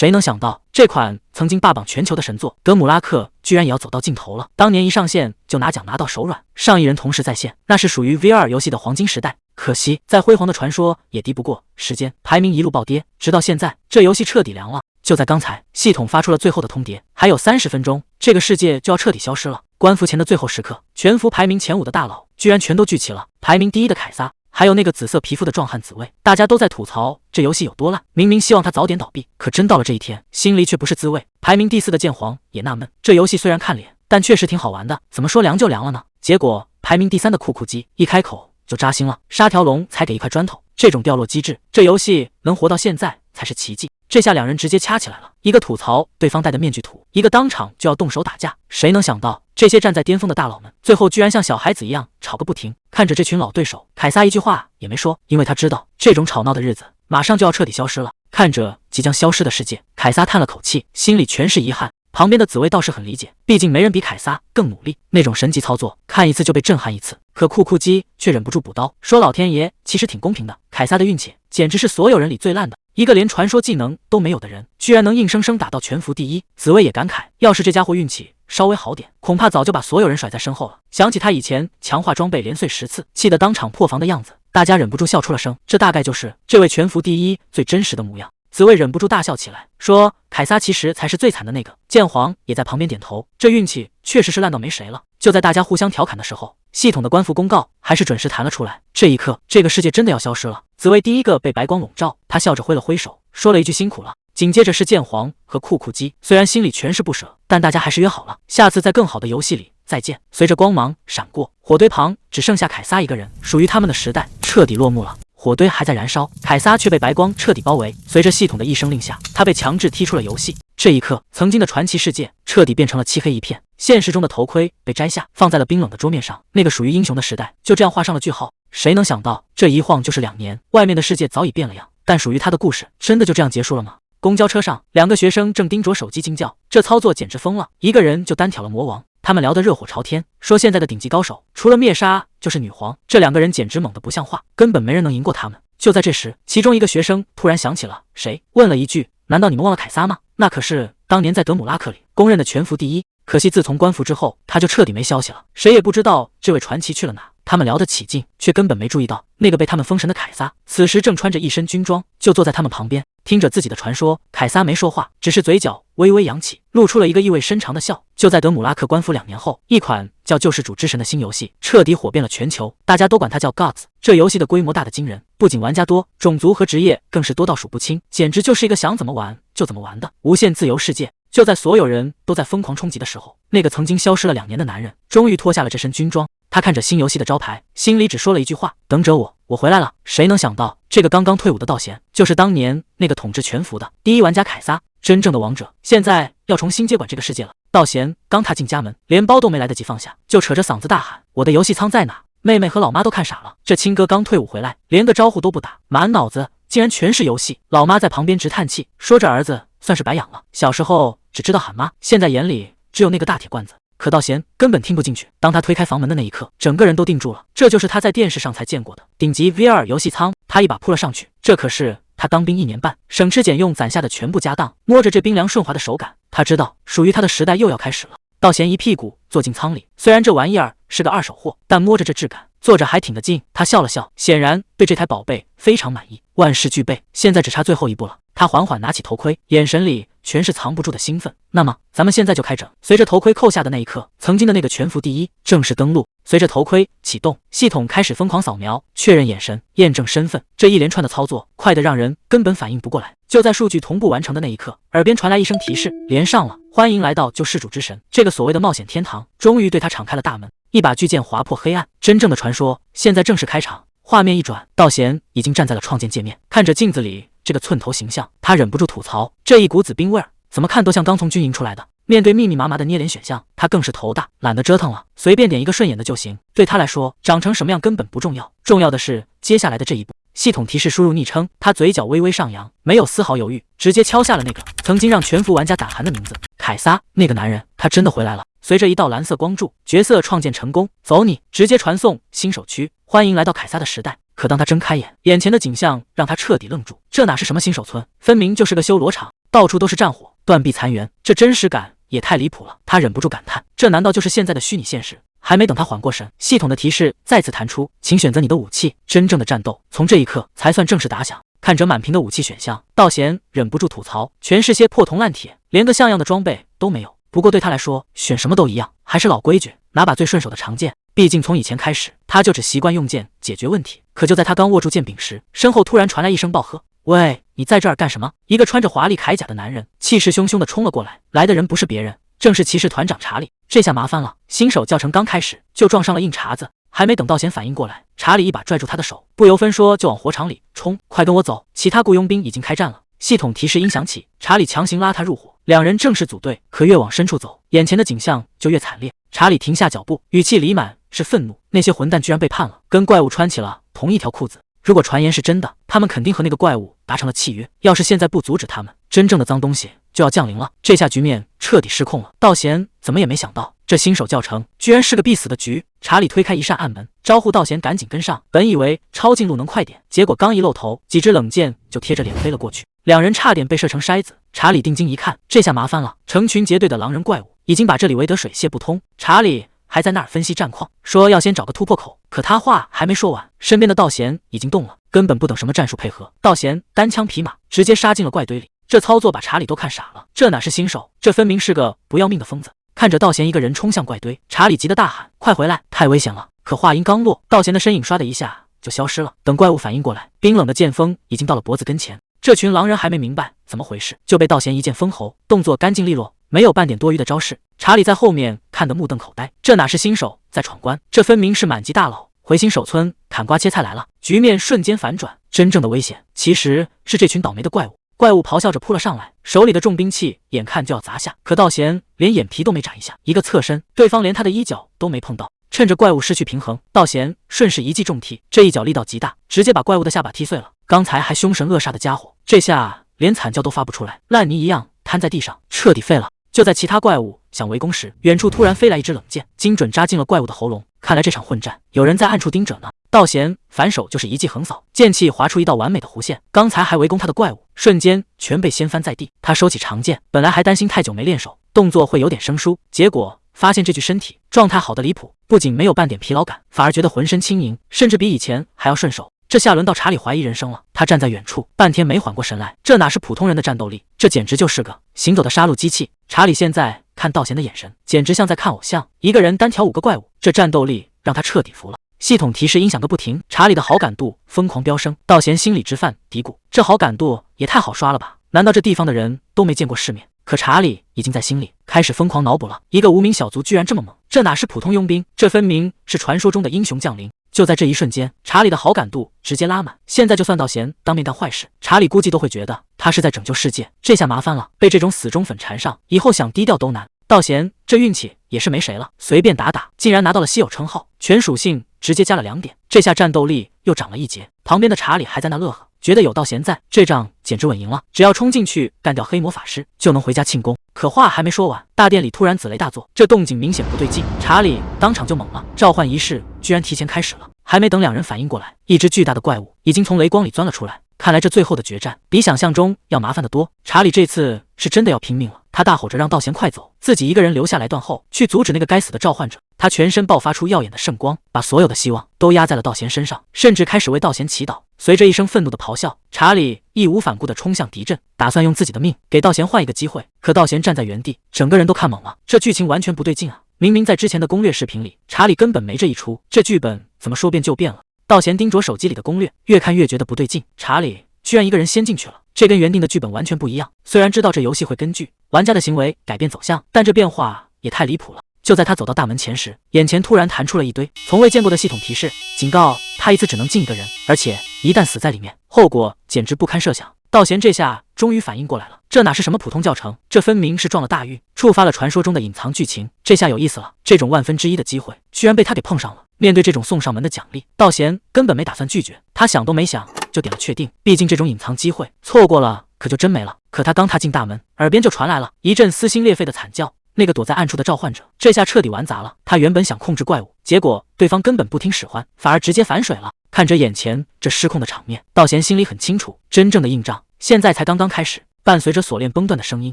谁能想到，这款曾经霸榜全球的神作《德姆拉克》居然也要走到尽头了。当年一上线就拿奖拿到手软，上亿人同时在线，那是属于 VR 游戏的黄金时代。可惜，再辉煌的传说也敌不过时间，排名一路暴跌，直到现在，这游戏彻底凉了。就在刚才，系统发出了最后的通牒，还有30分钟，这个世界就要彻底消失了。关服前的最后时刻，全服排名前5的大佬居然全都聚齐了，排名第1的凯撒。还有那个紫色皮肤的壮汉紫薇，大家都在吐槽这游戏有多烂，明明希望他早点倒闭，可真到了这一天，心里却不是滋味。排名第4的剑皇也纳闷，这游戏虽然看脸，但确实挺好玩的，怎么说凉就凉了呢？结果排名第3的酷酷鸡一开口就扎心了，杀条龙才给一块砖头，这种掉落机制，这游戏能活到现在才是奇迹。这下两人直接掐起来了，一个吐槽对方戴的面具图，一个当场就要动手打架。谁能想到，这些站在巅峰的大佬们，最后居然像小孩子一样吵个不停。看着这群老对手，凯撒一句话也没说，因为他知道这种吵闹的日子马上就要彻底消失了。看着即将消失的世界，凯撒叹了口气，心里全是遗憾。旁边的紫薇倒是很理解，毕竟没人比凯撒更努力，那种神级操作看一次就被震撼一次。可酷酷鸡却忍不住补刀，说老天爷其实挺公平的，凯撒的运气简直是所有人里最烂的，一个连传说技能都没有的人，居然能硬生生打到全服第1。紫薇也感慨，要是这家伙运气稍微好点，恐怕早就把所有人甩在身后了。想起他以前强化装备连碎10次，气得当场破防的样子，大家忍不住笑出了声，这大概就是这位全服第1最真实的模样。紫薇忍不住大笑起来，说凯撒其实才是最惨的那个。剑皇也在旁边点头，这运气确实是烂到没谁了。就在大家互相调侃的时候，系统的官服公告还是准时弹了出来。这一刻，这个世界真的要消失了。紫薇第一个被白光笼罩，他笑着挥了挥手，说了一句辛苦了。紧接着是剑皇和酷酷鸡，虽然心里全是不舍，但大家还是约好了，下次在更好的游戏里再见。随着光芒闪过，火堆旁只剩下凯撒一个人，属于他们的时代彻底落幕了。火堆还在燃烧，凯撒却被白光彻底包围。随着系统的一声令下，他被强制踢出了游戏。这一刻，曾经的传奇世界彻底变成了漆黑一片。现实中的头盔被摘下，放在了冰冷的桌面上。那个属于英雄的时代就这样画上了句号。谁能想到，这一晃就是2年，外面的世界早已变了样，但属于他的故事真的就这样结束了吗？公交车上，2个学生正盯着手机惊叫，这操作简直疯了，一个人就单挑了魔王。他们聊得热火朝天，说现在的顶级高手除了灭杀就是女皇，这2个人简直猛得不像话，根本没人能赢过他们。就在这时，其中一个学生突然想起了谁，问了一句：难道你们忘了凯撒吗？那可是当年在德姆拉克里公认的全服第1。可惜自从官服之后，他就彻底没消息了，谁也不知道这位传奇去了哪。他们聊得起劲，却根本没注意到那个被他们封神的凯撒，此时正穿着一身军装，就坐在他们旁边，听着自己的传说。凯撒没说话，只是嘴角微微扬起，露出了一个意味深长的笑。就在德姆拉克官服2年后，一款叫救世主之神的新游戏彻底火遍了全球，大家都管它叫 Gods。 这游戏的规模大得惊人，不仅玩家多，种族和职业更是多到数不清，简直就是一个想怎么玩就怎么玩的无限自由世界。就在所有人都在疯狂冲击的时候，那个曾经消失了2年的男人终于脱下了这身军装。他看着新游戏的招牌，心里只说了一句话：等着我，我回来了。谁能想到，这个刚刚退伍的道贤，就是当年那个统治全服的第1玩家凯撒，真正的王者，现在要重新接管这个世界了。道贤刚踏进家门，连包都没来得及放下，就扯着嗓子大喊：我的游戏仓在哪？妹妹和老妈都看傻了，这亲哥刚退伍回来，连个招呼都不打，满脑子竟然全是游戏。老妈在旁边直叹气，说这儿子算是白养了，小时候只知道喊妈，现在眼里只有那个大铁罐子。可道贤根本听不进去，当他推开房门的那一刻，整个人都定住了。这就是他在电视上才见过的顶级 VR 游戏仓，他一把扑了上去。这可是他当兵1年半，省吃俭用攒下的全部家当。摸着这冰凉顺滑的手感，他知道属于他的时代又要开始了。道贤一屁股坐进仓里，虽然这玩意儿是个二手货，但摸着这质感，坐着还挺得劲。他笑了笑，显然对这台宝贝非常满意，万事俱备，现在只差最后一步了。他缓缓拿起头盔，眼神里全是藏不住的兴奋。那么咱们现在就开整。随着头盔扣下的那一刻，曾经的那个全服第1正式登陆。随着头盔启动，系统开始疯狂扫描，确认眼神，验证身份。这一连串的操作快得让人根本反应不过来。就在数据同步完成的那一刻，耳边传来一声提示：连上了，欢迎来到救世主之神，这个所谓的冒险天堂终于对他敞开了大门。一把巨剑划破黑暗，真正的传说现在正式开场。画面一转，道贤已经站在了创建界面，看着镜子里这个寸头形象，他忍不住吐槽：这一股子冰味儿，怎么看都像刚从军营出来的。面对密密麻麻的捏脸选项，他更是头大，懒得折腾了，随便点一个顺眼的就行。对他来说，长成什么样根本不重要，重要的是接下来的这一步。系统提示输入昵称，他嘴角微微上扬，没有丝毫犹豫，直接敲下了那个曾经让全服玩家胆寒的名字——凯撒。那个男人，他真的回来了。随着一道蓝色光柱，角色创建成功，走你！直接传送新手区，欢迎来到凯撒的时代。可当他睁开眼，眼前的景象让他彻底愣住，这哪是什么新手村，分明就是个修罗场。到处都是战火，断壁残垣，这真实感也太离谱了。他忍不住感叹，这难道就是现在的虚拟现实？还没等他缓过神，系统的提示再次弹出，请选择你的武器。真正的战斗从这一刻才算正式打响。看着满屏的武器选项，道贤忍不住吐槽，全是些破铜烂铁，连个像样的装备都没有。不过对他来说，选什么都一样，还是老规矩，拿把最顺手的长剑。毕竟从以前开始，他就只习惯用剑解决问题。可就在他刚握住剑柄时，身后突然传来一声暴喝：“喂，你在这儿干什么？”一个穿着华丽铠甲的男人气势汹汹地冲了过来，来的人不是别人，正是骑士团长查理。这下麻烦了，新手教程刚开始就撞上了硬茬子。还没等道贤反应过来，查理一把拽住他的手，不由分说就往火场里冲。快跟我走！其他雇佣兵已经开战了。系统提示音响起，查理强行拉他入伙，两人正式组队。可越往深处走，眼前的景象就越惨烈。查理停下脚步，语气里满是愤怒。那些混蛋居然背叛了，跟怪物穿起了同一条裤子。如果传言是真的，他们肯定和那个怪物达成了契约。要是现在不阻止他们，真正的脏东西就要降临了。这下局面彻底失控了。道贤怎么也没想到，这新手教程居然是个必死的局。查理推开一扇暗门，招呼道贤赶紧跟上。本以为抄近路能快点，结果刚一露头，几支冷箭就贴着脸飞了过去，两人差点被射成筛子。查理定睛一看，这下麻烦了，成群结队的狼人怪物已经把这里围得水泄不通。查理还在那儿分析战况，说要先找个突破口。可他话还没说完，身边的道贤已经动了，根本不等什么战术配合，道贤单枪匹马直接杀进了怪堆里。这操作把查理都看傻了，这哪是新手，这分明是个不要命的疯子。看着道贤一个人冲向怪堆，查理急得大喊：“快回来，太危险了！”可话音刚落，道贤的身影唰的一下就消失了。等怪物反应过来，冰冷的剑锋已经到了脖子跟前。这群狼人还没明白怎么回事，就被道贤一剑封喉，动作干净利落，没有半点多余的招式。查理在后面看得目瞪口呆，这哪是新手在闯关，这分明是满级大佬回新手村砍瓜切菜来了。局面瞬间反转，真正的危险其实是这群倒霉的怪物。怪物咆哮着扑了上来，手里的重兵器眼看就要砸下，可道贤连眼皮都没眨一下，一个侧身，对方连他的衣角都没碰到。趁着怪物失去平衡，道贤顺势一记重踢，这一脚力道极大，直接把怪物的下巴踢碎了。刚才还凶神恶煞的家伙，这下连惨叫都发不出来，烂泥一样瘫在地上，彻底废了。就在其他怪物想围攻时，远处突然飞来一支冷箭，精准扎进了怪物的喉咙。看来这场混战有人在暗处盯着呢。道贤反手就是一记横扫，剑气划出一道完美的弧线，刚才还围攻他的怪物瞬间全被掀翻在地。他收起长剑，本来还担心太久没练手，动作会有点生疏，结果发现这具身体状态好的离谱，不仅没有半点疲劳感，反而觉得浑身轻盈，甚至比以前还要顺手。这下轮到查理怀疑人生了，他站在远处，半天没缓过神来，这哪是普通人的战斗力，这简直就是个行走的杀戮机器。查理现在看道贤的眼神，简直像在看偶像，一个人单挑5个怪物，这战斗力让他彻底服了。系统提示音响个不停，查理的好感度疯狂飙升。道贤心里直犯嘀咕，这好感度也太好刷了吧？难道这地方的人都没见过世面？可查理已经在心里开始疯狂脑补了，一个无名小卒居然这么猛，这哪是普通佣兵，这分明是传说中的英雄降临。就在这一瞬间，查理的好感度直接拉满。现在就算道贤当面干坏事，查理估计都会觉得他是在拯救世界。这下麻烦了，被这种死忠粉缠上，以后想低调都难。道贤这运气也是没谁了，随便打打，竟然拿到了稀有称号，全属性直接加了2点，这下战斗力又涨了1截。旁边的查理还在那乐呵，觉得有道贤在，这仗简直稳赢了，只要冲进去干掉黑魔法师，就能回家庆功。可话还没说完，大殿里突然紫雷大作，这动静明显不对劲，查理当场就懵了，召唤仪式居然提前开始了。还没等两人反应过来，一只巨大的怪物已经从雷光里钻了出来。看来这最后的决战比想象中要麻烦得多，查理这次是真的要拼命了。他大吼着让道贤快走，自己一个人留下来断后，去阻止那个该死的召唤者。他全身爆发出耀眼的圣光，把所有的希望都压在了道贤身上，甚至开始为道贤祈祷。随着一声愤怒的咆哮，查理义无反顾地冲向敌阵，打算用自己的命给道贤换一个机会。可道贤站在原地，整个人都看懵了，这剧情完全不对劲啊！明明在之前的攻略视频里，查理根本没这一出，这剧本怎么说变就变了？道贤盯着手机里的攻略，越看越觉得不对劲，查理居然一个人先进去了，这跟原定的剧本完全不一样。虽然知道这游戏会根据玩家的行为改变走向，但这变化也太离谱了。就在他走到大门前时，眼前突然弹出了一堆从未见过的系统提示，警告他一次只能进一个人，而且一旦死在里面，后果简直不堪设想。道贤这下终于反应过来了，这哪是什么普通教程，这分明是撞了大运，触发了传说中的隐藏剧情。这下有意思了，这种1/1000的机会居然被他给碰上了。面对这种送上门的奖励，道贤根本没打算拒绝，他想都没想就点了确定。毕竟这种隐藏机会错过了可就真没了。可他刚踏进大门，耳边就传来了一阵撕心裂肺的惨叫。那个躲在暗处的召唤者这下彻底玩砸了，他原本想控制怪物，结果对方根本不听使唤，反而直接反水了。看着眼前这失控的场面，道贤心里很清楚，真正的硬仗现在才刚刚开始。伴随着锁链崩断的声音，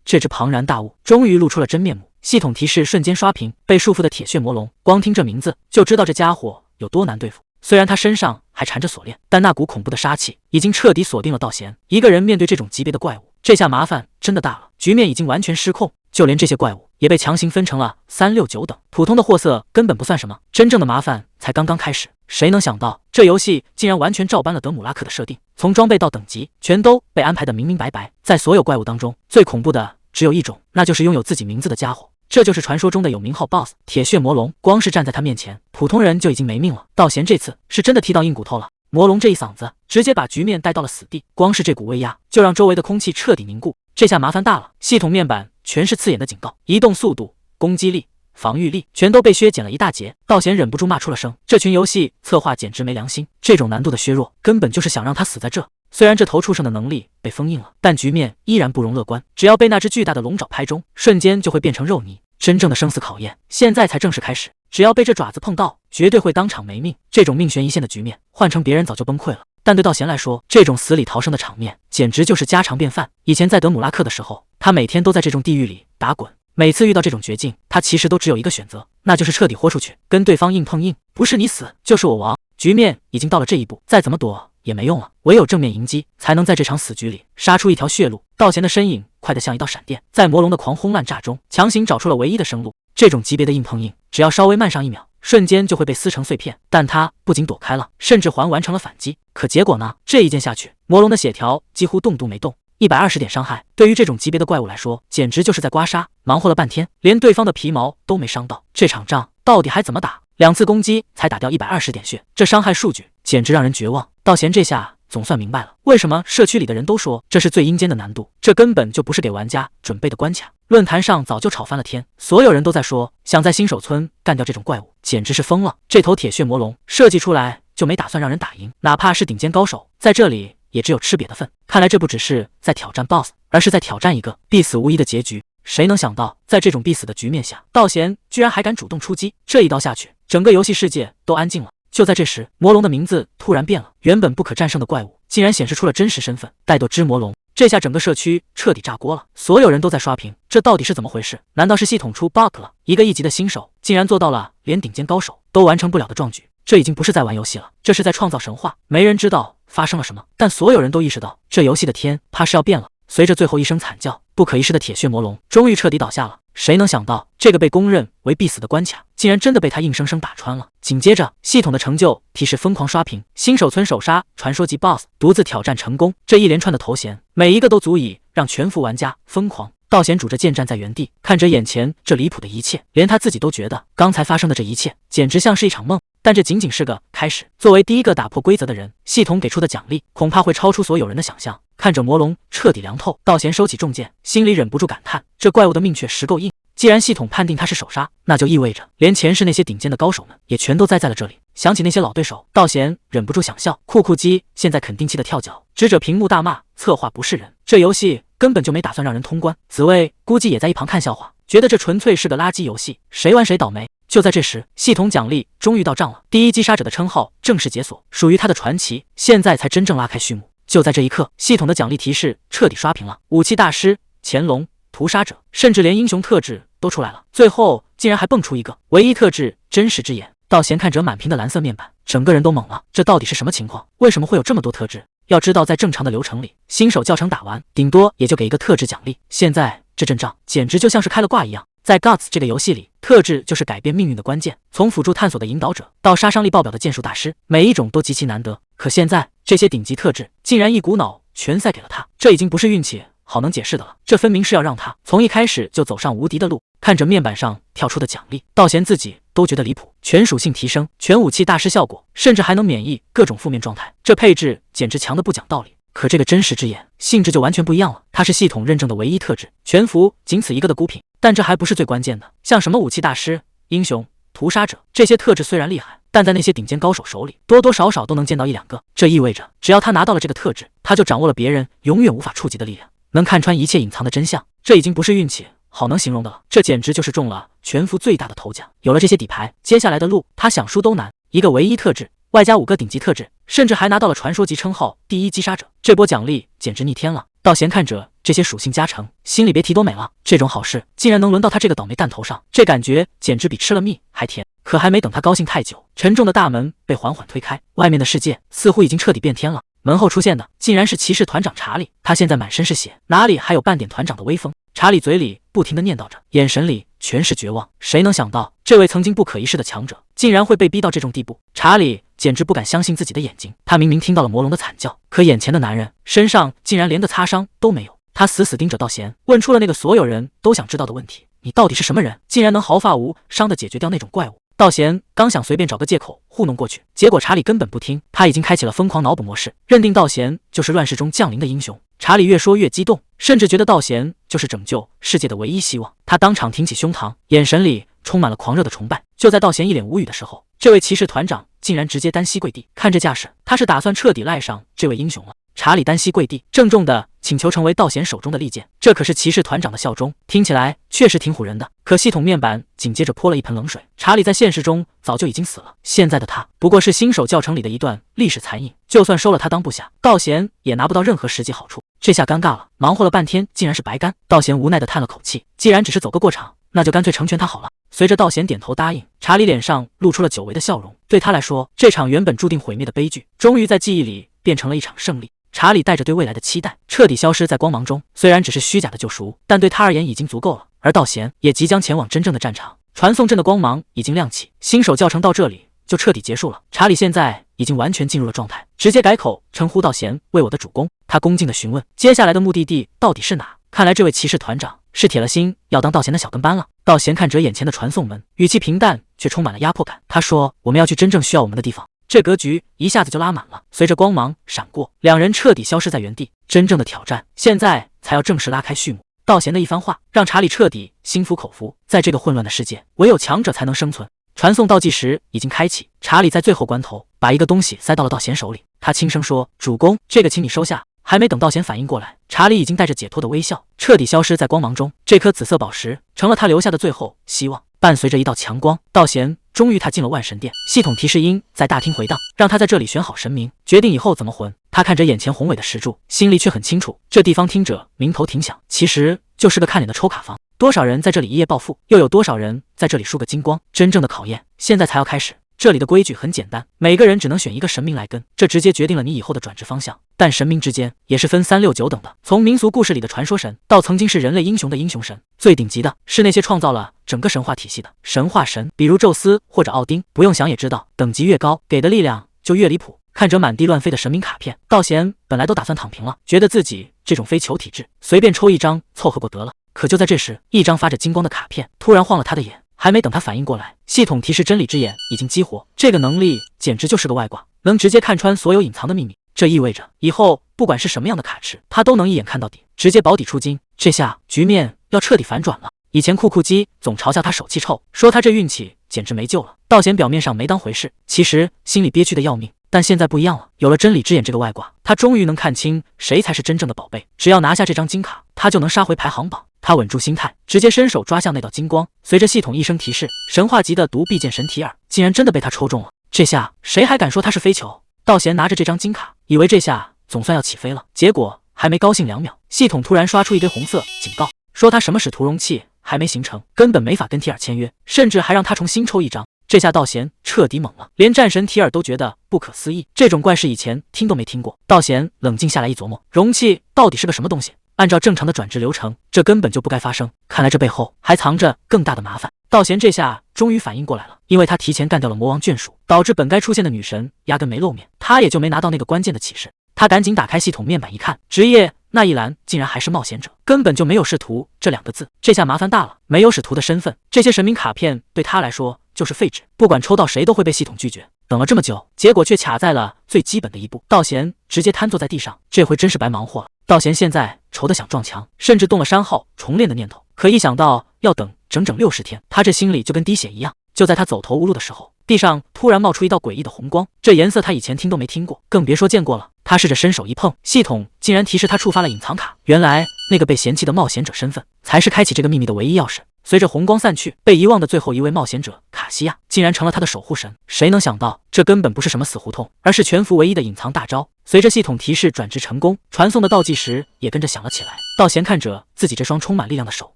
这只庞然大物终于露出了真面目。系统提示瞬间刷屏，被束缚的铁血魔龙，光听这名字就知道这家伙有多难对付。虽然他身上还缠着锁链，但那股恐怖的杀气已经彻底锁定了道贤。一个人面对这种级别的怪物，这下麻烦真的大了，局面已经完全失控。就连这些怪物也被强行分成了3、6、9等，普通的货色根本不算什么，真正的麻烦才刚刚开始。谁能想到，这游戏竟然完全照搬了德姆拉克的设定，从装备到等级，全都被安排得明明白白。在所有怪物当中，最恐怖的只有一种，那就是拥有自己名字的家伙。这就是传说中的有名号 BOSS 铁血魔龙，光是站在他面前，普通人就已经没命了。道贤这次是真的踢到硬骨头了，魔龙这一嗓子直接把局面带到了死地，光是这股威压就让周围的空气彻底凝固。这下麻烦大了，系统面板全是刺眼的警告，移动速度、攻击力、防御力全都被削减了一大截。道贤忍不住骂出了声，这群游戏策划简直没良心，这种难度的削弱根本就是想让他死在这。虽然这头畜生的能力被封印了，但局面依然不容乐观。只要被那只巨大的龙爪拍中，瞬间就会变成肉泥。真正的生死考验现在才正式开始，只要被这爪子碰到，绝对会当场没命。这种命悬一线的局面，换成别人早就崩溃了。但对道贤来说，这种死里逃生的场面简直就是家常便饭。以前在德姆拉克的时候，他每天都在这种地狱里打滚，每次遇到这种绝境，他其实都只有一个选择，那就是彻底豁出去，跟对方硬碰硬，不是你死就是我亡。局面已经到了这一步，再怎么躲也没用了，唯有正面迎击，才能在这场死局里杀出一条血路。道贤的身影快得像一道闪电，在魔龙的狂轰滥炸中，强行找出了唯一的生路。这种级别的硬碰硬，只要稍微慢上1秒，瞬间就会被撕成碎片。但他不仅躲开了，甚至还完成了反击。可结果呢？这一剑下去，魔龙的血条几乎动都没动。120点伤害，对于这种级别的怪物来说，简直就是在刮痧。忙活了半天，连对方的皮毛都没伤到，这场仗到底还怎么打？2次攻击才打掉120点血，这伤害数据简直让人绝望。道贤这下总算明白了，为什么社区里的人都说这是最阴间的难度，这根本就不是给玩家准备的关卡。论坛上早就吵翻了天，所有人都在说，想在新手村干掉这种怪物，简直是疯了。这头铁血魔龙设计出来就没打算让人打赢，哪怕是顶尖高手，在这里也只有吃瘪的份。看来这不只是在挑战 BOSS， 而是在挑战一个必死无疑的结局。谁能想到，在这种必死的局面下，道贤居然还敢主动出击，这一刀下去，整个游戏世界都安静了。就在这时，魔龙的名字突然变了，原本不可战胜的怪物竟然显示出了真实身份——带斗之魔龙。这下整个社区彻底炸锅了，所有人都在刷屏，这到底是怎么回事？难道是系统出 bug 了？一个1级的新手竟然做到了连顶尖高手都完成不了的壮举，这已经不是在玩游戏了，这是在创造神话。没人知道发生了什么，但所有人都意识到，这游戏的天怕是要变了。随着最后一声惨叫，不可一世的铁血魔龙终于彻底倒下了。谁能想到，这个被公认为必死的关卡，竟然真的被他硬生生打穿了。紧接着，系统的成就提示疯狂刷屏，新手村首杀传说级 BOSS 独自挑战成功。这一连串的头衔，每一个都足以让全服玩家疯狂。道贤拄着剑站在原地，看着眼前这离谱的一切，连他自己都觉得刚才发生的这一切简直像是一场梦。但这仅仅是个开始。作为第一个打破规则的人，系统给出的奖励恐怕会超出所有人的想象。看着魔龙彻底凉透，道贤收起重剑，心里忍不住感叹：这怪物的命确实够硬。既然系统判定他是首杀，那就意味着连前世那些顶尖的高手们也全都栽在了这里。想起那些老对手，道贤忍不住想笑。酷酷鸡现在肯定气得跳脚，指着屏幕大骂：策划不是人，这游戏根本就没打算让人通关。紫薇估计也在一旁看笑话，觉得这纯粹是个垃圾游戏，谁玩谁倒霉。就在这时，系统奖励终于到账了，第一击杀者的称号正式解锁，属于他的传奇现在才真正拉开序幕。就在这一刻，系统的奖励提示彻底刷屏了，武器大师、乾隆、屠杀者，甚至连英雄特质都出来了，最后竟然还蹦出一个唯一特质真实之眼。道贤看着满屏的蓝色面板，整个人都懵了，这到底是什么情况？为什么会有这么多特质？要知道，在正常的流程里，新手教程打完，顶多也就给一个特质奖励，现在这阵仗简直就像是开了挂一样。在 Guts 这个游戏里，特质就是改变命运的关键，从辅助探索的引导者到杀伤力爆表的剑术大师，每一种都极其难得。可现在这些顶级特质竟然一股脑全塞给了他，这已经不是运气好能解释的了，这分明是要让他从一开始就走上无敌的路。看着面板上跳出的奖励，道贤自己都觉得离谱，全属性提升、全武器大师效果，甚至还能免疫各种负面状态，这配置简直强的不讲道理。可这个真实之眼性质就完全不一样了，它是系统认证的唯一特质，全服仅此一个的孤品。但这还不是最关键的，像什么武器大师、英雄、屠杀者这些特质虽然厉害，但在那些顶尖高手手里，多多少少都能见到1、2个。这意味着，只要他拿到了这个特质，他就掌握了别人永远无法触及的力量，能看穿一切隐藏的真相。这已经不是运气好能形容的了，这简直就是中了全服最大的头奖。有了这些底牌，接下来的路他想输都难。一个唯一特质，外加5个顶级特质，甚至还拿到了传说级称号第一击杀者，这波奖励简直逆天了。道贤看着这些属性加成，心里别提多美了。这种好事竟然能轮到他这个倒霉蛋头上，这感觉简直比吃了蜜还甜。可还没等他高兴太久，沉重的大门被缓缓推开，外面的世界似乎已经彻底变天了。门后出现的竟然是骑士团长查理，他现在满身是血，哪里还有半点团长的威风？查理嘴里不停地念叨着，眼神里全是绝望。谁能想到，这位曾经不可一世的强者，竟然会被逼到这种地步？查理简直不敢相信自己的眼睛，他明明听到了魔龙的惨叫，可眼前的男人身上竟然连个擦伤都没有。他死死盯着道贤，问出了那个所有人都想知道的问题：你到底是什么人，竟然能毫发无伤地解决掉那种怪物？道贤刚想随便找个借口糊弄过去，结果查理根本不听，他已经开启了疯狂脑补模式，认定道贤就是乱世中降临的英雄。查理越说越激动，甚至觉得道贤就是拯救世界的唯一希望。他当场挺起胸膛，眼神里充满了狂热的崇拜。就在道贤一脸无语的时候，这位骑士团长竟然直接单膝跪地，看这架势，他是打算彻底赖上这位英雄了。查理单膝跪地，郑重地请求成为道贤手中的利剑，这可是骑士团长的效忠，听起来确实挺唬人的。可系统面板紧接着泼了一盆冷水，查理在现实中早就已经死了，现在的他不过是新手教程里的一段历史残影，就算收了他当部下，道贤也拿不到任何实际好处。这下尴尬了，忙活了半天竟然是白干。道贤无奈地叹了口气，既然只是走个过场，那就干脆成全他好了。随着道贤点头答应，查理脸上露出了久违的笑容。对他来说，这场原本注定毁灭的悲剧，终于在记忆里变成了一场胜利。查理带着对未来的期待，彻底消失在光芒中。虽然只是虚假的救赎，但对他而言已经足够了。而道贤也即将前往真正的战场，传送阵的光芒已经亮起，新手教程到这里就彻底结束了。查理现在已经完全进入了状态，直接改口称呼道贤为我的主公。他恭敬地询问，接下来的目的地到底是哪？看来这位骑士团长是铁了心要当道贤的小跟班了。道贤看着眼前的传送门，语气平淡却充满了压迫感。他说：“我们要去真正需要我们的地方。”这格局一下子就拉满了，随着光芒闪过，两人彻底消失在原地。真正的挑战现在才要正式拉开序幕。道贤的一番话让查理彻底心服口服，在这个混乱的世界，唯有强者才能生存。传送倒计时已经开启，查理在最后关头把一个东西塞到了道贤手里，他轻声说：“主公，这个请你收下。”还没等道贤反应过来，查理已经带着解脱的微笑，彻底消失在光芒中。这颗紫色宝石成了他留下的最后希望。伴随着一道强光，道贤终于踏进了万神殿。系统提示音在大厅回荡，让他在这里选好神明，决定以后怎么混。他看着眼前宏伟的石柱，心里却很清楚，这地方听着名头挺响，其实就是个看脸的抽卡房。多少人在这里一夜暴富，又有多少人在这里输个精光？真正的考验现在才要开始。这里的规矩很简单，每个人只能选一个神明来跟，这直接决定了你以后的转职方向。但神明之间也是分3、6、9等的，从民俗故事里的传说神，到曾经是人类英雄的英雄神，最顶级的是那些创造了整个神话体系的神话神，比如宙斯或者奥丁。不用想也知道，等级越高，给的力量就越离谱。看着满地乱飞的神明卡片，道贤本来都打算躺平了，觉得自己这种非酋体质，随便抽一张凑合过得了。可就在这时，一张发着金光的卡片突然晃了他的眼。还没等他反应过来，系统提示真理之眼已经激活，这个能力简直就是个外挂，能直接看穿所有隐藏的秘密。这意味着以后不管是什么样的卡池，他都能一眼看到底，直接保底出金。这下局面要彻底反转了。以前酷酷鸡总嘲笑他手气臭，说他这运气简直没救了。道贤表面上没当回事，其实心里憋屈的要命。但现在不一样了，有了真理之眼这个外挂，他终于能看清谁才是真正的宝贝。只要拿下这张金卡，他就能杀回排行榜。他稳住心态，直接伸手抓向那道金光。随着系统一声提示，神话级的独臂剑神提尔竟然真的被他抽中了。这下谁还敢说他是飞球？道贤拿着这张金卡，以为这下总算要起飞了，结果还没高兴2秒，系统突然刷出一堆红色警告，说他什么使屠容器还没形成，根本没法跟提尔签约，甚至还让他重新抽一张。这下道贤彻底懵了，连战神提尔都觉得不可思议，这种怪事以前听都没听过。道贤冷静下来一琢磨，容器到底是个什么东西？按照正常的转职流程，这根本就不该发生，看来这背后还藏着更大的麻烦。道贤这下终于反应过来了，因为他提前干掉了魔王眷属，导致本该出现的女神压根没露面，他也就没拿到那个关键的启示。他赶紧打开系统面板一看，职业那一栏竟然还是冒险者，根本就没有使徒这2个字。这下麻烦大了，没有使徒的身份，这些神明卡片对他来说就是废纸，不管抽到谁都会被系统拒绝。等了这么久，结果却卡在了最基本的一步，道贤直接瘫坐在地上，这回真是白忙活了。道贤现在愁得想撞墙，甚至动了删号重练的念头，可一想到要等整整60天，他这心里就跟滴血一样。就在他走投无路的时候，地上突然冒出一道诡异的红光，这颜色他以前听都没听过，更别说见过了。他试着伸手一碰，系统竟然提示他触发了隐藏卡，原来那个被嫌弃的冒险者身份才是开启这个秘密的唯一钥匙。随着红光散去，被遗忘的最后一位冒险者卡西亚竟然成了他的守护神。谁能想到，这根本不是什么死胡同，而是全服唯一的隐藏大招。随着系统提示转职成功，传送的倒计时也跟着响了起来。道贤看着自己这双充满力量的手，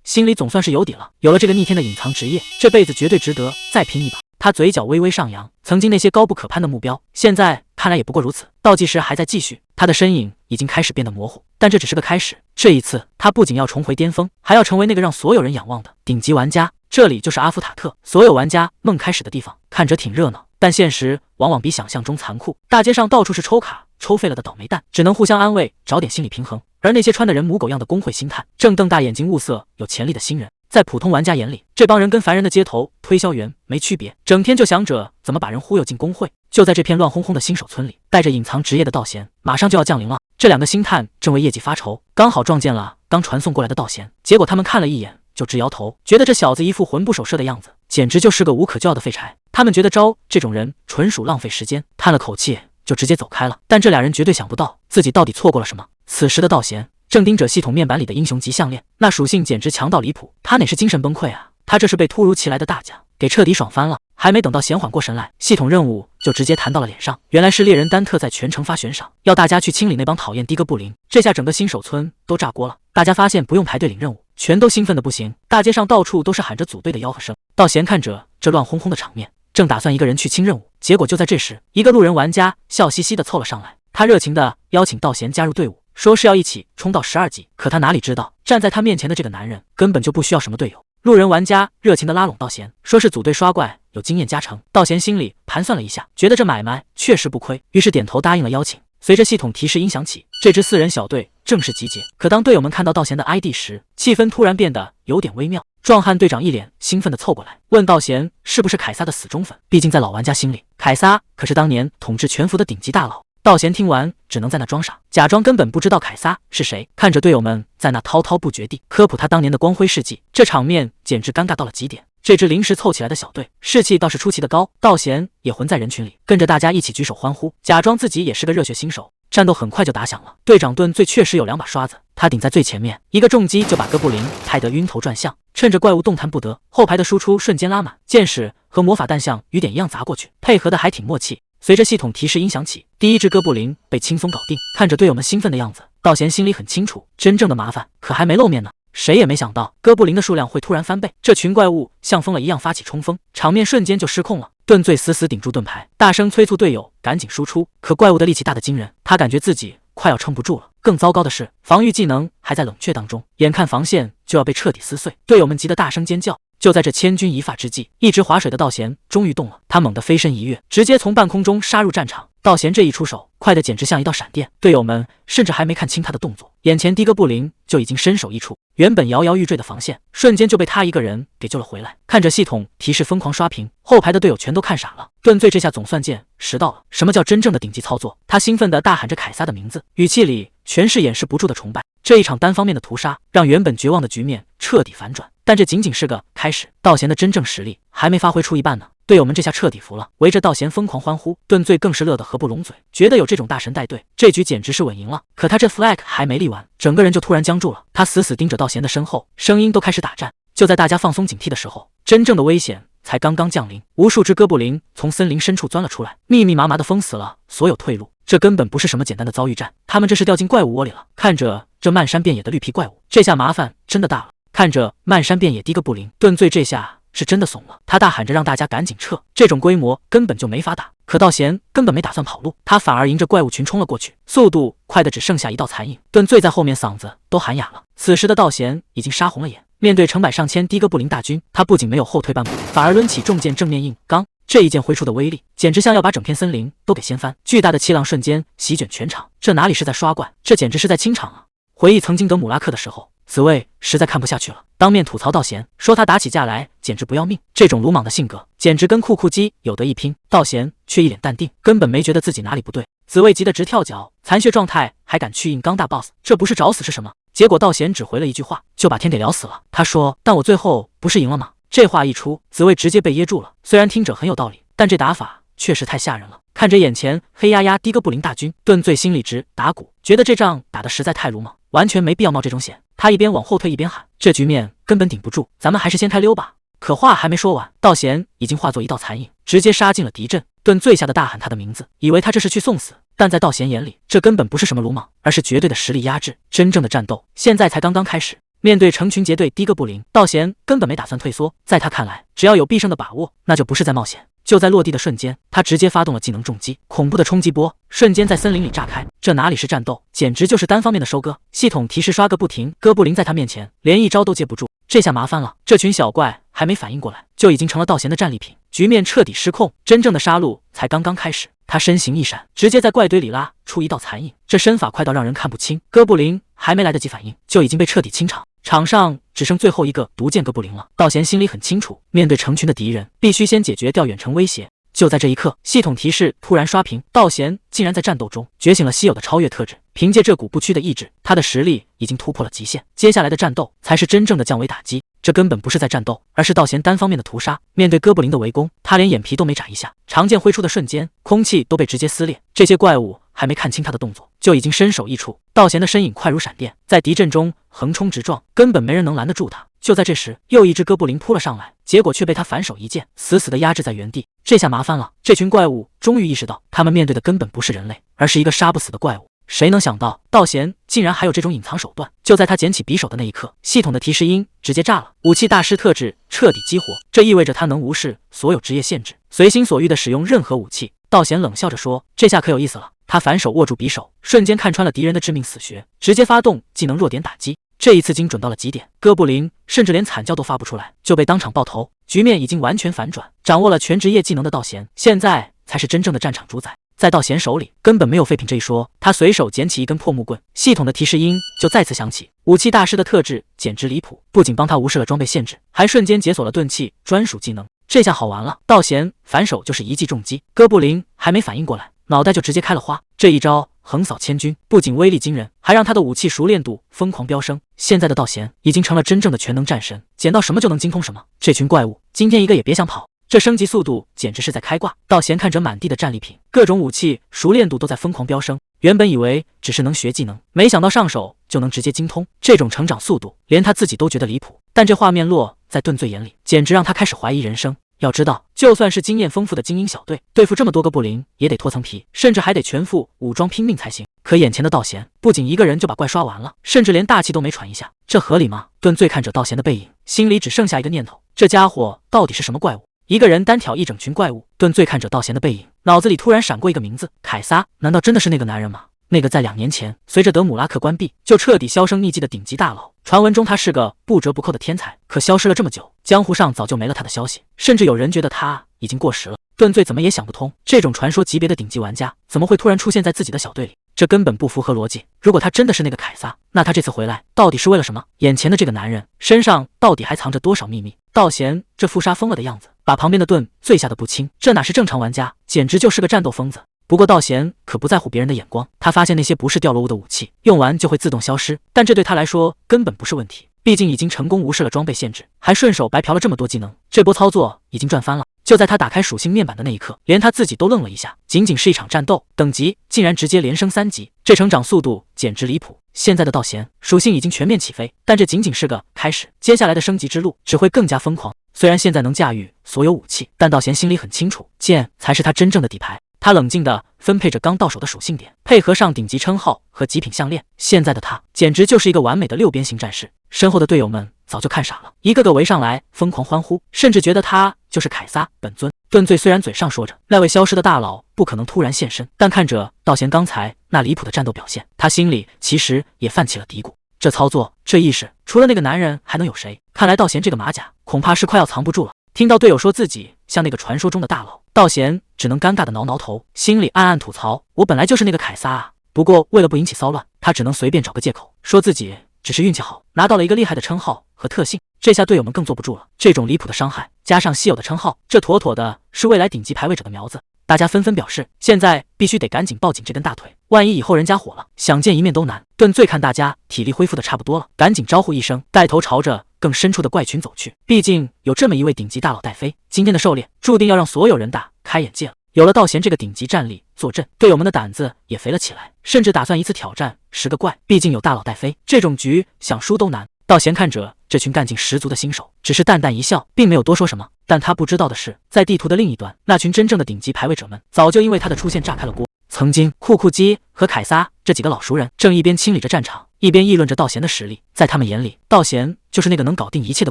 心里总算是有底了。有了这个逆天的隐藏职业，这辈子绝对值得再拼一把。他嘴角微微上扬，曾经那些高不可攀的目标，现在看来也不过如此。倒计时还在继续，他的身影已经开始变得模糊，但这只是个开始。这一次，他不仅要重回巅峰，还要成为那个让所有人仰望的顶级玩家。这里就是阿夫塔特，所有玩家梦开始的地方。看着挺热闹，但现实往往比想象中残酷。大街上到处是抽卡抽废了的倒霉蛋，只能互相安慰，找点心理平衡。而那些穿的人母狗样的工会星探，正瞪大眼睛物色有潜力的新人。在普通玩家眼里，这帮人跟凡人的街头推销员没区别，整天就想着怎么把人忽悠进工会。就在这片乱哄哄的新手村里，带着隐藏职业的道贤马上就要降临了。这两个星探正为业绩发愁，刚好撞见了刚传送过来的道贤，结果他们看了一眼就直摇头，觉得这小子一副魂不守舍的样子，简直就是个无可救药的废柴。他们觉得招这种人纯属浪费时间，叹了口气就直接走开了。但这俩人绝对想不到自己到底错过了什么。此时的道贤正盯着系统面板里的英雄级项链，那属性简直强到离谱，他哪是精神崩溃啊，他这是被突如其来的大奖给彻底爽翻了。还没等到贤缓过神来，系统任务就直接弹到了脸上。原来是猎人丹特在全城发悬赏，要大家去清理那帮讨厌的哥布林。这下整个新手村都炸锅了，大家发现不用排队领任务，全都兴奋的不行，大街上到处都是喊着组队的吆喝声。道贤看着这乱哄哄的场面，正打算一个人去清任务，结果就在这时，一个路人玩家笑嘻嘻的凑了上来，他热情的邀请道贤加入队伍，说是要一起冲到12级。可他哪里知道，站在他面前的这个男人根本就不需要什么队友。路人玩家热情的拉拢道贤，说是组队刷怪有经验加成。道贤心里盘算了一下，觉得这买卖确实不亏，于是点头答应了邀请。随着系统提示音响起，这支4人小队正式集结。可当队友们看到道贤的 ID 时，气氛突然变得有点微妙。壮汉队长一脸兴奋地凑过来，问道贤是不是凯撒的死忠粉。毕竟在老玩家心里，凯撒可是当年统治全服的顶级大佬。道贤听完只能在那装傻，假装根本不知道凯撒是谁。看着队友们在那滔滔不绝地科普他当年的光辉事迹，这场面简直尴尬到了极点。这支临时凑起来的小队士气倒是出奇的高，道贤也混在人群里，跟着大家一起举手欢呼，假装自己也是个热血新手。战斗很快就打响了，队长盾最确实有2把刷子，他顶在最前面，一个重击就把哥布林拍得晕头转向。趁着怪物动弹不得，后排的输出瞬间拉满，箭矢和魔法弹像雨点一样砸过去，配合的还挺默契。随着系统提示音响起，第一只哥布林被轻松搞定。看着队友们兴奋的样子，道贤心里很清楚，真正的麻烦可还没露面呢。谁也没想到哥布林的数量会突然翻倍，这群怪物像疯了一样发起冲锋，场面瞬间就失控了。盾最死死顶住盾牌，大声催促队友赶紧输出。可怪物的力气大得惊人，他感觉自己快要撑不住了。更糟糕的是，防御技能还在冷却当中，眼看防线就要被彻底撕碎，队友们急得大声尖叫。就在这千钧一发之际，一直划水的道贤终于动了，他猛地飞身一跃，直接从半空中杀入战场。道贤这一出手，快得简直像一道闪电，队友们甚至还没看清他的动作，眼前的哥布林就已经身首异处，原本摇摇欲坠的防线，瞬间就被他一个人给救了回来。看着系统提示疯狂刷屏，后排的队友全都看傻了。盾罪这下总算见识到了什么叫真正的顶级操作，他兴奋地大喊着凯撒的名字，语气里全是掩饰不住的崇拜。这一场单方面的屠杀，让原本绝望的局面彻底反转。但这仅仅是个开始，道贤的真正实力还没发挥出一半呢。队友们这下彻底服了，围着道贤疯狂欢呼，盾罪更是乐得合不拢嘴，觉得有这种大神带队，这局简直是稳赢了。可他这 flag 还没立完，整个人就突然僵住了，他死死盯着道贤的身后，声音都开始打颤。就在大家放松警惕的时候，真正的危险才刚刚降临，无数只哥布林从森林深处钻了出来，密密麻麻的封死了所有退路。这根本不是什么简单的遭遇战，他们这是掉进怪物窝里了。看着这漫山遍野的绿皮怪物，这下麻烦真的大了。看着漫山遍野的哥布林，盾罪这下是真的怂了，他大喊着让大家赶紧撤，这种规模根本就没法打。可道贤根本没打算跑路，他反而迎着怪物群冲了过去，速度快的只剩下一道残影。盾罪在后面嗓子都喊哑了。此时的道贤已经杀红了眼，面对成百上千的哥布林大军，他不仅没有后退半步，反而抡起重剑正面硬刚。这一剑挥出的威力，简直像要把整片森林都给掀翻，巨大的气浪瞬间席卷全场。这哪里是在刷怪，这简直是在清场啊！回忆曾经德姆拉克的时候，紫薇实在看不下去了，当面吐槽道贤，说他打起架来简直不要命，这种鲁莽的性格简直跟酷酷鸡有得一拼。道贤却一脸淡定，根本没觉得自己哪里不对。紫薇急得直跳脚，残血状态还敢去硬刚大 boss， 这不是找死是什么？结果道贤只回了一句话，就把天给聊死了。他说：“但我最后不是赢了吗？”这话一出，紫薇直接被噎住了。虽然听着很有道理，但这打法确实太吓人了。看着眼前黑压压的哥布林大军，盾罪心里直打鼓，觉得这仗打得实在太鲁莽，完全没必要冒这种险。他一边往后退一边喊：“这局面根本顶不住，咱们还是先开溜吧。可话还没说完，道贤已经化作一道残影，直接杀进了敌阵。盾最下的大喊他的名字，以为他这是去送死，但在道贤眼里，这根本不是什么鲁莽，而是绝对的实力压制。真正的战斗现在才刚刚开始。面对成群结队的哥布林，道贤根本没打算退缩，在他看来，只要有必胜的把握，那就不是在冒险。就在落地的瞬间，他直接发动了技能重击，恐怖的冲击波瞬间在森林里炸开。这哪里是战斗，简直就是单方面的收割。系统提示刷个不停，哥布林在他面前连一招都接不住，这下麻烦了。这群小怪还没反应过来，就已经成了道贤的战利品，局面彻底失控。真正的杀戮才刚刚开始。他身形一闪，直接在怪堆里拉出一道残影，这身法快到让人看不清。哥布林还没来得及反应，就已经被彻底清场。场上只剩最后一个毒箭哥布林了。道贤心里很清楚，面对成群的敌人，必须先解决掉远程威胁。就在这一刻，系统提示突然刷屏，道贤竟然在战斗中觉醒了稀有的超越特质。凭借这股不屈的意志，他的实力已经突破了极限。接下来的战斗才是真正的降维打击。这根本不是在战斗，而是道贤单方面的屠杀。面对哥布林的围攻，他连眼皮都没眨一下，长剑挥出的瞬间，空气都被直接撕裂。这些怪物还没看清他的动作，就已经身首异处。道贤的身影快如闪电，在敌阵中横冲直撞，根本没人能拦得住他。就在这时，又一只哥布林扑了上来，结果却被他反手一剑死死地压制在原地。这下麻烦了，这群怪物终于意识到，他们面对的根本不是人类，而是一个杀不死的怪物。谁能想到，道贤竟然还有这种隐藏手段？就在他捡起匕首的那一刻，系统的提示音直接炸了，武器大师特质彻底激活，这意味着他能无视所有职业限制，随心所欲地使用任何武器。道贤冷笑着说：“这下可有意思了。”他反手握住匕首，瞬间看穿了敌人的致命死穴，直接发动技能弱点打击。这一次精准到了极点，哥布林甚至连惨叫都发不出来，就被当场爆头。局面已经完全反转，掌握了全职业技能的道贤，现在才是真正的战场主宰。在道贤手里根本没有废品这一说，他随手捡起一根破木棍，系统的提示音就再次响起。武器大师的特质简直离谱，不仅帮他无视了装备限制，还瞬间解锁了钝器专属技能。这下好玩了，道贤反手就是一记重击，哥布林还没反应过来，脑袋就直接开了花。这一招横扫千军，不仅威力惊人，还让他的武器熟练度疯狂飙升。现在的道贤已经成了真正的全能战神，捡到什么就能精通什么。这群怪物今天一个也别想跑。这升级速度简直是在开挂。道贤看着满地的战利品，各种武器熟练度都在疯狂飙升。原本以为只是能学技能，没想到上手就能直接精通，这种成长速度连他自己都觉得离谱。但这画面落在盾罪眼里，简直让他开始怀疑人生。要知道，就算是经验丰富的精英小队，对付这么多个布林也得脱层皮，甚至还得全副武装拼命才行。可眼前的道贤不仅一个人就把怪刷完了，甚至连大气都没喘一下，这合理吗？盾罪看着道贤的背影，心里只剩下一个念头：这家伙到底是什么怪物？一个人单挑一整群怪物。盾罪看着道贤的背影，脑子里突然闪过一个名字：凯撒。难道真的是那个男人吗？那个在2年前随着德姆拉克关闭就彻底销声匿迹的顶级大佬。传闻中他是个不折不扣的天才，可消失了这么久，江湖上早就没了他的消息，甚至有人觉得他已经过时了。盾罪怎么也想不通，这种传说级别的顶级玩家怎么会突然出现在自己的小队里？这根本不符合逻辑。如果他真的是那个凯撒，那他这次回来到底是为了什么？眼前的这个男人身上到底还藏着多少秘密？道贤这副杀疯了的样子，把旁边的盾罪吓得不轻，这哪是正常玩家，简直就是个战斗疯子。不过道贤可不在乎别人的眼光，他发现那些不是掉落物的武器用完就会自动消失，但这对他来说根本不是问题，毕竟已经成功无视了装备限制，还顺手白嫖了这么多技能，这波操作已经赚翻了。就在他打开属性面板的那一刻，连他自己都愣了一下，仅仅是一场战斗，等级竟然直接连升3级，这成长速度简直离谱。现在的道贤属性已经全面起飞，但这仅仅是个开始，接下来的升级之路只会更加疯狂。虽然现在能驾驭所有武器，但道贤心里很清楚，剑才是他真正的底牌。他冷静地分配着刚到手的属性点，配合上顶级称号和极品项链，现在的他简直就是一个完美的6边形战士。身后的队友们早就看傻了，一个个围上来疯狂欢呼，甚至觉得他就是凯撒本尊。盾罪虽然嘴上说着那位消失的大佬不可能突然现身，但看着道贤刚才那离谱的战斗表现，他心里其实也泛起了嘀咕。这操作，这意识，除了那个男人还能有谁？看来道贤这个马甲恐怕是快要藏不住了。听到队友说自己像那个传说中的大佬，道贤只能尴尬的挠挠头，心里暗暗吐槽：我本来就是那个凯撒啊。不过为了不引起骚乱，他只能随便找个借口，说自己只是运气好，拿到了一个厉害的称号和特性。这下队友们更坐不住了，这种离谱的伤害加上稀有的称号，这妥妥的是未来顶级排位者的苗子。大家纷纷表示，现在必须得赶紧抱紧这根大腿，万一以后人家火了，想见一面都难。盾最看大家体力恢复的差不多了，赶紧招呼一声，带头朝着更深处的怪群走去。毕竟有这么一位顶级大佬带飞，今天的狩猎注定要让所有人大开眼界了。有了道贤这个顶级战力坐镇，队友们的胆子也肥了起来，甚至打算一次挑战10个怪。毕竟有大佬带飞，这种局想输都难。道贤看着这群干劲十足的新手，只是淡淡一笑，并没有多说什么。但他不知道的是，在地图的另一端，那群真正的顶级排位者们早就因为他的出现炸开了锅。曾经，库库基和凯撒这几个老熟人正一边清理着战场，一边议论着道贤的实力。在他们眼里，道贤就是那个能搞定一切的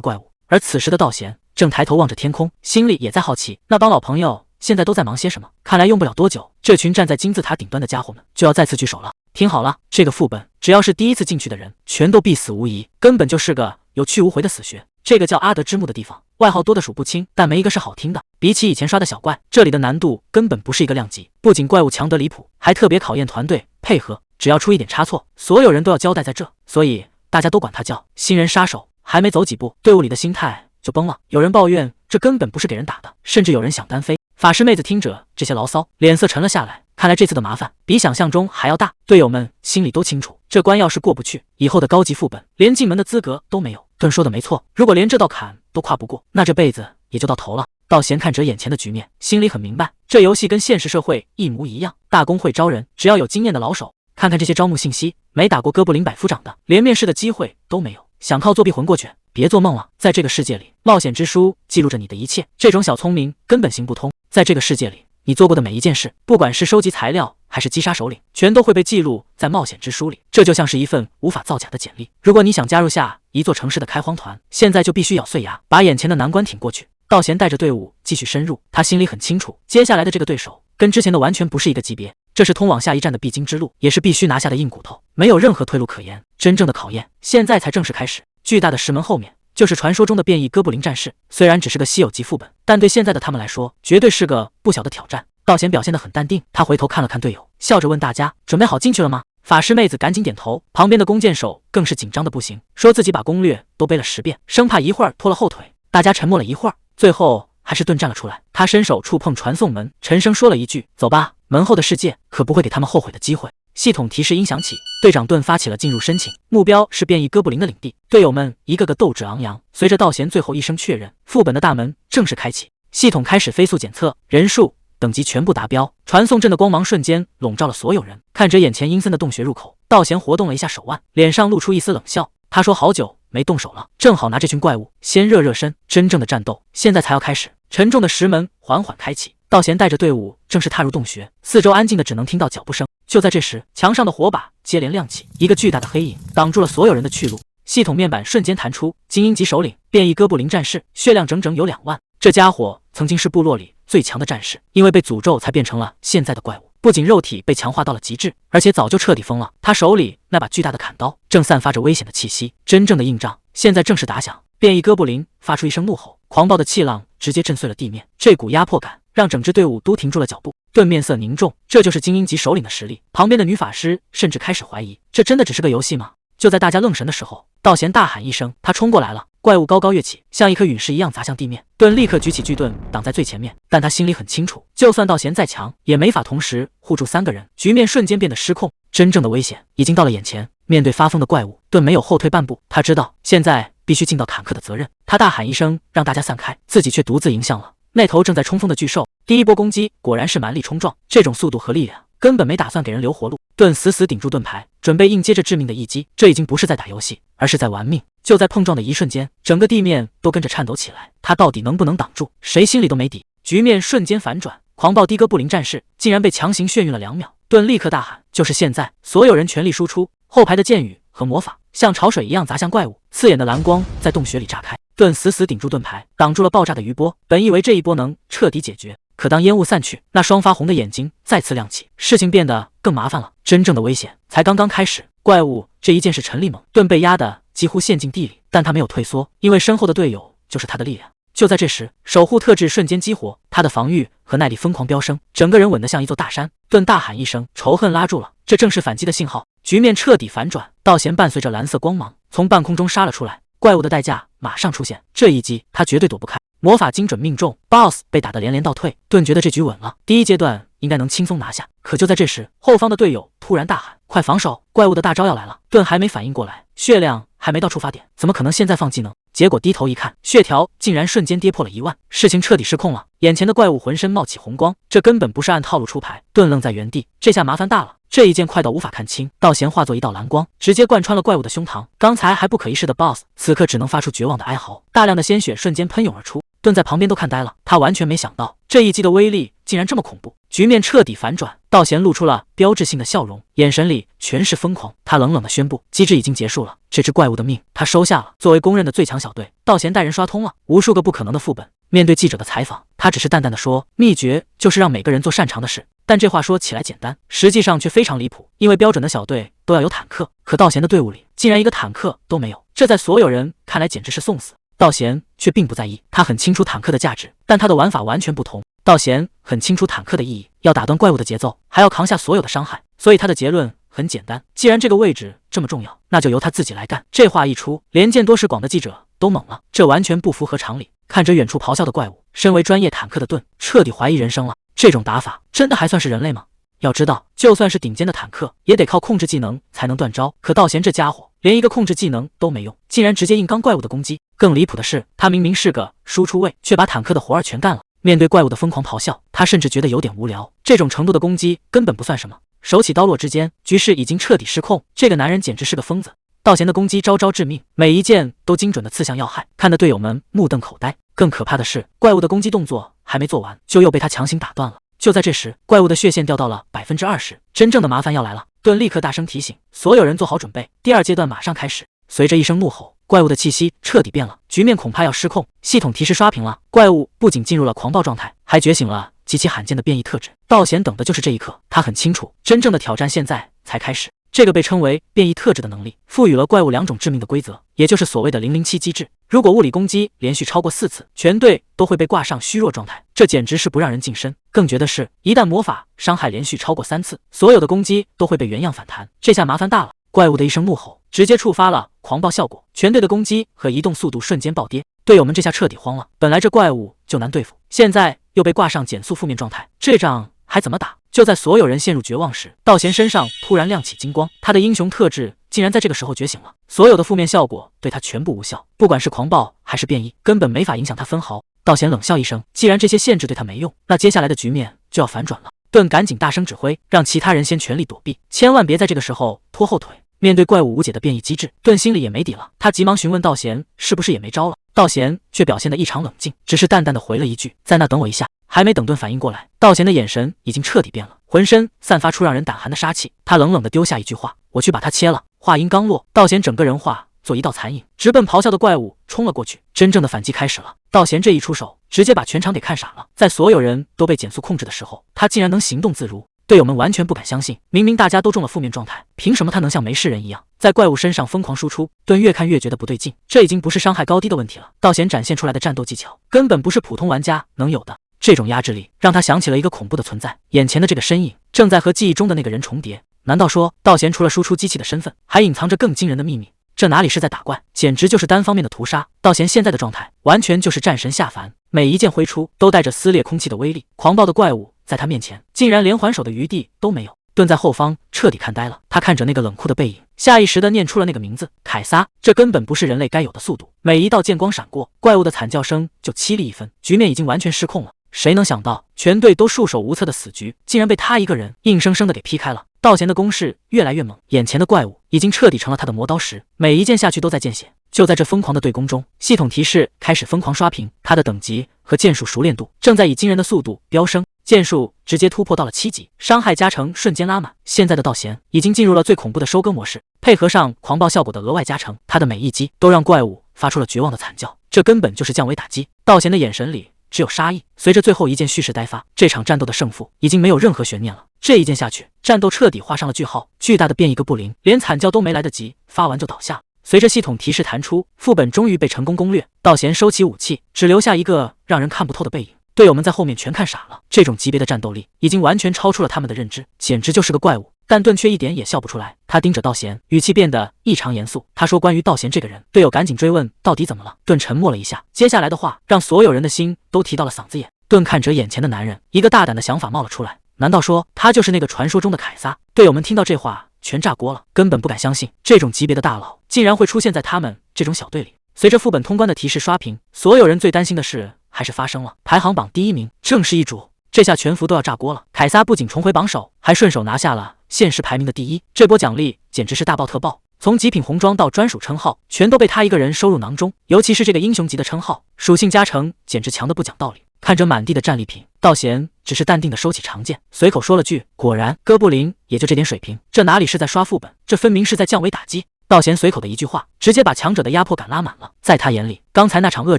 怪物。而此时的道贤正抬头望着天空，心里也在好奇，那帮老朋友现在都在忙些什么？看来用不了多久，这群站在金字塔顶端的家伙们就要再次聚首了。听好了，这个副本只要是第一次进去的人，全都必死无疑，根本就是个有去无回的死穴。这个叫阿德之墓的地方，外号多的数不清，但没一个是好听的。比起以前刷的小怪，这里的难度根本不是一个量级。不仅怪物强得离谱，还特别考验团队配合，只要出一点差错，所有人都要交代在这，所以大家都管他叫新人杀手。还没走几步，队伍里的心态就崩了。有人抱怨这根本不是给人打的，甚至有人想单飞。法师妹子听着这些牢骚，脸色沉了下来。看来这次的麻烦比想象中还要大。队友们心里都清楚，这关要是过不去，以后的高级副本连进门的资格都没有。盾说的没错，如果连这道坎都跨不过，那这辈子也就到头了。道贤看着眼前的局面，心里很明白，这游戏跟现实社会一模一样，大公会招人，只要有经验的老手。看看这些招募信息，没打过哥布林百夫长的，连面试的机会都没有。想靠作弊混过去，别做梦了。在这个世界里，冒险之书记录着你的一切，这种小聪明根本行不通。在这个世界里，你做过的每一件事，不管是收集材料还是击杀首领，全都会被记录在冒险之书里。这就像是一份无法造假的简历。如果你想加入下一座城市的开荒团，现在就必须咬碎牙，把眼前的难关挺过去。道贤带着队伍继续深入，他心里很清楚，接下来的这个对手跟之前的完全不是一个级别，这是通往下一站的必经之路，也是必须拿下的硬骨头，没有任何退路可言。真正的考验现在才正式开始。巨大的石门后面就是传说中的变异哥布林战士，虽然只是个稀有级副本，但对现在的他们来说，绝对是个不小的挑战。道贤表现得很淡定，他回头看了看队友，笑着问大家：“准备好进去了吗？”法师妹子赶紧点头，旁边的弓箭手更是紧张的不行，说自己把攻略都背了10遍，生怕一会儿拖了后腿。大家沉默了一会儿，最后还是盾站了出来，他伸手触碰传送门，沉声说了一句：“走吧，门后的世界可不会给他们后悔的机会。”系统提示音响起，队长盾发起了进入申请，目标是变异哥布林的领地。队友们一个个斗志昂扬。随着道贤最后一声确认，副本的大门正式开启，系统开始飞速检测，人数等级全部达标，传送阵的光芒瞬间笼罩了所有人。看着眼前阴森的洞穴入口，道贤活动了一下手腕，脸上露出一丝冷笑。他说：“好久没动手了，正好拿这群怪物先热热身，真正的战斗现在才要开始。”沉重的石门缓缓开启，道贤带着队伍正式踏入洞穴，四周安静的只能听到脚步声。就在这时，墙上的火把接连亮起，一个巨大的黑影挡住了所有人的去路。系统面板瞬间弹出精英级首领变异哥布林战士，血量整整有2万。这家伙曾经是部落里最强的战士，因为被诅咒才变成了现在的怪物，不仅肉体被强化到了极致，而且早就彻底疯了。他手里那把巨大的砍刀正散发着危险的气息，真正的硬仗现在正式打响。变异哥布林发出一声怒吼，狂暴的气浪直接震碎了地面，这股压迫感让整支队伍都停住了脚步。盾面色凝重，这就是精英级首领的实力。旁边的女法师甚至开始怀疑，这真的只是个游戏吗？就在大家愣神的时候，道贤大喊一声，他冲过来了。怪物高高跃起，像一颗陨石一样砸向地面，盾立刻举起巨盾挡在最前面。但他心里很清楚，就算道贤再强，也没法同时护住3个人。局面瞬间变得失控，真正的危险已经到了眼前。面对发疯的怪物，盾没有后退半步，他知道现在必须尽到坎坷的责任。他大喊一声，让大家散开，自己却独自迎向了那头正在冲锋的巨兽。第一波攻击果然是蛮力冲撞，这种速度和力量根本没打算给人留活路。盾死死顶住盾牌，准备硬接着致命的一击。这已经不是在打游戏，而是在玩命。就在碰撞的一瞬间，整个地面都跟着颤抖起来。他到底能不能挡住？谁心里都没底。局面瞬间反转，狂暴的哥布林战士竟然被强行眩晕了2秒。盾立刻大喊：“就是现在！”所有人全力输出，后排的剑雨和魔法像潮水一样砸向怪物，刺眼的蓝光在洞穴里炸开。盾死死顶住盾牌，挡住了爆炸的余波。本以为这一波能彻底解决，可当烟雾散去，那双发红的眼睛再次亮起，事情变得更麻烦了。真正的危险才刚刚开始。怪物这一剑是陈力猛，盾被压得几乎陷进地里，但他没有退缩，因为身后的队友就是他的力量。就在这时，守护特质瞬间激活，他的防御和耐力疯狂飙升，整个人稳得像一座大山。盾大喊一声，仇恨拉住了，这正是反击的信号。局面彻底反转，道贤伴随着蓝色光芒从半空中杀了出来，怪物的代价马上出现，这一击他绝对躲不开。魔法精准命中 ，BOSS 被打得连连倒退。盾觉得这局稳了，第一阶段应该能轻松拿下。可就在这时，后方的队友突然大喊：“快防守！怪物的大招要来了！”盾还没反应过来，血量还没到触发点，怎么可能现在放技能？结果低头一看，血条竟然瞬间跌破了1万，事情彻底失控了。眼前的怪物浑身冒起红光，这根本不是按套路出牌。盾愣在原地，这下麻烦大了。这一剑快到无法看清，道贤化作一道蓝光，直接贯穿了怪物的胸膛。刚才还不可一世的 BOSS， 此刻只能发出绝望的哀嚎，大量的鲜血瞬间喷涌而出。盾在旁边都看呆了，他完全没想到这一击的威力竟然这么恐怖，局面彻底反转。道贤露出了标志性的笑容，眼神里全是疯狂。他冷冷地宣布，机制已经结束了，这只怪物的命他收下了。作为公认的最强小队，道贤带人刷通了无数个不可能的副本。面对记者的采访，他只是淡淡的说，秘诀就是让每个人做擅长的事。但这话说起来简单，实际上却非常离谱，因为标准的小队都要有坦克，可道贤的队伍里竟然一个坦克都没有，这在所有人看来简直是送死。道贤却并不在意，他很清楚坦克的价值，但他的玩法完全不同。道贤很清楚坦克的意义，要打断怪物的节奏，还要扛下所有的伤害，所以他的结论很简单，既然这个位置这么重要，那就由他自己来干。这话一出，连见多识广的记者都懵了，这完全不符合常理。看着远处咆哮的怪物，身为专业坦克的盾彻底怀疑人生了，这种打法真的还算是人类吗？要知道，就算是顶尖的坦克，也得靠控制技能才能断招。可道贤这家伙连一个控制技能都没用，竟然直接硬刚怪物的攻击。更离谱的是，他明明是个输出位，却把坦克的活儿全干了。面对怪物的疯狂咆哮，他甚至觉得有点无聊。这种程度的攻击根本不算什么。手起刀落之间，局势已经彻底失控。这个男人简直是个疯子。道贤的攻击招招致命，每一剑都精准的刺向要害，看得队友们目瞪口呆。更可怕的是，怪物的攻击动作还没做完，就又被他强行打断了。就在这时，怪物的血线掉到了20%，真正的麻烦要来了。盾立刻大声提醒所有人做好准备，第二阶段马上开始。随着一声怒吼，怪物的气息彻底变了，局面恐怕要失控。系统提示刷屏了，怪物不仅进入了狂暴状态，还觉醒了极其罕见的变异特质。道贤等的就是这一刻，他很清楚，真正的挑战现在才开始。这个被称为变异特质的能力，赋予了怪物2种致命的规则，也就是所谓的007机制。如果物理攻击连续超过4次，全队都会被挂上虚弱状态，这简直是不让人近身。更绝的是，一旦魔法伤害连续超过3次，所有的攻击都会被原样反弹。这下麻烦大了，怪物的一声怒吼直接触发了狂暴效果，全队的攻击和移动速度瞬间暴跌。队友们这下彻底慌了，本来这怪物就难对付，现在又被挂上减速负面状态，这仗还怎么打？就在所有人陷入绝望时，道贤身上突然亮起金光，他的英雄特质竟然在这个时候觉醒了，所有的负面效果对他全部无效，不管是狂暴还是变异，根本没法影响他分毫。道贤冷笑一声，既然这些限制对他没用，那接下来的局面就要反转了。盾赶紧大声指挥，让其他人先全力躲避，千万别在这个时候拖后腿。面对怪物无解的变异机制，盾心里也没底了，他急忙询问道贤是不是也没招了。道贤却表现得异常冷静，只是淡淡的回了一句，在那等我一下。还没等盾反应过来，道贤的眼神已经彻底变了，浑身散发出让人胆寒的杀气。他冷冷地丢下一句话，我去把他切了。话音刚落，道贤整个人化作一道残影，直奔咆哮的怪物冲了过去。真正的反击开始了，道贤这一出手，直接把全场给看傻了。在所有人都被减速控制的时候，他竟然能行动自如。队友们完全不敢相信，明明大家都中了负面状态，凭什么他能像没事人一样在怪物身上疯狂输出？盾越看越觉得不对劲，这已经不是伤害高低的问题了，道贤展现出来的战斗技巧根本不是普通玩家能有的。这种压制力让他想起了一个恐怖的存在，眼前的这个身影正在和记忆中的那个人重叠。难道说道贤除了输出机器的身份，还隐藏着更惊人的秘密？这哪里是在打怪，简直就是单方面的屠杀。道贤现在的状态完全就是战神下凡，每一剑挥出都带着撕裂空气的威力，狂暴的怪物在他面前竟然连还手的余地都没有。盾在后方彻底看呆了，他看着那个冷酷的背影，下意识地念出了那个名字凯撒。这根本不是人类该有的速度，每一道剑光闪过，怪物的惨叫声就凄厉一分，局面已经完全失控了。谁能想到全队都束手无策的死局，竟然被他一个人硬生生的给劈开了。道贤的攻势越来越猛，眼前的怪物已经彻底成了他的磨刀石，每一剑下去都在见血。就在这疯狂的对攻中，系统提示开始疯狂刷屏，他的等级和剑术熟练度正在以惊人的速度飙升，剑术直接突破到了7级，伤害加成瞬间拉满。现在的道贤已经进入了最恐怖的收割模式，配合上狂暴效果的额外加成，他的每一击都让怪物发出了绝望的惨叫，这根本就是降维打击。道贤的眼神里只有杀意。随着最后一剑蓄势待发，这场战斗的胜负已经没有任何悬念了。这一剑下去，战斗彻底画上了句号。巨大的变异个不灵，连惨叫都没来得及发完就倒下。随着系统提示弹出，副本终于被成功攻略。道贤收起武器，只留下一个让人看不透的背影。队友们在后面全看傻了，这种级别的战斗力已经完全超出了他们的认知，简直就是个怪物。但盾却一点也笑不出来，他盯着道贤，语气变得异常严肃。他说：“关于道贤这个人。”队友赶紧追问到底怎么了。盾沉默了一下，接下来的话让所有人的心都提到了嗓子眼。盾看着眼前的男人，一个大胆的想法冒了出来，难道说他就是那个传说中的凯撒？队友们听到这话全炸锅了，根本不敢相信这种级别的大佬竟然会出现在他们这种小队里。随着副本通关的提示刷屏，所有人最担心的事还是发生了，排行榜第1名正是一主。这下全服都要炸锅了。凯撒不仅重回榜首，还顺手拿下了现实排名的第一，这波奖励简直是大爆特爆。从极品红装到专属称号，全都被他一个人收入囊中。尤其是这个英雄级的称号，属性加成简直强的不讲道理。看着满地的战利品，道贤只是淡定的收起长剑，随口说了句：“果然，哥布林也就这点水平，这哪里是在刷副本，这分明是在降维打击。”道贤随口的一句话，直接把强者的压迫感拉满了。在他眼里，刚才那场恶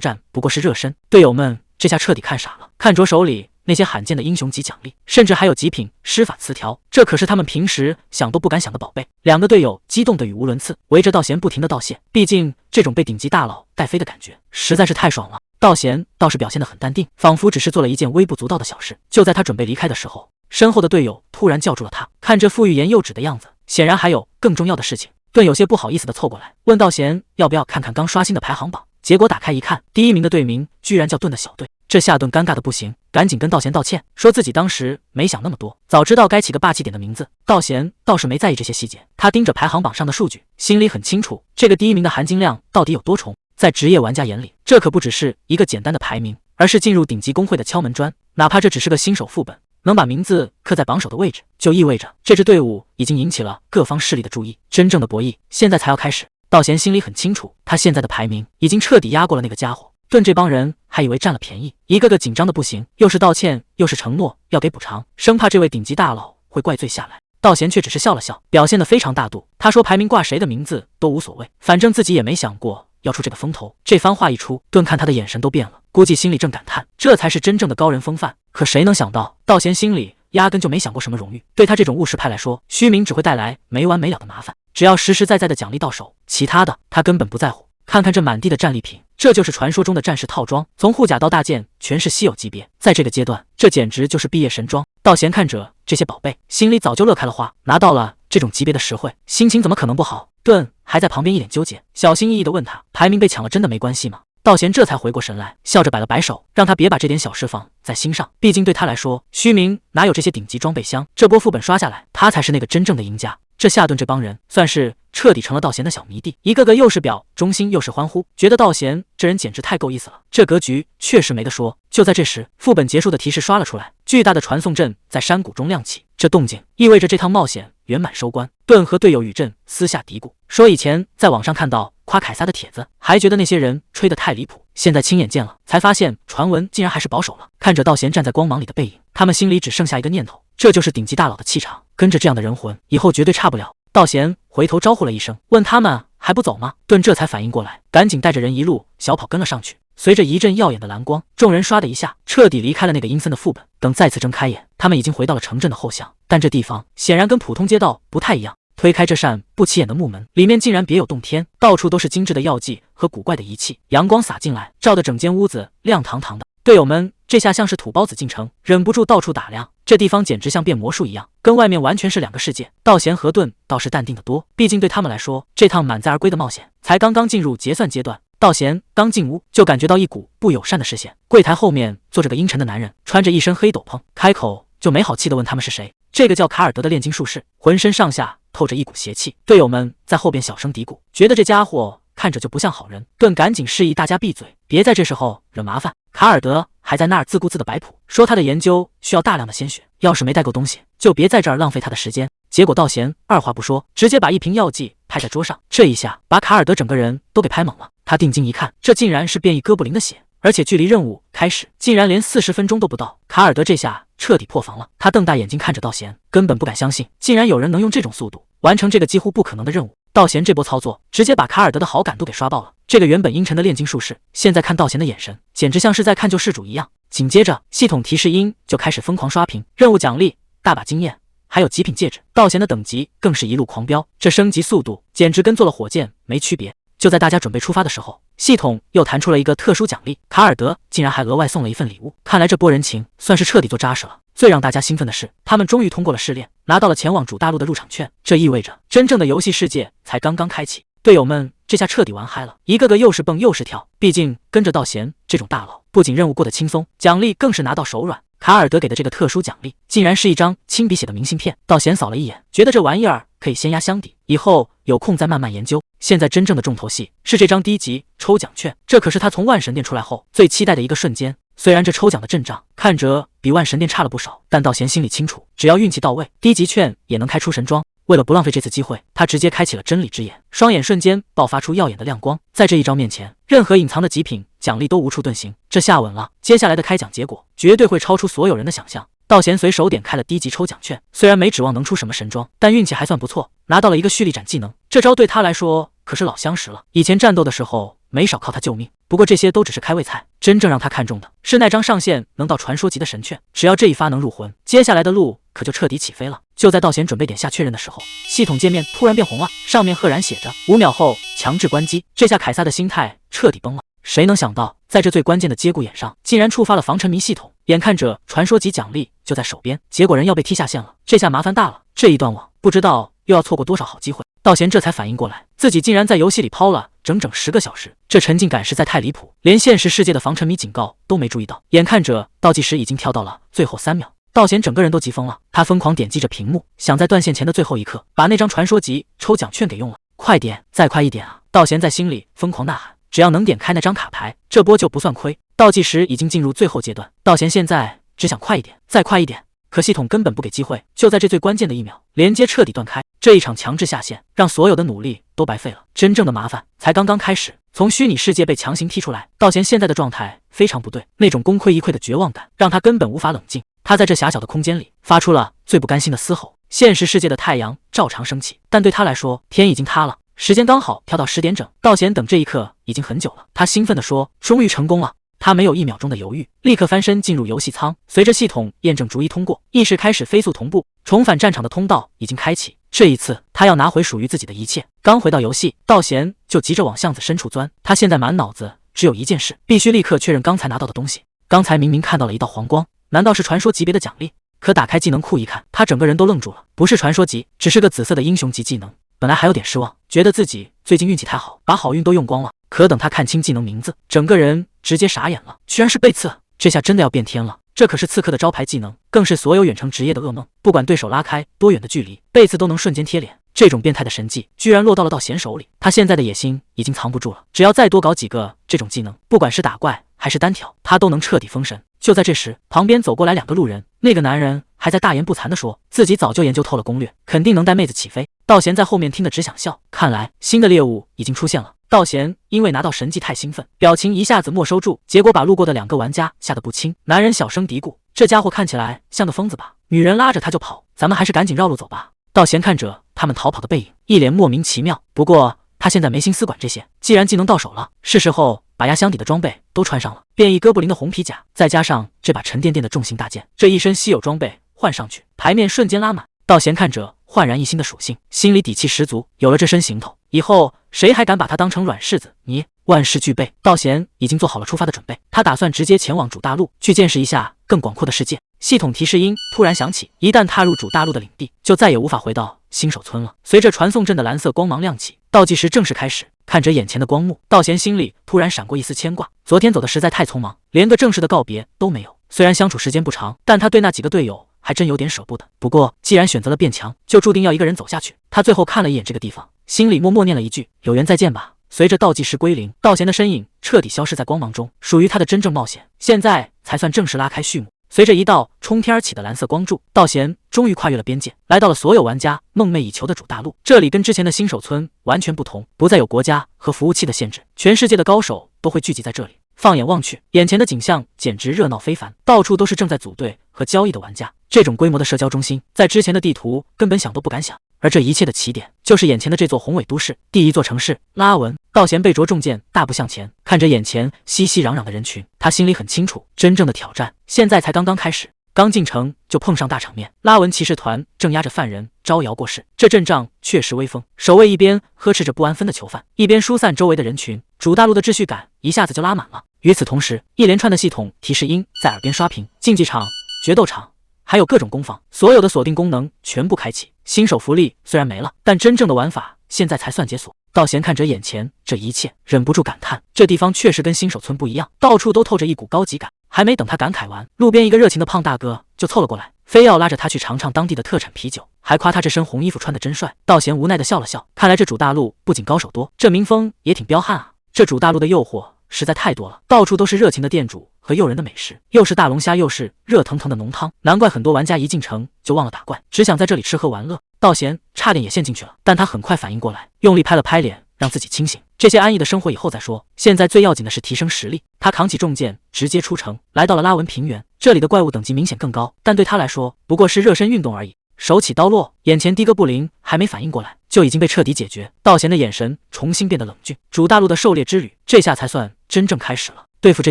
战不过是热身，队友们这下彻底看傻了。看着手里那些罕见的英雄级奖励，甚至还有极品施法词条，这可是他们平时想都不敢想的宝贝。两个队友激动的语无伦次，围着道贤不停的道谢。毕竟这种被顶级大佬带飞的感觉实在是太爽了。道贤倒是表现得很淡定，仿佛只是做了一件微不足道的小事。就在他准备离开的时候，身后的队友突然叫住了他。看着傅玉言幼稚的样子，显然还有更重要的事情。顿有些不好意思的凑过来，问道贤要不要看看刚刷新的排行榜。结果打开一看，第一名的队名居然叫盾的小队。这下顿尴尬的不行，赶紧跟道贤道歉，说自己当时没想那么多，早知道该起个霸气点的名字。道贤倒是没在意这些细节，他盯着排行榜上的数据，心里很清楚这个第一名的含金量到底有多重。在职业玩家眼里，这可不只是一个简单的排名，而是进入顶级公会的敲门砖。哪怕这只是个新手副本，能把名字刻在榜首的位置，就意味着这支队伍已经引起了各方势力的注意。真正的博弈现在才要开始。道贤心里很清楚，他现在的排名已经彻底压过了那个家伙。盾这帮人还以为占了便宜，一个个紧张的不行，又是道歉又是承诺要给补偿，生怕这位顶级大佬会怪罪下来。道贤却只是笑了笑，表现得非常大度。他说排名挂谁的名字都无所谓，反正自己也没想过要出这个风头。这番话一出，盾看他的眼神都变了，估计心里正感叹这才是真正的高人风范。可谁能想到，道贤心里压根就没想过什么荣誉。对他这种务实派来说，虚名只会带来没完没了的麻烦，只要实实在在的奖励到手，其他的他根本不在乎。看看这满地的战利品，这就是传说中的战士套装，从护甲到大剑全是稀有级别，在这个阶段，这简直就是毕业神装。道贤看着这些宝贝，心里早就乐开了花，拿到了这种级别的实惠，心情怎么可能不好？盾还在旁边一脸纠结，小心翼翼地问他，排名被抢了真的没关系吗？道贤这才回过神来，笑着摆了摆手，让他别把这点小事放在心上，毕竟对他来说，虚名哪有这些顶级装备箱，这波副本刷下来，他才是那个真正的赢家。这下顿这帮人算是彻底成了道贤的小迷弟，一个个又是表忠心又是欢呼，觉得道贤这人简直太够意思了，这格局确实没得说。就在这时，副本结束的提示刷了出来，巨大的传送阵在山谷中亮起，这动静意味着这趟冒险圆满收官。盾和队友宇振私下嘀咕说，以前在网上看到夸凯撒的帖子，还觉得那些人吹得太离谱，现在亲眼见了，才发现传闻竟然还是保守了。看着道贤站在光芒里的背影，他们心里只剩下一个念头，这就是顶级大佬的气场，跟着这样的人魂，以后绝对差不了。道贤回头招呼了一声，问他们还不走吗？盾这才反应过来，赶紧带着人一路小跑跟了上去。随着一阵耀眼的蓝光，众人唰的一下彻底离开了那个阴森的副本。等再次睁开眼，他们已经回到了城镇的后巷，但这地方显然跟普通街道不太一样。推开这扇不起眼的木门，里面竟然别有洞天，到处都是精致的药剂和古怪的仪器，阳光洒进来，照得整间屋子亮堂堂的。队友们这下像是土包子进城，忍不住到处打量，这地方简直像变魔术一样，跟外面完全是两个世界。道贤和盾倒是淡定得多，毕竟对他们来说，这趟满载而归的冒险才刚刚进入结算阶段。道贤刚进屋，就感觉到一股不友善的视线，柜台后面坐着个阴沉的男人，穿着一身黑斗篷，开口就没好气地问他们是谁。这个叫卡尔德的炼金术士，浑身上下透着一股邪气。队友们在后边小声嘀咕，觉得这家伙看着就不像好人。盾赶紧示意大家闭嘴，别在这时候惹麻烦。卡尔德还在那儿自顾自的摆谱，说他的研究需要大量的鲜血，要是没带够东西，就别在这儿浪费他的时间。结果道贤二话不说，直接把一瓶药剂拍在桌上，这一下把卡尔德整个人都给拍懵了。他定睛一看，这竟然是变异哥布林的血，而且距离任务开始竟然连40分钟都不到。卡尔德这下彻底破防了，他瞪大眼睛看着道贤，根本不敢相信，竟然有人能用这种速度完成这个几乎不可能的任务。道贤这波操作直接把卡尔德的好感度给刷爆了。这个原本阴沉的炼金术士，现在看道贤的眼神，简直像是在看救世主一样。紧接着，系统提示音就开始疯狂刷屏，任务奖励、大把经验，还有极品戒指。道贤的等级更是一路狂飙，这升级速度简直跟坐了火箭没区别。就在大家准备出发的时候，系统又弹出了一个特殊奖励，卡尔德竟然还额外送了一份礼物。看来这波人情算是彻底做扎实了。最让大家兴奋的是，他们终于通过了试炼，拿到了前往主大陆的入场券。这意味着真正的游戏世界才刚刚开启。队友们这下彻底玩嗨了，一个个又是蹦又是跳。毕竟跟着道贤这种大佬，不仅任务过得轻松，奖励更是拿到手软。卡尔德给的这个特殊奖励，竟然是一张亲笔写的明信片。道贤扫了一眼，觉得这玩意儿可以先压箱底，以后有空再慢慢研究。现在真正的重头戏是这张低级抽奖券，这可是他从万神殿出来后最期待的一个瞬间。虽然这抽奖的阵仗看着比万神殿差了不少，但道贤心里清楚，只要运气到位，低级券也能开出神装。为了不浪费这次机会，他直接开启了真理之眼，双眼瞬间爆发出耀眼的亮光。在这一招面前，任何隐藏的极品奖励都无处遁形。这下稳了，接下来的开奖结果绝对会超出所有人的想象。道贤随手点开了低级抽奖券，虽然没指望能出什么神装，但运气还算不错，拿到了一个蓄力斩技能。这招对他来说可是老相识了，以前战斗的时候没少靠他救命。不过这些都只是开胃菜，真正让他看中的是那张上线能到传说级的神券。只要这一发能入魂，接下来的路可就彻底起飞了。就在道贤准备点下确认的时候，系统界面突然变红了，上面赫然写着5秒后强制关机。这下凯撒的心态彻底崩了。谁能想到，在这最关键的节骨眼上，竟然触发了防沉迷系统。眼看着传说级奖励就在手边，结果人要被踢下线了，这下麻烦大了。这一断网，不知道又要错过多少好机会。道贤这才反应过来，自己竟然在游戏里抛了整整10个小时，这沉浸感实在太离谱，连现实世界的防沉迷警告都没注意到。眼看着倒计时已经跳到了最后3秒，道贤整个人都急疯了，他疯狂点击着屏幕，想在断线前的最后一刻把那张传说级抽奖券给用了。快点，再快一点啊！道贤在心里疯狂呐喊，只要能点开那张卡牌，这波就不算亏。倒计时已经进入最后阶段，道贤现在只想快一点，再快一点。可系统根本不给机会，就在这最关键的1秒，连接彻底断开。这一场强制下线，让所有的努力都白费了。真正的麻烦才刚刚开始。从虚拟世界被强行踢出来，道贤现在的状态非常不对，那种功亏一篑的绝望感让他根本无法冷静。他在这狭小的空间里发出了最不甘心的嘶吼。现实世界的太阳照常升起，但对他来说，天已经塌了。时间刚好跳到10点整，道贤等这一刻已经很久了。他兴奋地说：“终于成功了！”他没有1秒钟的犹豫，立刻翻身进入游戏舱。随着系统验证逐一通过，意识开始飞速同步，重返战场的通道已经开启。这一次，他要拿回属于自己的一切。刚回到游戏，道贤就急着往巷子深处钻。他现在满脑子只有一件事，必须立刻确认刚才拿到的东西。刚才明明看到了一道黄光，难道是传说级别的奖励？可打开技能库一看，他整个人都愣住了。不是传说级，只是个紫色的英雄级技能。本来还有点失望，觉得自己最近运气太好，把好运都用光了。可等他看清技能名字，整个人直接傻眼了，居然是背刺！这下真的要变天了，这可是刺客的招牌技能，更是所有远程职业的噩梦。不管对手拉开多远的距离，背刺都能瞬间贴脸。这种变态的神技居然落到了道贤手里，他现在的野心已经藏不住了，只要再多搞几个这种技能，不管是打怪还是单挑，他都能彻底封神。就在这时，旁边走过来2个路人，那个男人还在大言不惭地说自己早就研究透了攻略，肯定能带妹子起飞。道贤在后面听得只想笑，看来新的猎物已经出现了。道贤因为拿到神技太兴奋，表情一下子没收住，结果把路过的2个玩家吓得不轻。男人小声嘀咕：“这家伙看起来像个疯子吧？”女人拉着他就跑，咱们还是赶紧绕路走吧。道贤看着他们逃跑的背影，一脸莫名其妙。不过他现在没心思管这些，既然技能到手了，是时候把压箱底的装备都穿上了。变异哥布林的红皮甲，再加上这把沉甸甸的重型大剑，这一身稀有装备换上去，牌面瞬间拉满。道贤看着焕然一新的属性，心里底气十足。有了这身行头，以后谁还敢把他当成软柿子？你万事俱备，道贤已经做好了出发的准备。他打算直接前往主大陆，去见识一下更广阔的世界。系统提示音突然响起，一旦踏入主大陆的领地，就再也无法回到新手村了。随着传送阵的蓝色光芒亮起，倒计时正式开始。看着眼前的光幕，道贤心里突然闪过一丝牵挂。昨天走的实在太匆忙，连个正式的告别都没有。虽然相处时间不长，但他对那几个队友还真有点舍不得。不过既然选择了变强，就注定要一个人走下去。他最后看了一眼这个地方，心里默默念了一句：有缘再见吧。随着倒计时归零，道贤的身影彻底消失在光芒中，属于他的真正冒险现在才算正式拉开序幕。随着一道冲天而起的蓝色光柱，道贤终于跨越了边界，来到了所有玩家梦寐以求的主大陆。这里跟之前的新手村完全不同，不再有国家和服务器的限制，全世界的高手都会聚集在这里。放眼望去，眼前的景象简直热闹非凡，到处都是正在组队和交易的玩家。这种规模的社交中心，在之前的地图根本想都不敢想。而这一切的起点，就是眼前的这座宏伟都市，第一座城市拉文。道贤背着重剑大步向前，看着眼前熙熙攘攘的人群，他心里很清楚，真正的挑战现在才刚刚开始。刚进城就碰上大场面，拉文骑士团正押着犯人招摇过市，这阵仗确实威风。守卫一边呵斥着不安分的囚犯，一边疏散周围的人群，主大陆的秩序感一下子就拉满了。与此同时，一连串的系统提示音在耳边刷屏，竞技场、决斗场还有各种攻防，所有的锁定功能全部开启。新手福利虽然没了，但真正的玩法现在才算解锁。道贤看着眼前这一切，忍不住感叹，这地方确实跟新手村不一样，到处都透着一股高级感。还没等他感慨完，路边一个热情的胖大哥就凑了过来，非要拉着他去尝尝当地的特产啤酒，还夸他这身红衣服穿得真帅。道贤无奈的笑了笑，看来这主大陆不仅高手多，这民风也挺彪悍啊。这主大陆的诱惑实在太多了，到处都是热情的店主和诱人的美食，又是大龙虾，又是热腾腾的浓汤，难怪很多玩家一进城就忘了打怪，只想在这里吃喝玩乐。道贤差点也陷进去了，但他很快反应过来，用力拍了拍脸，让自己清醒。这些安逸的生活以后再说，现在最要紧的是提升实力。他扛起重剑，直接出城，来到了拉文平原。这里的怪物等级明显更高，但对他来说不过是热身运动而已。手起刀落，眼前的哥布林还没反应过来，就已经被彻底解决。道贤的眼神重新变得冷峻。主大陆的狩猎之旅，这下才算真正开始了。对付这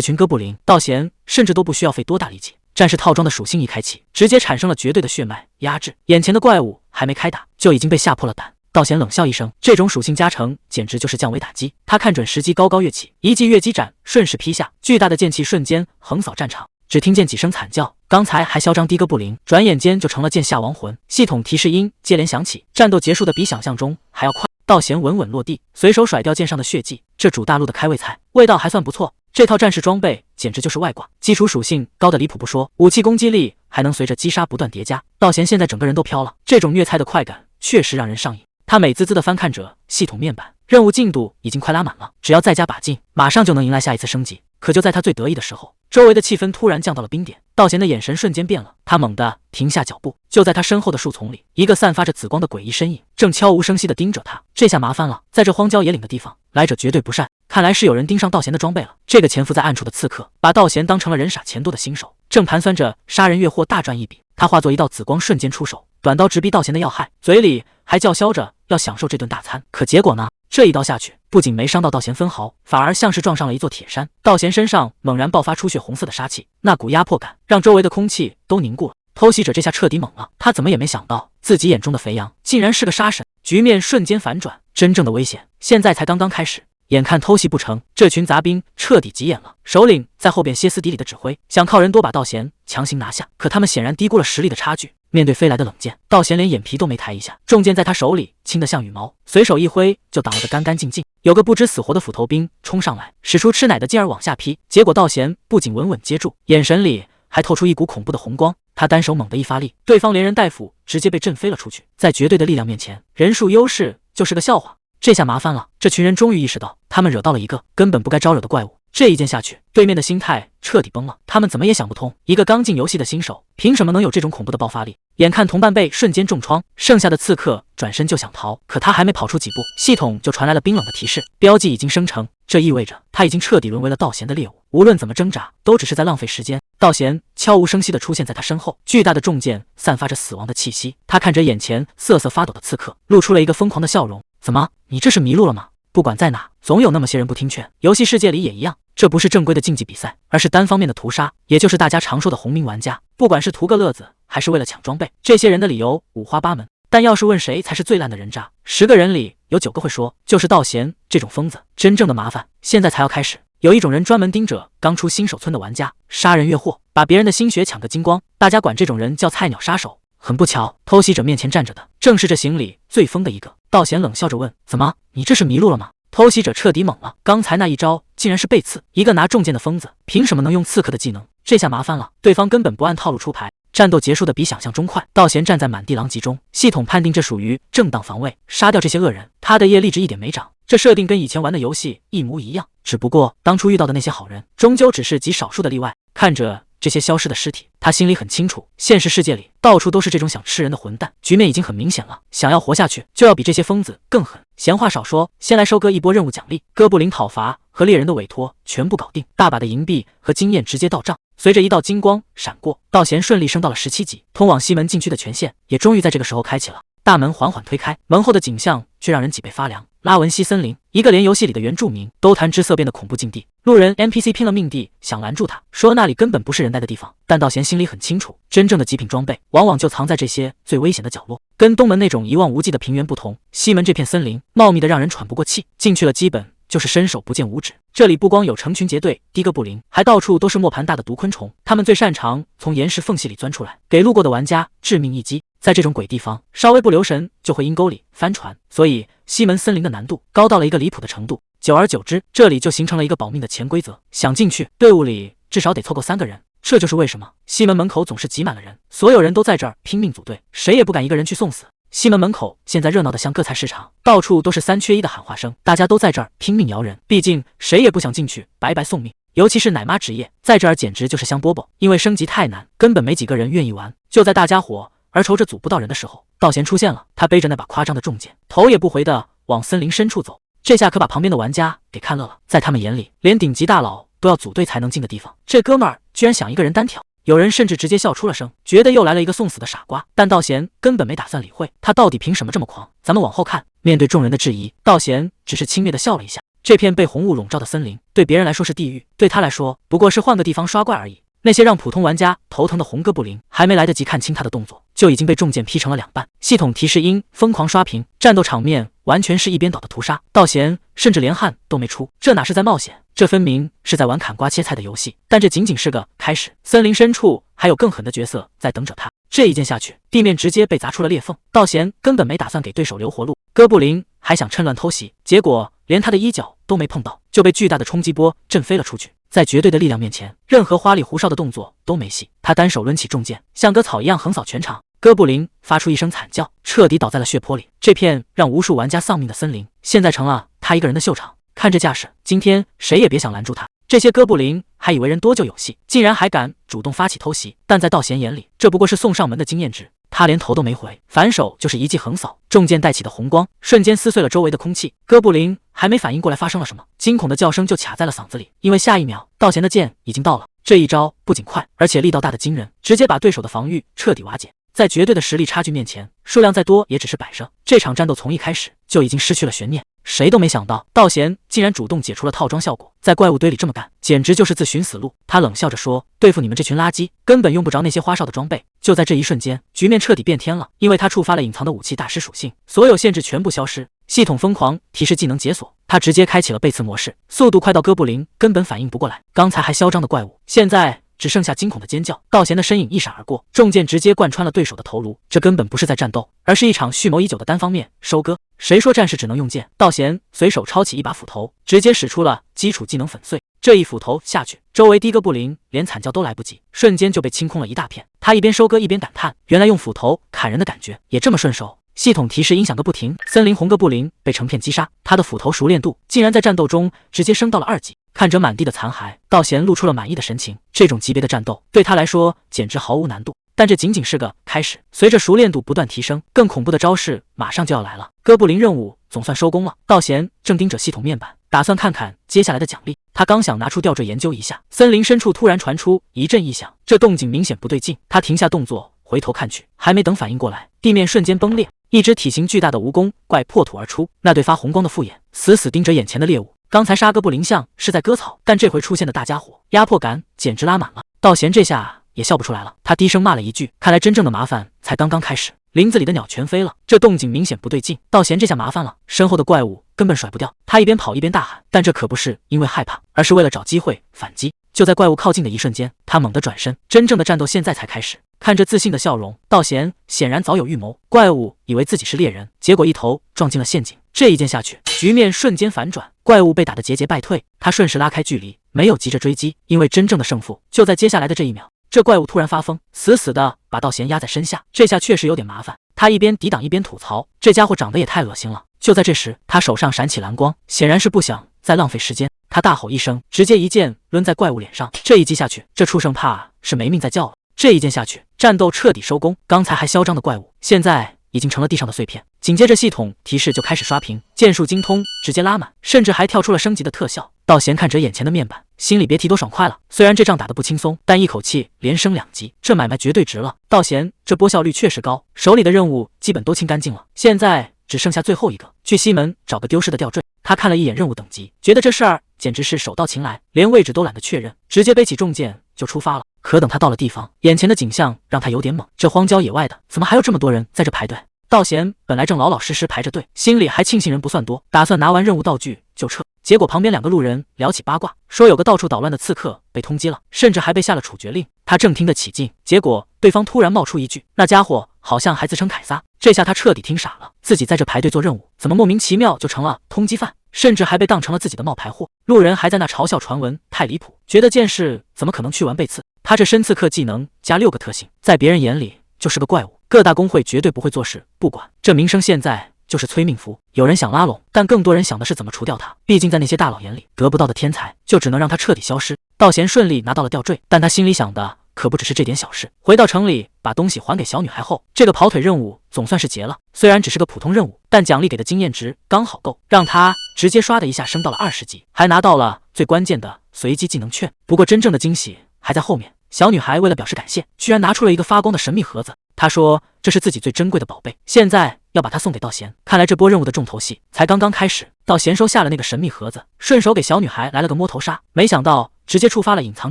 群哥布林，道贤甚至都不需要费多大力气。战士套装的属性一开启，直接产生了绝对的血脉压制。眼前的怪物还没开打，就已经被吓破了胆。道贤冷笑一声，这种属性加成简直就是降维打击。他看准时机，高高跃起，一记越击斩顺势劈下，巨大的剑气瞬间横扫战场。只听见几声惨叫，刚才还嚣张的哥布林，转眼间就成了剑下亡魂。系统提示音接连响起，战斗结束的比想象中还要快。道贤稳稳落地，随手甩掉剑上的血迹。这主大陆的开胃菜，味道还算不错。这套战士装备简直就是外挂，基础属性高的离谱不说，武器攻击力还能随着击杀不断叠加。道贤现在整个人都飘了，这种虐菜的快感确实让人上瘾。他美滋滋地翻看着系统面板，任务进度已经快拉满了，只要再加把劲，马上就能迎来下一次升级。可就在他最得意的时候，周围的气氛突然降到了冰点。道贤的眼神瞬间变了，他猛地停下脚步，就在他身后的树丛里，一个散发着紫光的诡异身影正悄无声息地盯着他。这下麻烦了，在这荒郊野岭的地方，来者绝对不善。看来是有人盯上道贤的装备了。这个潜伏在暗处的刺客，把道贤当成了人傻钱多的新手，正盘算着杀人越货大赚一笔。他化作一道紫光，瞬间出手，短刀直逼道贤的要害，嘴里还叫嚣着要享受这顿大餐。可结果呢？这一刀下去，不仅没伤到道贤分毫，反而像是撞上了一座铁山。道贤身上猛然爆发出血红色的杀气，那股压迫感让周围的空气都凝固了。偷袭者这下彻底懵了，他怎么也没想到自己眼中的肥羊竟然是个杀神。局面瞬间反转，真正的危险现在才刚刚开始。眼看偷袭不成，这群杂兵彻底急眼了，首领在后边歇斯底里的指挥，想靠人多把道贤强行拿下。可他们显然低估了实力的差距。面对飞来的冷箭，道贤连眼皮都没抬一下，重剑在他手里轻得像羽毛，随手一挥就挡了个干干净净。有个不知死活的斧头兵冲上来，使出吃奶的劲儿往下劈，结果道贤不仅稳稳接住，眼神里还透出一股恐怖的红光。他单手猛地一发力，对方连人带斧直接被震飞了出去。在绝对的力量面前，人数优势就是个笑话。这下麻烦了，这群人终于意识到他们惹到了一个根本不该招惹的怪物。这一剑下去，对面的心态彻底崩了。他们怎么也想不通，一个刚进游戏的新手，凭什么能有这种恐怖的爆发力？眼看同伴被瞬间重创，剩下的刺客转身就想逃，可他还没跑出几步，系统就传来了冰冷的提示，标记已经生成。这意味着他已经彻底沦为了道贤的猎物，无论怎么挣扎，都只是在浪费时间。道贤悄无声息地出现在他身后，巨大的重剑散发着死亡的气息。他看着眼前瑟瑟发抖的刺客，露出了一个疯狂的笑容。怎么，你这是迷路了吗？不管在哪，总有那么些人不听劝。游戏世界里也一样，这不是正规的竞技比赛，而是单方面的屠杀，也就是大家常说的红名玩家。不管是图个乐子，还是为了抢装备，这些人的理由五花八门。但要是问谁才是最烂的人渣，10个人里有9个会说就是道贤这种疯子。真正的麻烦现在才要开始。有一种人专门盯着刚出新手村的玩家，杀人越货，把别人的心血抢个精光，大家管这种人叫菜鸟杀手。很不巧，偷袭者面前站着的正是这行里最疯的一个。道贤冷笑着问：怎么，你这是迷路了吗？偷袭者彻底懵了，刚才那一招竟然是背刺，一个拿重剑的疯子凭什么能用刺客的技能？这下麻烦了，对方根本不按套路出牌。战斗结束的比想象中快，道贤站在满地狼藉中，系统判定这属于正当防卫，杀掉这些恶人，他的业力值一点没涨。这设定跟以前玩的游戏一模一样，只不过当初遇到的那些好人，终究只是极少数的例外。看着这些消失的尸体，他心里很清楚，现实世界里到处都是这种想吃人的混蛋。局面已经很明显了，想要活下去，就要比这些疯子更狠。闲话少说，先来收割一波任务奖励。哥布林讨伐和猎人的委托全部搞定，大把的银币和经验直接到账。随着一道金光闪过，道贤顺利升到了17级，通往西门禁区的权限也终于在这个时候开启了。大门缓缓推开，门后的景象却让人脊背发凉。拉文西森林，一个连游戏里的原住民都谈之色变的恐怖境地。路人 NPC 拼了命地想拦住他，说那里根本不是人待的地方。但道贤心里很清楚，真正的极品装备往往就藏在这些最危险的角落。跟东门那种一望无际的平原不同，西门这片森林茂密的让人喘不过气，进去了基本就是伸手不见五指。这里不光有成群结队的哥布林，还到处都是磨盘大的毒昆虫，他们最擅长从岩石缝隙里钻出来，给路过的玩家致命一击。在这种鬼地方，稍微不留神就会阴沟里翻船，所以西门森林的难度高到了一个离谱的程度。久而久之，这里就形成了一个保命的潜规则，想进去，队伍里至少得凑够3个人。这就是为什么西门门口总是挤满了人，所有人都在这儿拼命组队，谁也不敢一个人去送死。西门门口现在热闹的像个菜市场，到处都是3缺1的喊话声，大家都在这儿拼命摇人，毕竟谁也不想进去白白送命。尤其是奶妈职业，在这儿简直就是香饽饽，因为升级太难，根本没几个人愿意玩。就在大家伙而愁着组不到人的时候，道贤出现了，他背着那把夸张的重剑，头也不回的往森林深处走。这下可把旁边的玩家给看乐了，在他们眼里，连顶级大佬都要组队才能进的地方，这哥们儿居然想一个人单挑。有人甚至直接笑出了声，觉得又来了一个送死的傻瓜。但道贤根本没打算理会，他到底凭什么这么狂？咱们往后看。面对众人的质疑，道贤只是轻蔑的笑了一下。这片被红雾笼罩的森林，对别人来说是地狱，对他来说不过是换个地方刷怪而已。那些让普通玩家头疼的红哥布林，还没来得及看清他的动作，就已经被重剑劈成了2半。系统提示音疯狂刷屏，战斗场面完全是一边倒的屠杀。道贤甚至连汗都没出，这哪是在冒险？这分明是在玩砍瓜切菜的游戏。但这仅仅是个开始，森林深处还有更狠的角色在等着他。这一剑下去，地面直接被砸出了裂缝。道贤根本没打算给对手留活路，哥布林还想趁乱偷袭，结果连他的衣角都没碰到，就被巨大的冲击波震飞了出去。在绝对的力量面前，任何花里胡哨的动作都没戏。他单手抡起重剑，像割草一样横扫全场。哥布林发出一声惨叫，彻底倒在了血泊里。这片让无数玩家丧命的森林，现在成了他一个人的秀场。看这架势，今天谁也别想拦住他。这些哥布林还以为人多就有戏，竟然还敢主动发起偷袭。但在道贤眼里，这不过是送上门的经验值。他连头都没回，反手就是一记横扫，重剑带起的红光瞬间撕碎了周围的空气。哥布林还没反应过来发生了什么，惊恐的叫声就卡在了嗓子里，因为下一秒道贤的剑已经到了。这一招不仅快，而且力道大的惊人，直接把对手的防御彻底瓦解。在绝对的实力差距面前，数量再多也只是摆设。这场战斗从一开始就已经失去了悬念。谁都没想到，道贤竟然主动解除了套装效果，在怪物堆里这么干，简直就是自寻死路。他冷笑着说：“对付你们这群垃圾，根本用不着那些花哨的装备。”就在这一瞬间，局面彻底变天了，因为他触发了隐藏的武器大师属性，所有限制全部消失，系统疯狂提示技能解锁。他直接开启了背刺模式，速度快到哥布林根本反应不过来。刚才还嚣张的怪物，现在只剩下惊恐的尖叫。道贤的身影一闪而过，重剑直接贯穿了对手的头颅。这根本不是在战斗，而是一场蓄谋已久的单方面收割。谁说战士只能用剑？道贤随手抄起一把斧头，直接使出了基础技能粉碎。这一斧头下去，周围的哥布林连惨叫都来不及，瞬间就被清空了一大片。他一边收割一边感叹，原来用斧头砍人的感觉也这么顺手。系统提示音响个不停，森林红哥布林被成片击杀，他的斧头熟练度竟然在战斗中直接升到了2级。看着满地的残骸，道贤露出了满意的神情。这种级别的战斗对他来说简直毫无难度，但这仅仅是个开始。随着熟练度不断提升，更恐怖的招式马上就要来了。哥布林任务总算收工了，道贤正盯着系统面板，打算看看接下来的奖励。他刚想拿出吊坠研究一下，森林深处突然传出一阵异响，这动静明显不对劲。他停下动作，回头看去，还没等反应过来，地面瞬间崩裂，一只体型巨大的蜈蚣怪破土而出，那对发红光的复眼死死盯着眼前的猎物。刚才杀哥布林像是在割草，但这回出现的大家伙压迫感简直拉满了。道贤这下也笑不出来了，他低声骂了一句：“看来真正的麻烦才刚刚开始。”林子里的鸟全飞了，这动静明显不对劲。道贤这下麻烦了，身后的怪物根本甩不掉。他一边跑一边大喊，但这可不是因为害怕，而是为了找机会反击。就在怪物靠近的一瞬间，他猛地转身，真正的战斗现在才开始。看着自信的笑容，道贤显然早有预谋。怪物以为自己是猎人，结果一头撞进了陷阱。这一剑下去，局面瞬间反转，怪物被打得节节败退。他顺势拉开距离，没有急着追击，因为真正的胜负就在接下来的这一秒。这怪物突然发疯，死死的把道贤压在身下，这下确实有点麻烦。他一边抵挡一边吐槽：“这家伙长得也太恶心了。”就在这时，他手上闪起蓝光，显然是不想再浪费时间。他大吼一声，直接一剑抡在怪物脸上。这一击下去，这畜生怕是没命再叫了。这一剑下去，战斗彻底收工。刚才还嚣张的怪物，现在已经成了地上的碎片。紧接着系统提示就开始刷屏，剑术精通直接拉满，甚至还跳出了升级的特效。道贤看着眼前的面板，心里别提多爽快了。虽然这仗打得不轻松，但一口气连升2级，这买卖绝对值了。道贤这播效率确实高，手里的任务基本都清干净了，现在只剩下最后一个，去西门找个丢失的吊坠。他看了一眼任务等级，觉得这事儿简直是手到擒来，连位置都懒得确认，直接背起重剑就出发了。可等他到了地方，眼前的景象让他有点懵，这荒郊野外的，怎么还有这么多人在这排队？道贤本来正老老实实排着队，心里还庆幸人不算多，打算拿完任务道具就撤。结果旁边2个路人聊起八卦，说有个到处捣乱的刺客被通缉了，甚至还被下了处决令。他正听得起劲，结果对方突然冒出一句：“那家伙好像还自称凯撒。”这下他彻底听傻了，自己在这排队做任务，怎么莫名其妙就成了通缉犯，甚至还被当成了自己的冒牌货。路人还在那嘲笑传闻太离谱，觉得剑士怎么可能去玩背刺？他这身刺客技能加6个特性，在别人眼里就是个怪物。各大工会绝对不会坐视不管。这名声现在就是催命符，有人想拉拢，但更多人想的是怎么除掉他。毕竟在那些大佬眼里，得不到的天才就只能让他彻底消失。道贤顺利拿到了吊坠，但他心里想的可不只是这点小事。回到城里，把东西还给小女孩后，这个跑腿任务总算是结了。虽然只是个普通任务，但奖励给的经验值刚好够，让他直接刷的一下升到了20级，还拿到了最关键的随机技能券。不过真正的惊喜还在后面。小女孩为了表示感谢，居然拿出了一个发光的神秘盒子。她说这是自己最珍贵的宝贝，现在要把它送给道贤。看来这波任务的重头戏才刚刚开始。道贤收下了那个神秘盒子，顺手给小女孩来了个摸头杀，没想到直接触发了隐藏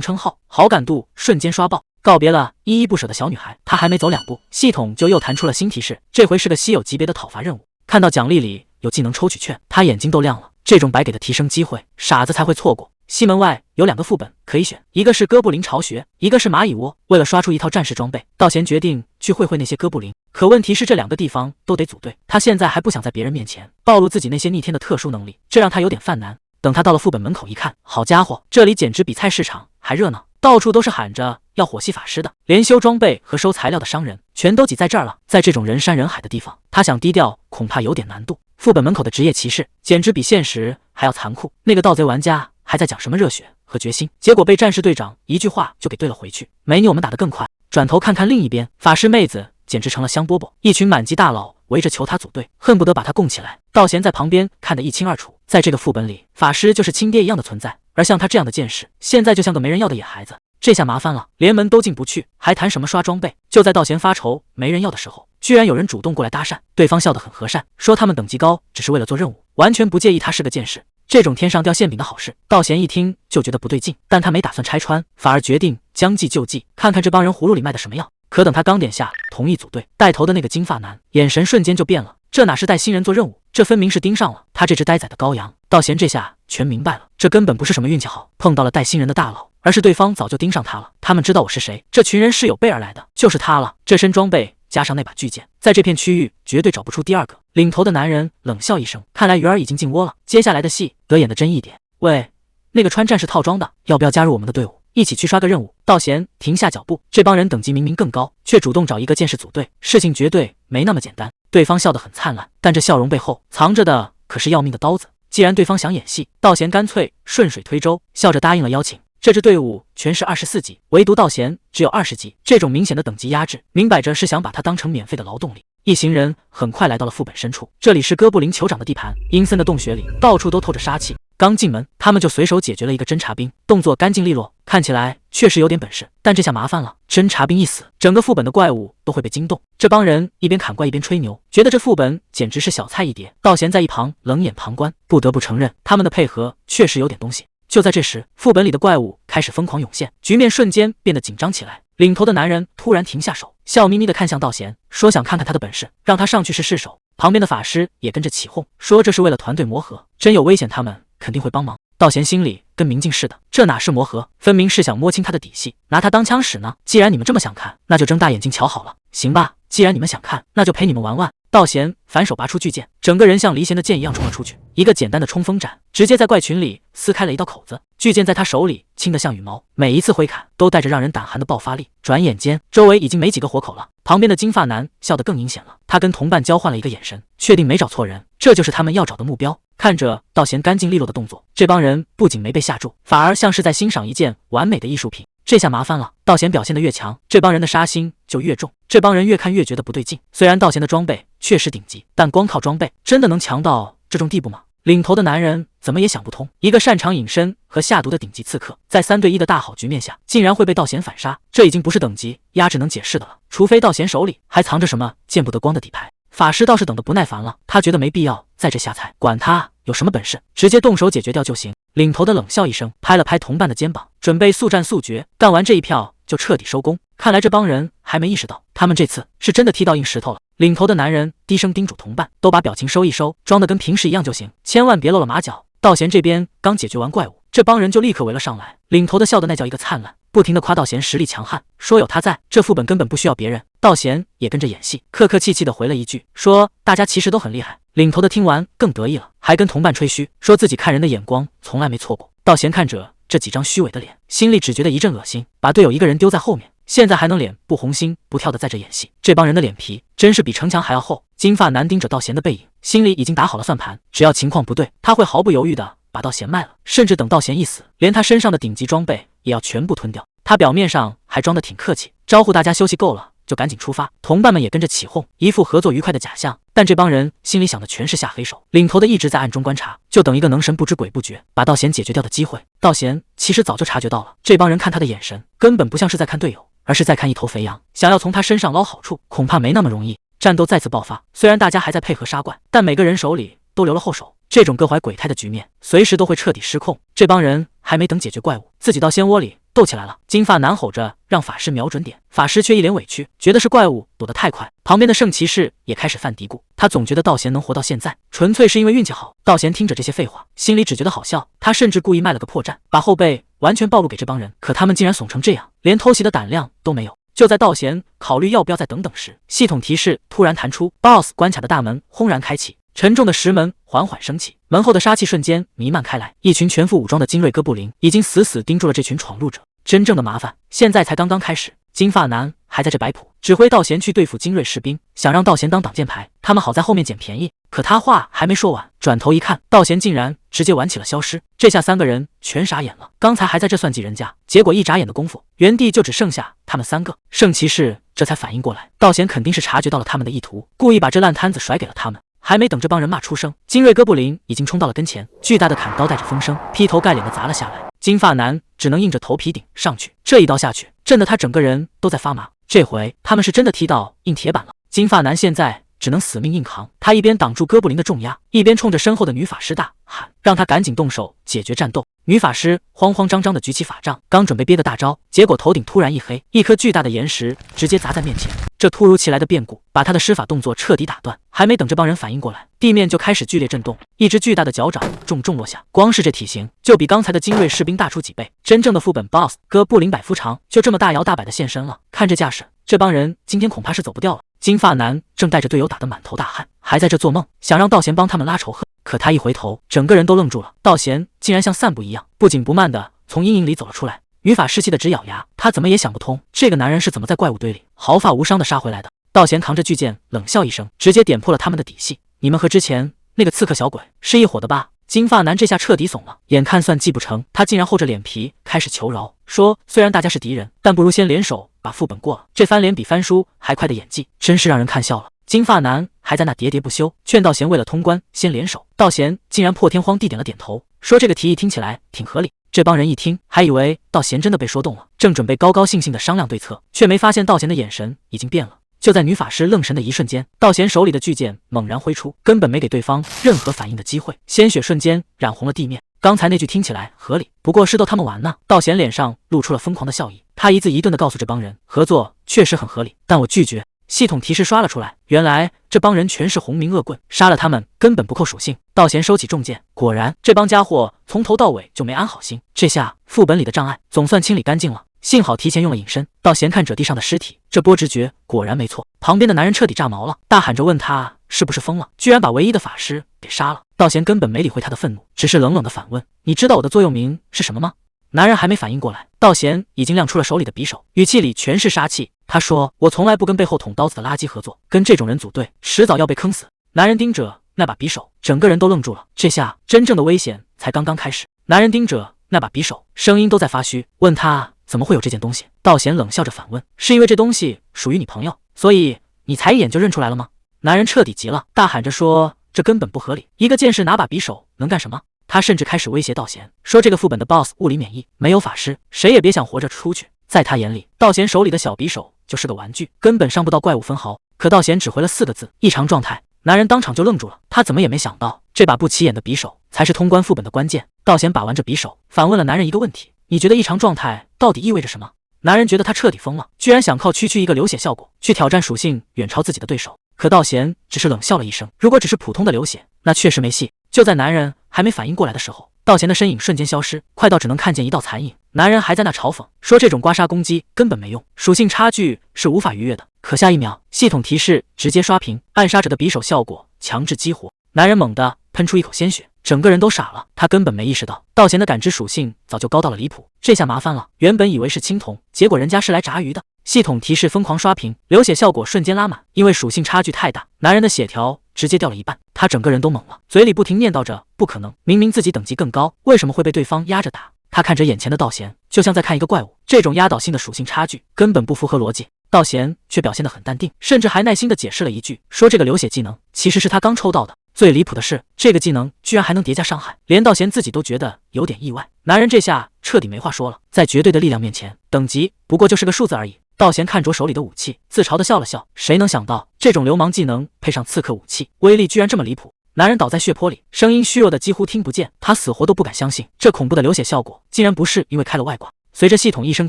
称号，好感度瞬间刷爆。告别了依依不舍的小女孩，她还没走2步，系统就又弹出了新提示，这回是个稀有级别的讨伐任务。看到奖励里有技能抽取券，她眼睛都亮了。这种白给的提升机会，傻子才会错过。西门外有2个副本可以选，一个是哥布林巢穴，一个是蚂蚁窝。为了刷出一套战士装备，道贤决定去会那些哥布林。可问题是这2个地方都得组队，他现在还不想在别人面前暴露自己那些逆天的特殊能力，这让他有点犯难。等他到了副本门口一看，好家伙，这里简直比菜市场还热闹，到处都是喊着要火系法师的，连修装备和收材料的商人全都挤在这儿了。在这种人山人海的地方，他想低调恐怕有点难度。副本门口的职业骑士简直比现实还要残酷，那个盗贼玩家还在讲什么热血和决心，结果被战士队长一句话就给怼了回去。美女，我们打得更快。转头看看另一边，法师妹子简直成了香饽饽，一群满级大佬围着求他组队，恨不得把他供起来。道贤在旁边看得一清二楚，在这个副本里，法师就是亲爹一样的存在，而像他这样的剑士，现在就像个没人要的野孩子。这下麻烦了，连门都进不去，还谈什么刷装备？就在道贤发愁没人要的时候，居然有人主动过来搭讪，对方笑得很和善，说他们等级高，只是为了做任务，完全不介意他是个剑士。这种天上掉馅饼的好事，道贤一听就觉得不对劲，但他没打算拆穿，反而决定将计就计，看看这帮人葫芦里卖的什么药。可等他刚点下同意组队，带头的那个金发男眼神瞬间就变了，这哪是带新人做任务，这分明是盯上了他这只待宰的羔羊。道贤这下全明白了，这根本不是什么运气好碰到了带新人的大佬，而是对方早就盯上他了。他们知道我是谁，这群人是有备而来的，就是他了。这身装备加上那把巨剑，在这片区域绝对找不出第2个。领头的男人冷笑一声，看来鱼儿已经进窝了，接下来的戏得演得真一点。喂，那个穿战士套装的，要不要加入我们的队伍，一起去刷个任务？道贤停下脚步，这帮人等级明明更高，却主动找一个剑士组队，事情绝对没那么简单。对方笑得很灿烂，但这笑容背后藏着的可是要命的刀子。既然对方想演戏，道贤干脆顺水推舟，笑着答应了邀请。这支队伍全是24级，唯独道贤只有20级，这种明显的等级压制，明摆着是想把他当成免费的劳动力。一行人很快来到了副本深处，这里是哥布林酋长的地盘，阴森的洞穴里到处都透着杀气。刚进门，他们就随手解决了一个侦察兵，动作干净利落，看起来确实有点本事。但这下麻烦了，侦察兵一死，整个副本的怪物都会被惊动。这帮人一边砍怪一边吹牛，觉得这副本简直是小菜一碟。道贤在一旁冷眼旁观，不得不承认他们的配合确实有点东西。就在这时，副本里的怪物开始疯狂涌现，局面瞬间变得紧张起来。领头的男人突然停下手，笑眯眯地看向道贤，说想看看他的本事，让他上去试手。旁边的法师也跟着起哄，说这是为了团队磨合，真有危险他们肯定会帮忙。道贤心里跟明镜似的，这哪是磨合，分明是想摸清他的底细，拿他当枪使呢。既然你们这么想看，那就睁大眼睛瞧好了。行吧，既然你们想看，那就陪你们玩玩。道贤反手拔出巨剑，整个人像离弦的箭一样冲了出去，一个简单的冲锋斩，直接在怪群里撕开了一道口子。巨剑在他手里轻得像羽毛，每一次挥砍都带着让人胆寒的爆发力。转眼间，周围已经没几个活口了。旁边的金发男笑得更阴险了，他跟同伴交换了一个眼神，确定没找错人，这就是他们要找的目标。看着道贤干净利落的动作，这帮人不仅没被吓住，反而像是在欣赏一件完美的艺术品。这下麻烦了，道贤表现得越强，这帮人的杀心就越重。这帮人越看越觉得不对劲，虽然道贤的装备确实顶级，但光靠装备真的能强到这种地步吗？领头的男人怎么也想不通，一个擅长隐身和下毒的顶级刺客，在3对1的大好局面下，竟然会被道贤反杀，这已经不是等级压制能解释的了，除非道贤手里还藏着什么见不得光的底牌。法师倒是等得不耐烦了，他觉得没必要在这瞎猜，管他有什么本事，直接动手解决掉就行。领头的冷笑一声，拍了拍同伴的肩膀，准备速战速决，干完这一票就彻底收工。看来这帮人还没意识到，他们这次是真的踢到硬石头了。领头的男人低声叮嘱同伴，都把表情收一收，装得跟平时一样就行，千万别露了马脚。道贤这边刚解决完怪物，这帮人就立刻围了上来，领头的笑的那叫一个灿烂，不停的夸道贤实力强悍，说有他在，这副本根本不需要别人。道贤也跟着演戏，客客气气的回了一句，说大家其实都很厉害。领头的听完更得意了，还跟同伴吹嘘，说自己看人的眼光从来没错过。道贤看着这几张虚伪的脸，心里只觉得一阵恶心，把队友一个人丢在后面，现在还能脸不红心不跳的在这演戏，这帮人的脸皮真是比城墙还要厚。金发男盯着道贤的背影，心里已经打好了算盘，只要情况不对，他会毫不犹豫的把道贤卖了，甚至等道贤一死，连他身上的顶级装备也要全部吞掉。他表面上还装得挺客气，招呼大家休息够了就赶紧出发，同伴们也跟着起哄，一副合作愉快的假象。但这帮人心里想的全是下黑手，领头的一直在暗中观察，就等一个能神不知鬼不觉把道贤解决掉的机会。道贤其实早就察觉到了，这帮人看他的眼神根本不像是在看队友，而是在看一头肥羊，想要从他身上捞好处，恐怕没那么容易。战斗再次爆发，虽然大家还在配合杀怪，但每个人手里都留了后手，这种各怀鬼胎的局面随时都会彻底失控。这帮人还没等解决怪物，自己到仙窝里斗起来了。金发男吼着让法师瞄准点，法师却一脸委屈，觉得是怪物躲得太快。旁边的圣骑士也开始犯嘀咕，他总觉得道贤能活到现在，纯粹是因为运气好。道贤听着这些废话，心里只觉得好笑，他甚至故意卖了个破绽，把后背完全暴露给这帮人，可他们竟然怂成这样，连偷袭的胆量都没有。就在道贤考虑要不要再等等时，系统提示突然弹出 ，BOSS 关卡的大门轰然开启，沉重的石门缓缓升起，门后的杀气瞬间弥漫开来。一群全副武装的精锐哥布林已经死死盯住了这群闯入者，真正的麻烦现在才刚刚开始。金发男还在这摆谱，指挥道贤去对付精锐士兵，想让道贤当挡箭牌，他们好在后面捡便宜。可他话还没说完，转头一看，道贤竟然直接玩起了消失。这下三个人全傻眼了，刚才还在这算计人家，结果一眨眼的功夫，原地就只剩下他们三个。圣骑士这才反应过来，道贤肯定是察觉到了他们的意图，故意把这烂摊子甩给了他们。还没等这帮人骂出声，精锐哥布林已经冲到了跟前，巨大的砍刀带着风声劈头盖脸的砸了下来。金发男只能硬着头皮顶上去，这一刀下去，震得他整个人都在发麻。这回他们是真的踢到硬铁板了。金发男现在只能死命硬扛，他一边挡住哥布林的重压，一边冲着身后的女法师大喊，让他赶紧动手解决战斗。女法师慌慌张张地举起法杖，刚准备憋的大招，结果头顶突然一黑，一颗巨大的岩石直接砸在面前。这突如其来的变故把他的施法动作彻底打断，还没等这帮人反应过来，地面就开始剧烈震动，一只巨大的脚掌重重落下，光是这体型就比刚才的精锐士兵大出几倍。真正的副本 BOSS 哥布林百夫长就这么大摇大摆的现身了，看这架势，这帮人今天恐怕是走不掉了。金发男正带着队友打得满头大汗，还在这做梦，想让道贤帮他们拉仇恨。可他一回头，整个人都愣住了，道贤竟然像散步一样，不紧不慢地从阴影里走了出来。女法师气得直咬牙，她怎么也想不通，这个男人是怎么在怪物堆里毫发无伤地杀回来的。道贤扛着巨剑，冷笑一声，直接点破了他们的底细。你们和之前那个刺客小鬼是一伙的吧？金发男这下彻底怂了，眼看算计不成，他竟然厚着脸皮开始求饶，说虽然大家是敌人，但不如先联手把副本过了。这翻脸比翻书还快的演技，真是让人看笑了。金发男还在那喋喋不休，劝道贤为了通关先联手。道贤竟然破天荒地点了点头，说这个提议听起来挺合理。这帮人一听，还以为道贤真的被说动了，正准备高高兴兴的商量对策，却没发现道贤的眼神已经变了。就在女法师愣神的一瞬间，道贤手里的巨剑猛然挥出，根本没给对方任何反应的机会，鲜血瞬间染红了地面。刚才那句听起来合理，不过是逗他们玩呢。道贤脸上露出了疯狂的笑意，他一字一顿地告诉这帮人，合作确实很合理，但我拒绝。系统提示刷了出来，原来这帮人全是红名恶棍，杀了他们根本不扣属性。道贤收起重剑，果然这帮家伙从头到尾就没安好心，这下副本里的障碍总算清理干净了。幸好提前用了隐身。道贤看着地上的尸体，这波直觉果然没错。旁边的男人彻底炸毛了，大喊着问他是不是疯了，居然把唯一的法师给杀了。道贤根本没理会他的愤怒，只是冷冷的反问，你知道我的座右铭是什么吗？男人还没反应过来，道贤已经亮出了手里的匕首，语气里全是杀气。他说，我从来不跟背后捅刀子的垃圾合作，跟这种人组队迟早要被坑死。男人盯着那把匕首，整个人都愣住了，这下真正的危险才刚刚开始。男人盯着那把匕首，声音都在发虚，问他怎么会有这件东西。道贤冷笑着反问，是因为这东西属于你朋友，所以你才一眼就认出来了吗？男人彻底急了，大喊着说，这根本不合理，一个剑士拿把匕首能干什么？他甚至开始威胁道贤，说这个副本的 BOSS 物理免疫，没有法师谁也别想活着出去。在他眼里，道贤手里的小匕首就是个玩具，根本伤不到怪物分毫。可道贤只回了4个字，异常状态。男人当场就愣住了，他怎么也没想到，这把不起眼的匕首才是通关副本的关键。道贤把玩着匕首，反问了男人一个问题，你觉得异常状态到底意味着什么？男人觉得他彻底疯了，居然想靠区区一个流血效果去挑战属性远超自己的对手。可道贤只是冷笑了一声，如果只是普通的流血，那确实没戏。就在男人还没反应过来的时候，道贤的身影瞬间消失，快到只能看见一道残影。男人还在那嘲讽说，这种刮痧攻击根本没用，属性差距是无法逾越的。可下一秒，系统提示直接刷屏，暗杀者的匕首效果强制激活。男人猛地喷出一口鲜血，整个人都傻了，他根本没意识到道贤的感知属性早就高到了离谱。这下麻烦了，原本以为是青铜，结果人家是来炸鱼的。系统提示疯狂刷屏，流血效果瞬间拉满。因为属性差距太大，男人的血条直接掉了一半，他整个人都懵了，嘴里不停念叨着不可能，明明自己等级更高，为什么会被对方压着打？他看着眼前的道贤，就像在看一个怪物，这种压倒性的属性差距根本不符合逻辑。道贤却表现得很淡定，甚至还耐心地解释了一句，说这个流血技能其实是他刚抽到的。最离谱的是，这个技能居然还能叠加伤害，连道贤自己都觉得有点意外。男人这下彻底没话说了，在绝对的力量面前，等级不过就是个数字而已。道贤看着手里的武器，自嘲地笑了笑，谁能想到这种流氓技能配上刺客武器，威力居然这么离谱。男人倒在血泊里，声音虚弱的几乎听不见，他死活都不敢相信，这恐怖的流血效果竟然不是因为开了外挂。随着系统一声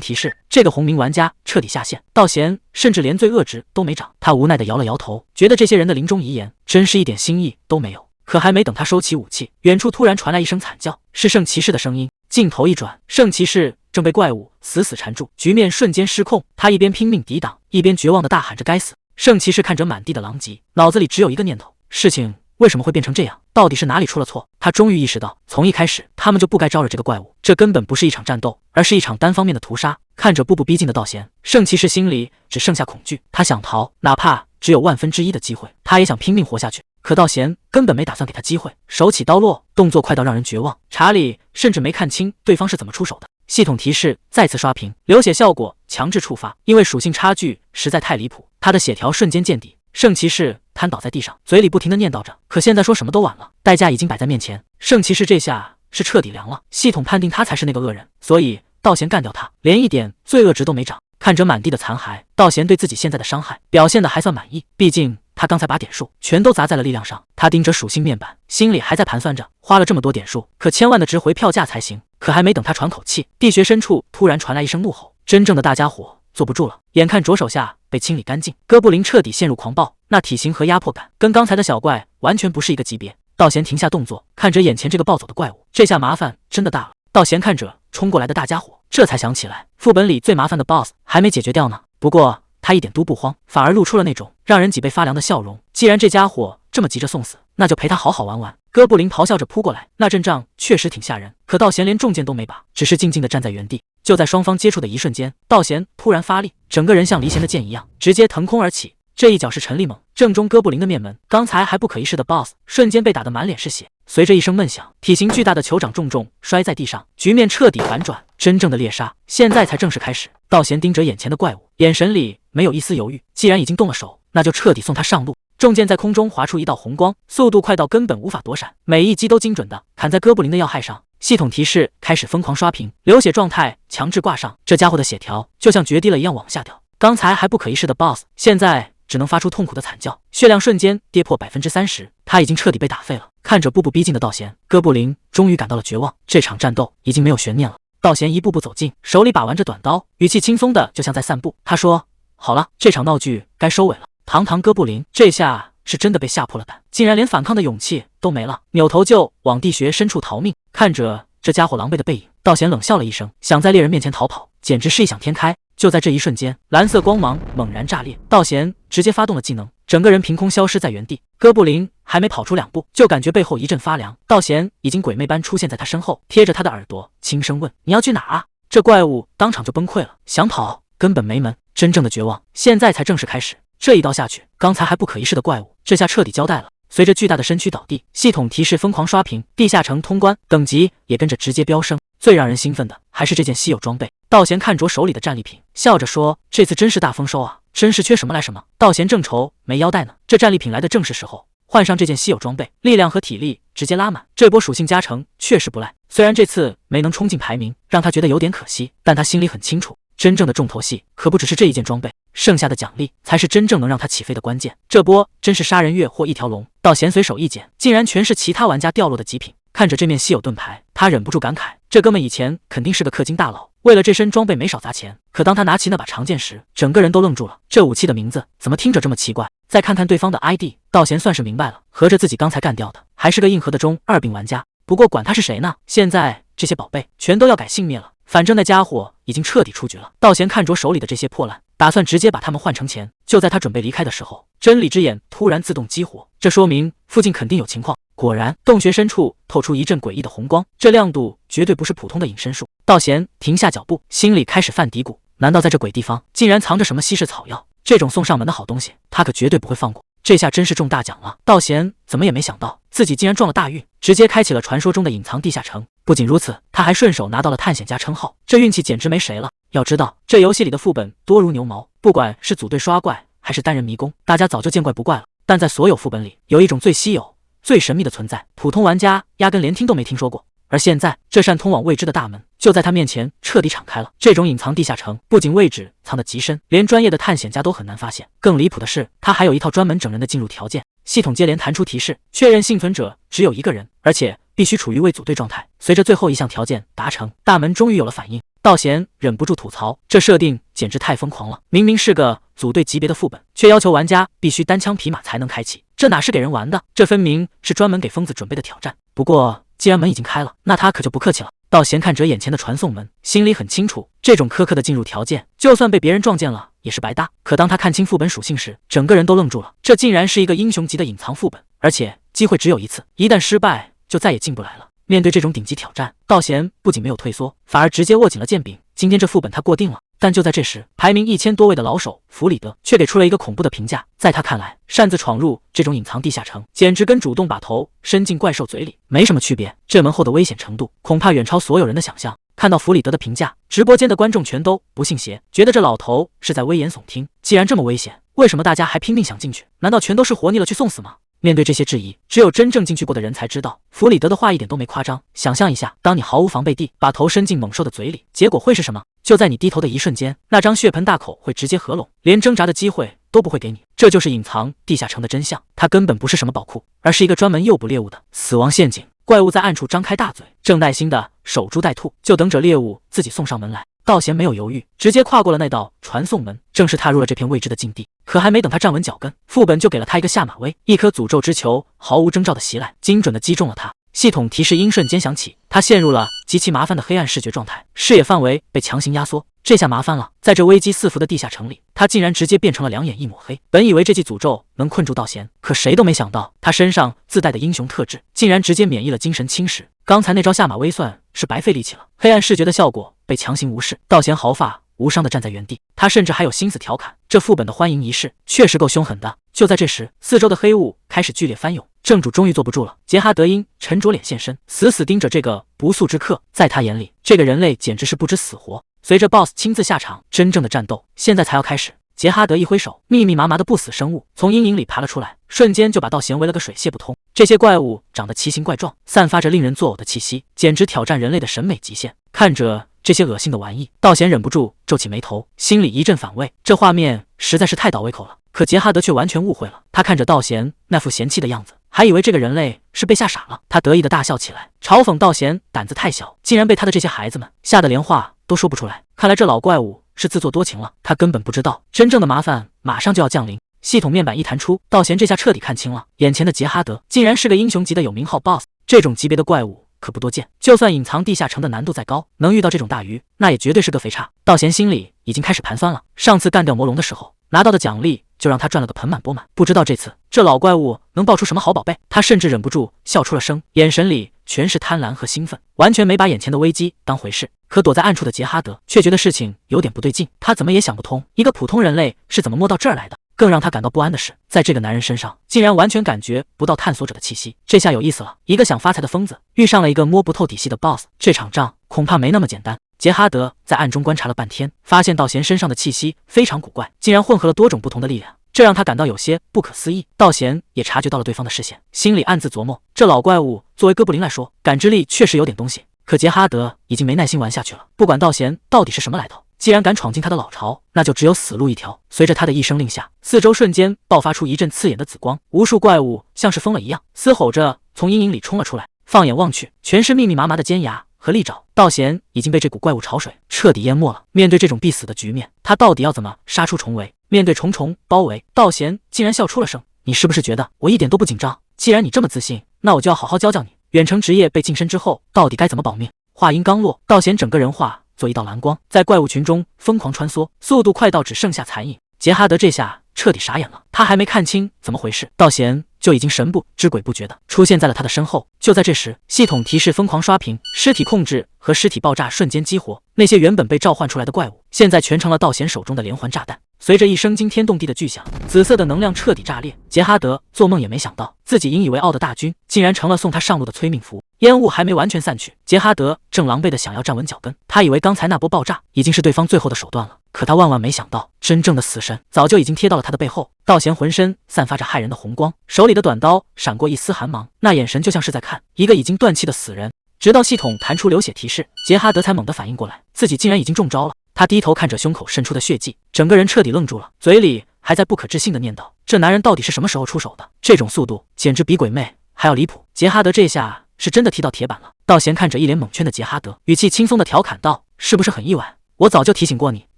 提示，这个红名玩家彻底下线，道贤甚至连罪恶值都没涨。他无奈地摇了摇头，觉得这些人的临终遗言真是一点新意都没有。可还没等他收起武器，远处突然传来一声惨叫，是圣骑士的声音。镜头一转，圣骑士正被怪物死死缠住，局面瞬间失控。他一边拼命抵挡，一边绝望地大喊着该死。圣骑士看着满地的狼藉，脑子里只有一个念头，事情为什么会变成这样？到底是哪里出了错？他终于意识到，从一开始他们就不该招惹这个怪物，这根本不是一场战斗，而是一场单方面的屠杀。看着步步逼近的道贤，圣骑士心里只剩下恐惧。他想逃，哪怕只有1/1000的机会，他也想拼命活下去。可道贤根本没打算给他机会，手起刀落，动作快到让人绝望。查理甚至没看清对方是怎么出手的。系统提示再次刷屏，流血效果强制触发，因为属性差距实在太离谱，他的血条瞬间见底。圣骑士瘫倒在地上，嘴里不停地念叨着，可现在说什么都晚了，代价已经摆在面前。圣骑士这下是彻底凉了，系统判定他才是那个恶人，所以道贤干掉他，连一点罪恶值都没涨。看着满地的残骸，道贤对自己现在的伤害表现得还算满意，毕竟他刚才把点数全都砸在了力量上。他盯着属性面板，心里还在盘算着，花了这么多点数，可千万的值回票价才行。可还没等他喘口气，地穴深处突然传来一声怒吼，真正的大家伙坐不住了。眼看着手下被清理干净，哥布林彻底陷入狂暴，那体型和压迫感跟刚才的小怪完全不是一个级别。道贤停下动作，看着眼前这个暴走的怪物，这下麻烦真的大了。道贤看着冲过来的大家伙，这才想起来副本里最麻烦的 BOSS 还没解决掉呢。不过他一点都不慌，反而露出了那种让人脊背发凉的笑容。既然这家伙这么急着送死，那就陪他好好玩玩。哥布林咆哮着扑过来，那阵仗确实挺吓人。可道贤连重剑都没拔，只是静静地站在原地。就在双方接触的一瞬间，道贤突然发力，整个人像离弦的箭一样，直接腾空而起。这一脚是陈立猛正中哥布林的面门，刚才还不可一世的 BOSS 瞬间被打得满脸是血。随着一声闷响，体型巨大的酋长重重摔在地上，局面彻底反转。真正的猎杀现在才正式开始。道贤盯着眼前的怪物，眼神里没有一丝犹豫。既然已经动了手，那就彻底送他上路。重剑在空中划出一道红光，速度快到根本无法躲闪，每一击都精准的砍在哥布林的要害上。系统提示开始疯狂刷屏，流血状态强制挂上，这家伙的血条就像决堤了一样往下掉。刚才还不可一世的 BOSS 现在只能发出痛苦的惨叫，血量瞬间跌破30%，他已经彻底被打废了。看着步步逼近的道贤，哥布林终于感到了绝望，这场战斗已经没有悬念了。道贤一步步走近，手里把玩着短刀，语气轻松的就像在散步。他说：“好了，这场闹剧该收尾了。”堂堂哥布林这下是真的被吓破了胆，竟然连反抗的勇气都没了，扭头就往地穴深处逃命。看着这家伙狼狈的背影，道贤冷笑了一声，想在猎人面前逃跑，简直是异想天开。就在这一瞬间，蓝色光芒猛然炸裂，道贤直接发动了技能，整个人凭空消失在原地。哥布林还没跑出2步，就感觉背后一阵发凉，道贤已经鬼魅般出现在他身后，贴着他的耳朵轻声问：“你要去哪啊？”这怪物当场就崩溃了，想跑根本没门。真正的绝望现在才正式开始。这一刀下去，刚才还不可一世的怪物这下彻底交代了。随着巨大的身躯倒地，系统提示疯狂刷屏，地下城通关，等级也跟着直接飙升。最让人兴奋的还是这件稀有装备。道贤看着手里的战利品，笑着说：“这次真是大丰收啊，真是缺什么来什么。”道贤正愁没腰带呢，这战利品来的正是时候。换上这件稀有装备，力量和体力直接拉满，这波属性加成确实不赖。虽然这次没能冲进排名，让他觉得有点可惜，但他心里很清楚，真正的重头戏可不只是这一件装备，剩下的奖励才是真正能让他起飞的关键。这波真是杀人越货一条龙。道贤随手一捡，竟然全是其他玩家掉落的极品。看着这面稀有盾牌，他忍不住感慨，这哥们以前肯定是个氪金大佬，为了这身装备没少砸钱。可当他拿起那把长剑时，整个人都愣住了，这武器的名字怎么听着这么奇怪？再看看对方的 ID， 道贤算是明白了，合着自己刚才干掉的还是个硬核的中二病玩家。不过管他是谁呢，现在这些宝贝全都要改性命了，反正那家伙已经彻底出局了。道贤看着手里的这些破烂，打算直接把他们换成钱。就在他准备离开的时候，真理之眼突然自动激活，这说明附近肯定有情况。果然，洞穴深处透出一阵诡异的红光，这亮度绝对不是普通的隐身术。道贤停下脚步，心里开始犯嘀咕：难道在这鬼地方竟然藏着什么稀世草药？这种送上门的好东西，他可绝对不会放过。这下真是中大奖了。道贤怎么也没想到自己竟然撞了大运，直接开启了传说中的隐藏地下城。不仅如此，他还顺手拿到了探险家称号，这运气简直没谁了。要知道，这游戏里的副本多如牛毛，不管是组队刷怪还是单人迷宫，大家早就见怪不怪了。但在所有副本里，有一种最稀有、最神秘的存在，普通玩家压根连听都没听说过。而现在，这扇通往未知的大门就在他面前彻底敞开了。这种隐藏地下城不仅位置藏得极深，连专业的探险家都很难发现。更离谱的是，它还有一套专门整人的进入条件。系统接连弹出提示，确认幸存者只有一个人，而且必须处于未组队状态。随着最后一项条件达成，大门终于有了反应。道贤忍不住吐槽，这设定简直太疯狂了！明明是个组队级别的副本，却要求玩家必须单枪匹马才能开启，这哪是给人玩的？这分明是专门给疯子准备的挑战。不过，既然门已经开了，那他可就不客气了。道贤看着眼前的传送门，心里很清楚，这种苛刻的进入条件，就算被别人撞见了也是白搭。可当他看清副本属性时，整个人都愣住了。这竟然是一个英雄级的隐藏副本，而且机会只有一次，一旦失败就再也进不来了。面对这种顶级挑战，道贤不仅没有退缩，反而直接握紧了剑柄。今天这副本他过定了。但就在这时，排名1000多位的老手弗里德却给出了一个恐怖的评价。在他看来，擅自闯入这种隐藏地下城，简直跟主动把头伸进怪兽嘴里没什么区别。这门后的危险程度，恐怕远超所有人的想象。看到弗里德的评价，直播间的观众全都不信邪，觉得这老头是在危言耸听。既然这么危险，为什么大家还拼命想进去？难道全都是活腻了去送死吗？面对这些质疑，只有真正进去过的人才知道，弗里德的话一点都没夸张。想象一下，当你毫无防备地把头伸进猛兽的嘴里，结果会是什么？就在你低头的一瞬间，那张血盆大口会直接合拢，连挣扎的机会都不会给你。这就是隐藏地下城的真相，它根本不是什么宝库，而是一个专门诱捕猎物的死亡陷阱。怪物在暗处张开大嘴，正耐心地守株待兔，就等着猎物自己送上门来。道贤没有犹豫，直接跨过了那道传送门，正式踏入了这片未知的境地。可还没等他站稳脚跟，副本就给了他一个下马威，一颗诅咒之球毫无征兆的袭来，精准的击中了他。系统提示音瞬间响起，他陷入了极其麻烦的黑暗视觉状态，视野范围被强行压缩。这下麻烦了，在这危机四伏的地下城里，他竟然直接变成了两眼一抹黑。本以为这记诅咒能困住道贤，可谁都没想到，他身上自带的英雄特质竟然直接免疫了精神侵蚀。刚才那招下马威算是白费力气了，黑暗视觉的效果被强行无视。道贤毫发无伤地站在原地，他甚至还有心思调侃，这副本的欢迎仪式确实够凶狠的。就在这时，四周的黑雾开始剧烈翻涌，正主终于坐不住了。杰哈德因沉着脸现身，死死盯着这个不速之客。在他眼里，这个人类简直是不知死活。随着 BOSS 亲自下场，真正的战斗现在才要开始。杰哈德一挥手，密密麻麻的不死生物从阴影里爬了出来，瞬间就把道贤围了个水泄不通。这些怪物长得奇形怪状，散发着令人作呕的气息，简直挑战人类的审美极限。看着这些恶心的玩意，道贤忍不住皱起眉头，心里一阵反胃。这画面实在是太倒胃口了。可杰哈德却完全误会了，他看着道贤那副嫌弃的样子，还以为这个人类是被吓傻了。他得意的大笑起来，嘲讽道贤胆子太小，竟然被他的这些孩子们吓得连话都说不出来。看来这老怪物是自作多情了，他根本不知道真正的麻烦马上就要降临。系统面板一弹出，道贤这下彻底看清了，眼前的杰哈德竟然是个英雄级的有名号 BOSS。这种级别的怪物可不多见，就算隐藏地下城的难度再高，能遇到这种大鱼，那也绝对是个肥叉。道贤心里已经开始盘算了，上次干掉魔龙的时候拿到的奖励就让他赚了个盆满钵满，不知道这次这老怪物能爆出什么好宝贝。他甚至忍不住笑出了声，眼神里全是贪婪和兴奋，完全没把眼前的危机当回事。可躲在暗处的杰哈德却觉得事情有点不对劲，他怎么也想不通，一个普通人类是怎么摸到这儿来的。更让他感到不安的是，在这个男人身上竟然完全感觉不到探索者的气息。这下有意思了，一个想发财的疯子遇上了一个摸不透底细的 BOSS， 这场仗恐怕没那么简单。杰哈德在暗中观察了半天，发现道贤身上的气息非常古怪，竟然混合了多种不同的力量，这让他感到有些不可思议。道贤也察觉到了对方的视线，心里暗自琢磨，这老怪物作为哥布林来说，感知力确实有点东西。可杰哈德已经没耐心玩下去了，不管道贤到底是什么来头，既然敢闯进他的老巢，那就只有死路一条。随着他的一声令下，四周瞬间爆发出一阵刺眼的紫光，无数怪物像是疯了一样，嘶吼着从阴影里冲了出来。放眼望去，全是密密麻麻的尖牙和利爪。道贤已经被这股怪物潮水彻底淹没了。面对这种必死的局面，他到底要怎么杀出重围？面对重重包围，道贤竟然笑出了声：“你是不是觉得我一点都不紧张？既然你这么自信，那我就要好好教教你，远程职业被近身之后到底该怎么保命。”话音刚落，道贤整个人化做一道蓝光，在怪物群中疯狂穿梭，速度快到只剩下残影。杰哈德这下彻底傻眼了，他还没看清怎么回事，道贤就已经神不知鬼不觉的出现在了他的身后。就在这时，系统提示疯狂刷屏，尸体控制和尸体爆炸瞬间激活，那些原本被召唤出来的怪物，现在全成了道贤手中的连环炸弹。随着一声惊天动地的巨响，紫色的能量彻底炸裂。杰哈德做梦也没想到，自己引以为傲的大军，竟然成了送他上路的催命符。烟雾还没完全散去，杰哈德正狼狈的想要站稳脚跟。他以为刚才那波爆炸已经是对方最后的手段了，可他万万没想到，真正的死神早就已经贴到了他的背后。道贤浑身散发着骇人的红光，手里的短刀闪过一丝寒芒，那眼神就像是在看一个已经断气的死人。直到系统弹出流血提示，杰哈德才猛地反应过来，自己竟然已经中招了。他低头看着胸口渗出的血迹，整个人彻底愣住了，嘴里还在不可置信的念叨：这男人到底是什么时候出手的？这种速度简直比鬼魅还要离谱。杰哈德这下是真的踢到铁板了。道贤看着一脸蒙圈的杰哈德，语气轻松的调侃道：是不是很意外？我早就提醒过你，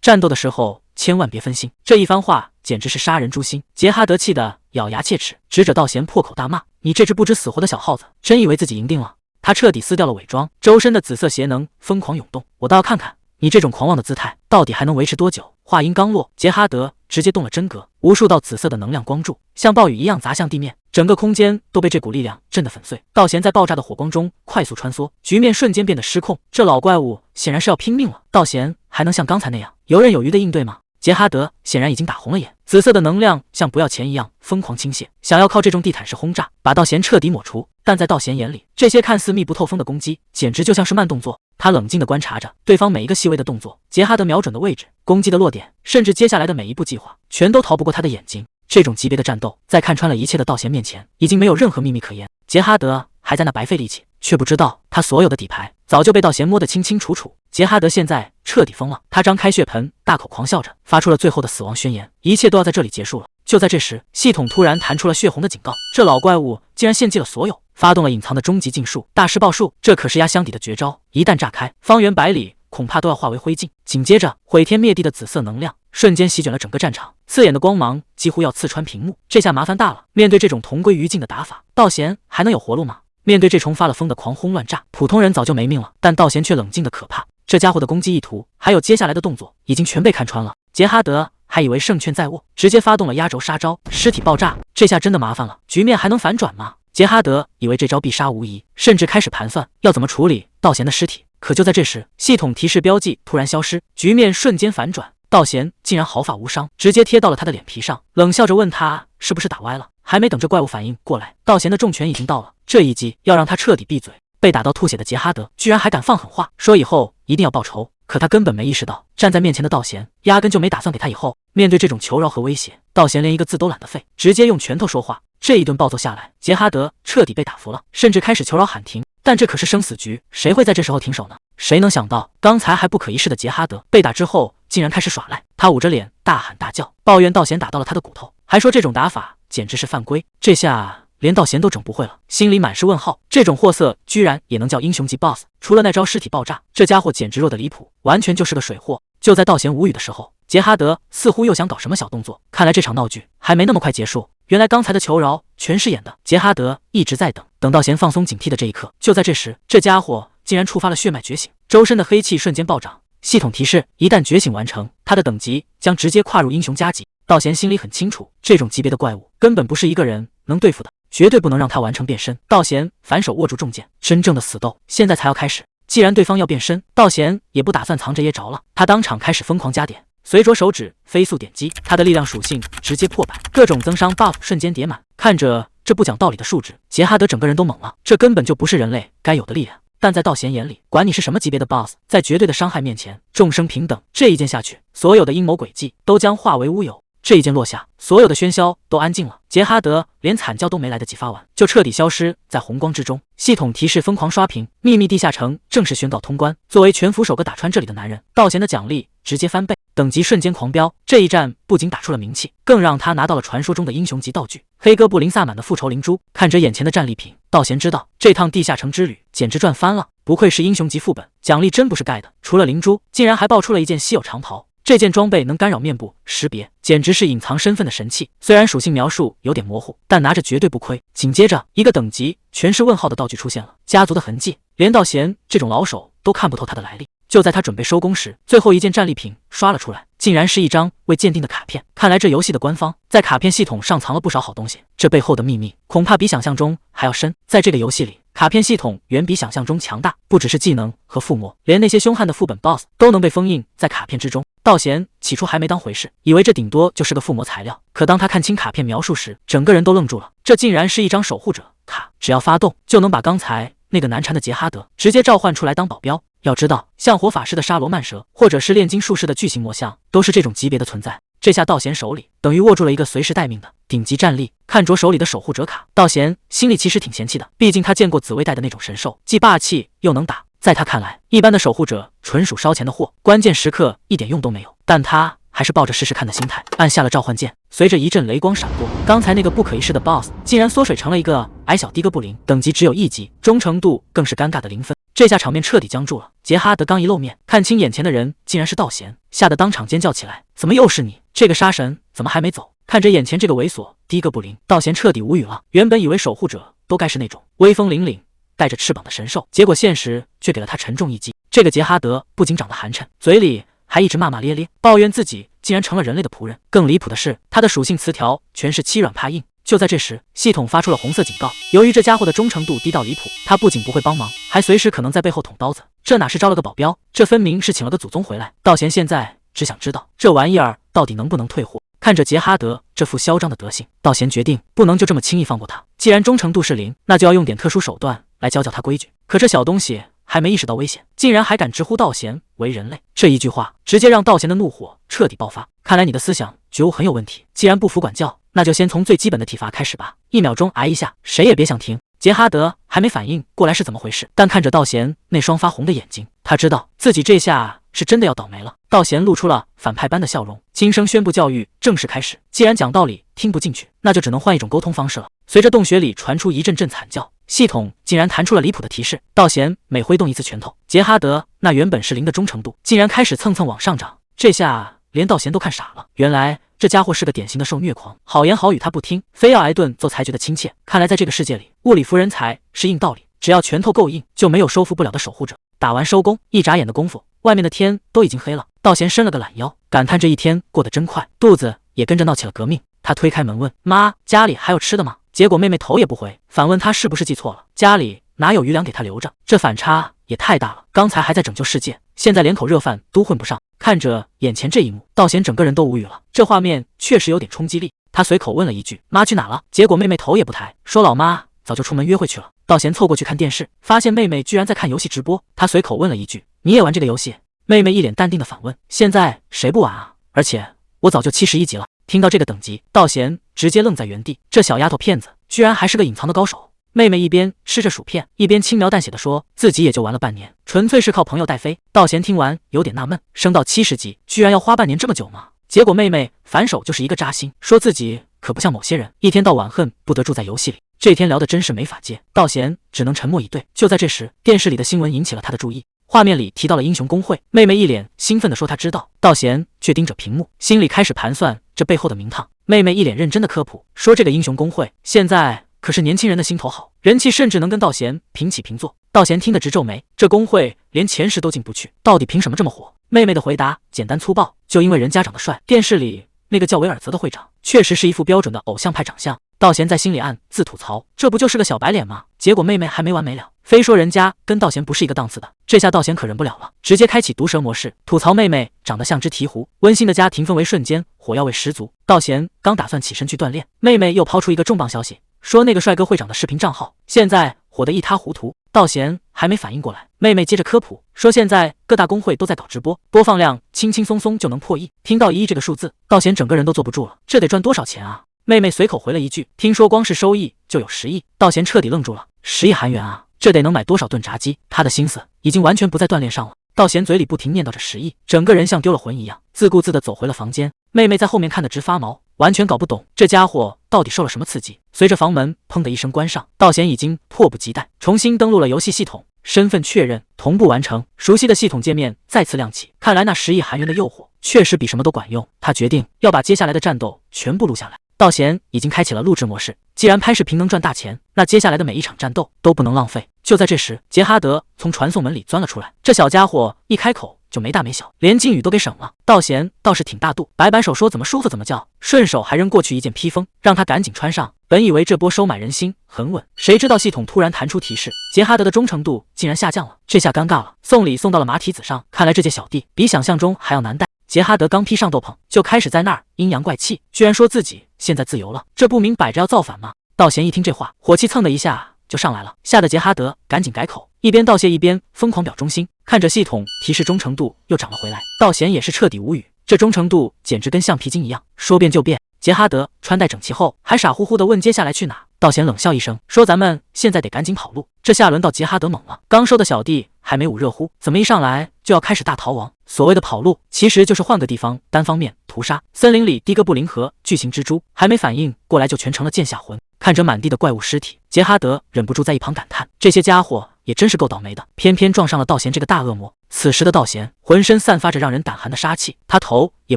战斗的时候千万别分心。这一番话简直是杀人诛心。杰哈德气得咬牙切齿，指着道贤破口大骂：你这只不知死活的小耗子，真以为自己赢定了？他彻底撕掉了伪装，周身的紫色邪能疯狂涌动，我倒要看看你这种狂妄的姿态到底还能维持多久。话音刚落，杰哈德直接动了真格，无数道紫色的能量光柱像暴雨一样砸向地面，整个空间都被这股力量震得粉碎。道贤在爆炸的火光中快速穿梭，局面瞬间变得失控。这老怪物显然是要拼命了，道贤还能像刚才那样游刃有余的应对吗？杰哈德显然已经打红了眼，紫色的能量像不要钱一样疯狂倾泻，想要靠这种地毯式轰炸把道贤彻底抹除。但在道贤眼里，这些看似密不透风的攻击简直就像是慢动作。他冷静地观察着对方每一个细微的动作，杰哈德瞄准的位置、攻击的落点，甚至接下来的每一步计划，全都逃不过他的眼睛。这种级别的战斗，在看穿了一切的道贤面前，已经没有任何秘密可言。杰哈德还在那白费力气，却不知道他所有的底牌早就被道贤摸得清清楚楚。杰哈德现在彻底疯了，他张开血盆，大口狂笑着，发出了最后的死亡宣言，一切都要在这里结束了。就在这时，系统突然弹出了血红的警告，这老怪物竟然献祭了所有，发动了隐藏的终极禁术大施暴术，这可是压箱底的绝招，一旦炸开，方圆百里恐怕都要化为灰烬。紧接着，毁天灭地的紫色能量瞬间席卷了整个战场，刺眼的光芒几乎要刺穿屏幕。这下麻烦大了，面对这种同归于尽的打法，道贤还能有活路吗？面对这重发了疯的狂轰乱炸，普通人早就没命了，但道贤却冷静的可怕。这家伙的攻击意图，还有接下来的动作，已经全被看穿了。杰哈德还以为胜券在握，直接发动了压轴杀招——尸体爆炸。这下真的麻烦了，局面还能反转吗？杰哈德以为这招必杀无疑，甚至开始盘算要怎么处理道贤的尸体。可就在这时，系统提示标记突然消失，局面瞬间反转，道贤竟然毫发无伤，直接贴到了他的脸皮上，冷笑着问他是不是打歪了。还没等这怪物反应过来，道贤的重拳已经到了，这一击要让他彻底闭嘴。被打到吐血的杰哈德居然还敢放狠话，说以后一定要报仇。可他根本没意识到，站在面前的道贤压根就没打算给他以后。面对这种求饶和威胁，道贤连一个字都懒得废，直接用拳头说话。这一顿暴揍下来，杰哈德彻底被打服了，甚至开始求饶喊停。但这可是生死局，谁会在这时候停手呢？谁能想到，刚才还不可一世的杰哈德被打之后，竟然开始耍赖。他捂着脸大喊大叫，抱怨道贤打到了他的骨头，还说这种打法简直是犯规。这下连道贤都整不会了，心里满是问号。这种货色居然也能叫英雄级 BOSS？ 除了那招尸体爆炸，这家伙简直弱得离谱，完全就是个水货。就在道贤无语的时候，杰哈德似乎又想搞什么小动作，看来这场闹剧还没那么快结束。原来刚才的求饶全是演的。杰哈德一直在等道贤放松警惕的这一刻。就在这时，这家伙竟然触发了血脉觉醒，周身的黑气瞬间暴涨。系统提示，一旦觉醒完成，他的等级将直接跨入英雄加级。道贤心里很清楚，这种级别的怪物根本不是一个人能对付的，绝对不能让他完成变身。道贤反手握住重剑，真正的死斗现在才要开始。既然对方要变身，道贤也不打算藏着掖着了，他当场开始疯狂加点，随着手指飞速点击，他的力量属性直接破百，各种增伤 buff 瞬间叠满。看着这不讲道理的数值，杰哈德整个人都懵了，这根本就不是人类该有的力量。但在道贤眼里，管你是什么级别的 BOSS， 在绝对的伤害面前，众生平等。这一剑下去，所有的阴谋诡计都将化为乌有。这一剑落下，所有的喧嚣都安静了。杰哈德连惨叫都没来得及发完，就彻底消失在红光之中。系统提示疯狂刷屏，秘密地下城正式宣告通关。作为全服首个打穿这里的男人，道贤的奖励直接翻倍，等级瞬间狂飙。这一战不仅打出了名气，更让他拿到了传说中的英雄级道具——黑哥布林萨满的复仇灵珠。看着眼前的战利品，道贤知道这趟地下城之旅简直赚翻了。不愧是英雄级副本，奖励真不是盖的。除了灵珠，竟然还爆出了一件稀有长袍。这件装备能干扰面部识别，简直是隐藏身份的神器。虽然属性描述有点模糊，但拿着绝对不亏。紧接着，一个等级全是问号的道具出现了，家族的痕迹，连道贤这种老手都看不透他的来历。就在他准备收工时，最后一件战利品刷了出来，竟然是一张未鉴定的卡片。看来这游戏的官方在卡片系统上藏了不少好东西，这背后的秘密恐怕比想象中还要深。在这个游戏里，卡片系统远比想象中强大，不只是技能和附魔，连那些凶悍的副本 BOSS 都能被封印在卡片之中。道贤起初还没当回事，以为这顶多就是个附魔材料，可当他看清卡片描述时，整个人都愣住了。这竟然是一张守护者卡，只要发动就能把刚才那个难缠的杰哈德直接召唤出来当保镖。要知道，像火法师的沙罗曼蛇，或者是炼金术士的巨型魔像，都是这种级别的存在。这下道贤手里等于握住了一个随时待命的顶级战力。看着手里的守护者卡，道贤心里其实挺嫌弃的，毕竟他见过紫薇带的那种神兽，既霸气又能打。在他看来，一般的守护者纯属烧钱的货，关键时刻一点用都没有。但他还是抱着试试看的心态，按下了召唤键。随着一阵雷光闪过，刚才那个不可一世的 BOSS 竟然缩水成了一个矮小的哥布林，等级只有1级，忠诚度更是尴尬的0分。这下场面彻底僵住了。杰哈德刚一露面，看清眼前的人竟然是道贤，吓得当场尖叫起来：“怎么又是你？这个杀神怎么还没走？”看着眼前这个猥琐的哥布林，道贤彻底无语了。原本以为守护者都该是那种威风凛凛带着翅膀的神兽，结果现实却给了他沉重一击。这个杰哈德不仅长得寒碜，嘴里还一直骂骂咧咧，抱怨自己竟然成了人类的仆人。更离谱的是，他的属性词条全是欺软怕硬。就在这时，系统发出了红色警告，由于这家伙的忠诚度低到离谱，他不仅不会帮忙，还随时可能在背后捅刀子。这哪是招了个保镖，这分明是请了个祖宗回来。道贤现在只想知道这玩意儿到底能不能退货。看着杰哈德这副嚣张的德行，道贤决定不能就这么轻易放过他。既然忠诚度是0，那就要用点特殊手段来教教他规矩。可这小东西还没意识到危险，竟然还敢直呼道贤为人类，这一句话直接让道贤的怒火彻底爆发。看来你的思想觉悟很有问题，既然不服管教，那就先从最基本的体罚开始吧。1秒钟挨一下，谁也别想停。杰哈德还没反应过来是怎么回事，但看着道贤那双发红的眼睛，他知道自己这下是真的要倒霉了。道贤露出了反派般的笑容，轻声宣布教育正式开始。既然讲道理听不进去，那就只能换一种沟通方式了。随着洞穴里传出一阵阵惨叫，系统竟然弹出了离谱的提示：道贤每挥动一次拳头，杰哈德那原本是0的忠诚度，竟然开始蹭蹭往上涨。这下连道贤都看傻了，原来这家伙是个典型的受虐狂，好言好语他不听，非要挨顿揍才觉得亲切。看来在这个世界里，物理服人才是硬道理，只要拳头够硬，就没有收服不了的守护者。打完收工，一眨眼的功夫，外面的天都已经黑了。道贤伸了个懒腰，感叹这一天过得真快，肚子也跟着闹起了革命。他推开门问：“妈，家里还有吃的吗？”结果妹妹头也不回，反问他是不是记错了，家里哪有余粮给他留着？这反差也太大了，刚才还在拯救世界，现在连口热饭都混不上。看着眼前这一幕，道贤整个人都无语了，这画面确实有点冲击力。他随口问了一句：“妈去哪了？”结果妹妹头也不抬，说：“老妈早就出门约会去了。”道贤凑过去看电视，发现妹妹居然在看游戏直播。他随口问了一句：“你也玩这个游戏？”妹妹一脸淡定的反问：“现在谁不玩啊？而且我早就71级了。”听到这个等级，道贤直接愣在原地，这小丫头片子居然还是个隐藏的高手。妹妹一边吃着薯片，一边轻描淡写的说自己也就玩了半年，纯粹是靠朋友带飞。道贤听完有点纳闷，升到70级居然要花半年这么久吗？结果妹妹反手就是一个扎心，说自己可不像某些人，一天到晚恨不得住在游戏里。这天聊得真是没法接，道贤只能沉默以对。就在这时，电视里的新闻引起了他的注意，画面里提到了英雄公会。妹妹一脸兴奋地说她知道，道贤却盯着屏幕，心里开始盘算这背后的名堂。妹妹一脸认真的科普说，这个英雄公会现在可是年轻人的心头好，人气甚至能跟道贤平起平坐。道贤听得直皱眉，这公会连前10都进不去，到底凭什么这么火？妹妹的回答简单粗暴，就因为人家长得帅。电视里那个叫维尔泽的会长确实是一副标准的偶像派长相。道贤在心里暗自吐槽，这不就是个小白脸吗？结果妹妹还没完没了，非说人家跟道贤不是一个档次的。这下道贤可忍不了了，直接开启毒舌模式，吐槽妹妹长得像只鹈鹕。温馨的家庭氛围瞬间火药味十足。道贤刚打算起身去锻炼，妹妹又抛出一个重磅消息，说那个帅哥会长的视频账号现在火得一塌糊涂。道贤还没反应过来，妹妹接着科普说现在各大公会都在搞直播，播放量轻轻松松就能破亿。听到1亿这个数字，道贤整个人都坐不住了，这得赚多少钱啊？妹妹随口回了一句，听说光是收益就有10亿。道贤彻底愣住了，10亿韩元啊，这得能买多少顿炸鸡？他的心思已经完全不在锻炼上了。道贤嘴里不停念叨着10亿，整个人像丢了魂一样，自顾自地走回了房间。妹妹在后面看得直发毛，完全搞不懂这家伙到底受了什么刺激。随着房门砰的一声关上，道贤已经迫不及待重新登录了游戏系统，身份确认同步完成，熟悉的系统界面再次亮起。看来那10亿韩元的诱惑确实比什么都管用，他决定要把接下来的战斗全部录下来。道贤已经开启了录制模式，既然拍视频能赚大钱，那接下来的每一场战斗都不能浪费。就在这时，杰哈德从传送门里钻了出来。这小家伙一开口就没大没小，连敬语都给省了。道贤倒是挺大度，摆摆手说怎么舒服怎么叫，顺手还扔过去一件披风，让他赶紧穿上。本以为这波收买人心很稳，谁知道系统突然弹出提示，杰哈德的忠诚度竟然下降了，这下尴尬了。送礼送到了马蹄子上，看来这届小弟比想象中还要难带。杰哈德刚披上斗篷，就开始在那儿阴阳怪气，居然说自己现在自由了，这不明摆着要造反吗？道贤一听这话，火气蹭的一下就上来了，吓得杰哈德赶紧改口，一边道谢一边疯狂表忠心。看着系统提示忠诚度又涨了回来，道贤也是彻底无语，这忠诚度简直跟橡皮筋一样，说变就变。杰哈德穿戴整齐后，还傻乎乎地问接下来去哪。道贤冷笑一声，说咱们现在得赶紧跑路。这下轮到杰哈德猛了，刚收的小弟还没捂热乎，怎么一上来就要开始大逃亡？所谓的跑路，其实就是换个地方单方面屠杀。森林里第哥布林和巨型蜘蛛还没反应过来，就全成了剑下魂。看着满地的怪物尸体，杰哈德忍不住在一旁感叹：这些家伙也真是够倒霉的，偏偏撞上了道贤这个大恶魔。此时的道贤浑身散发着让人胆寒的杀气，他头也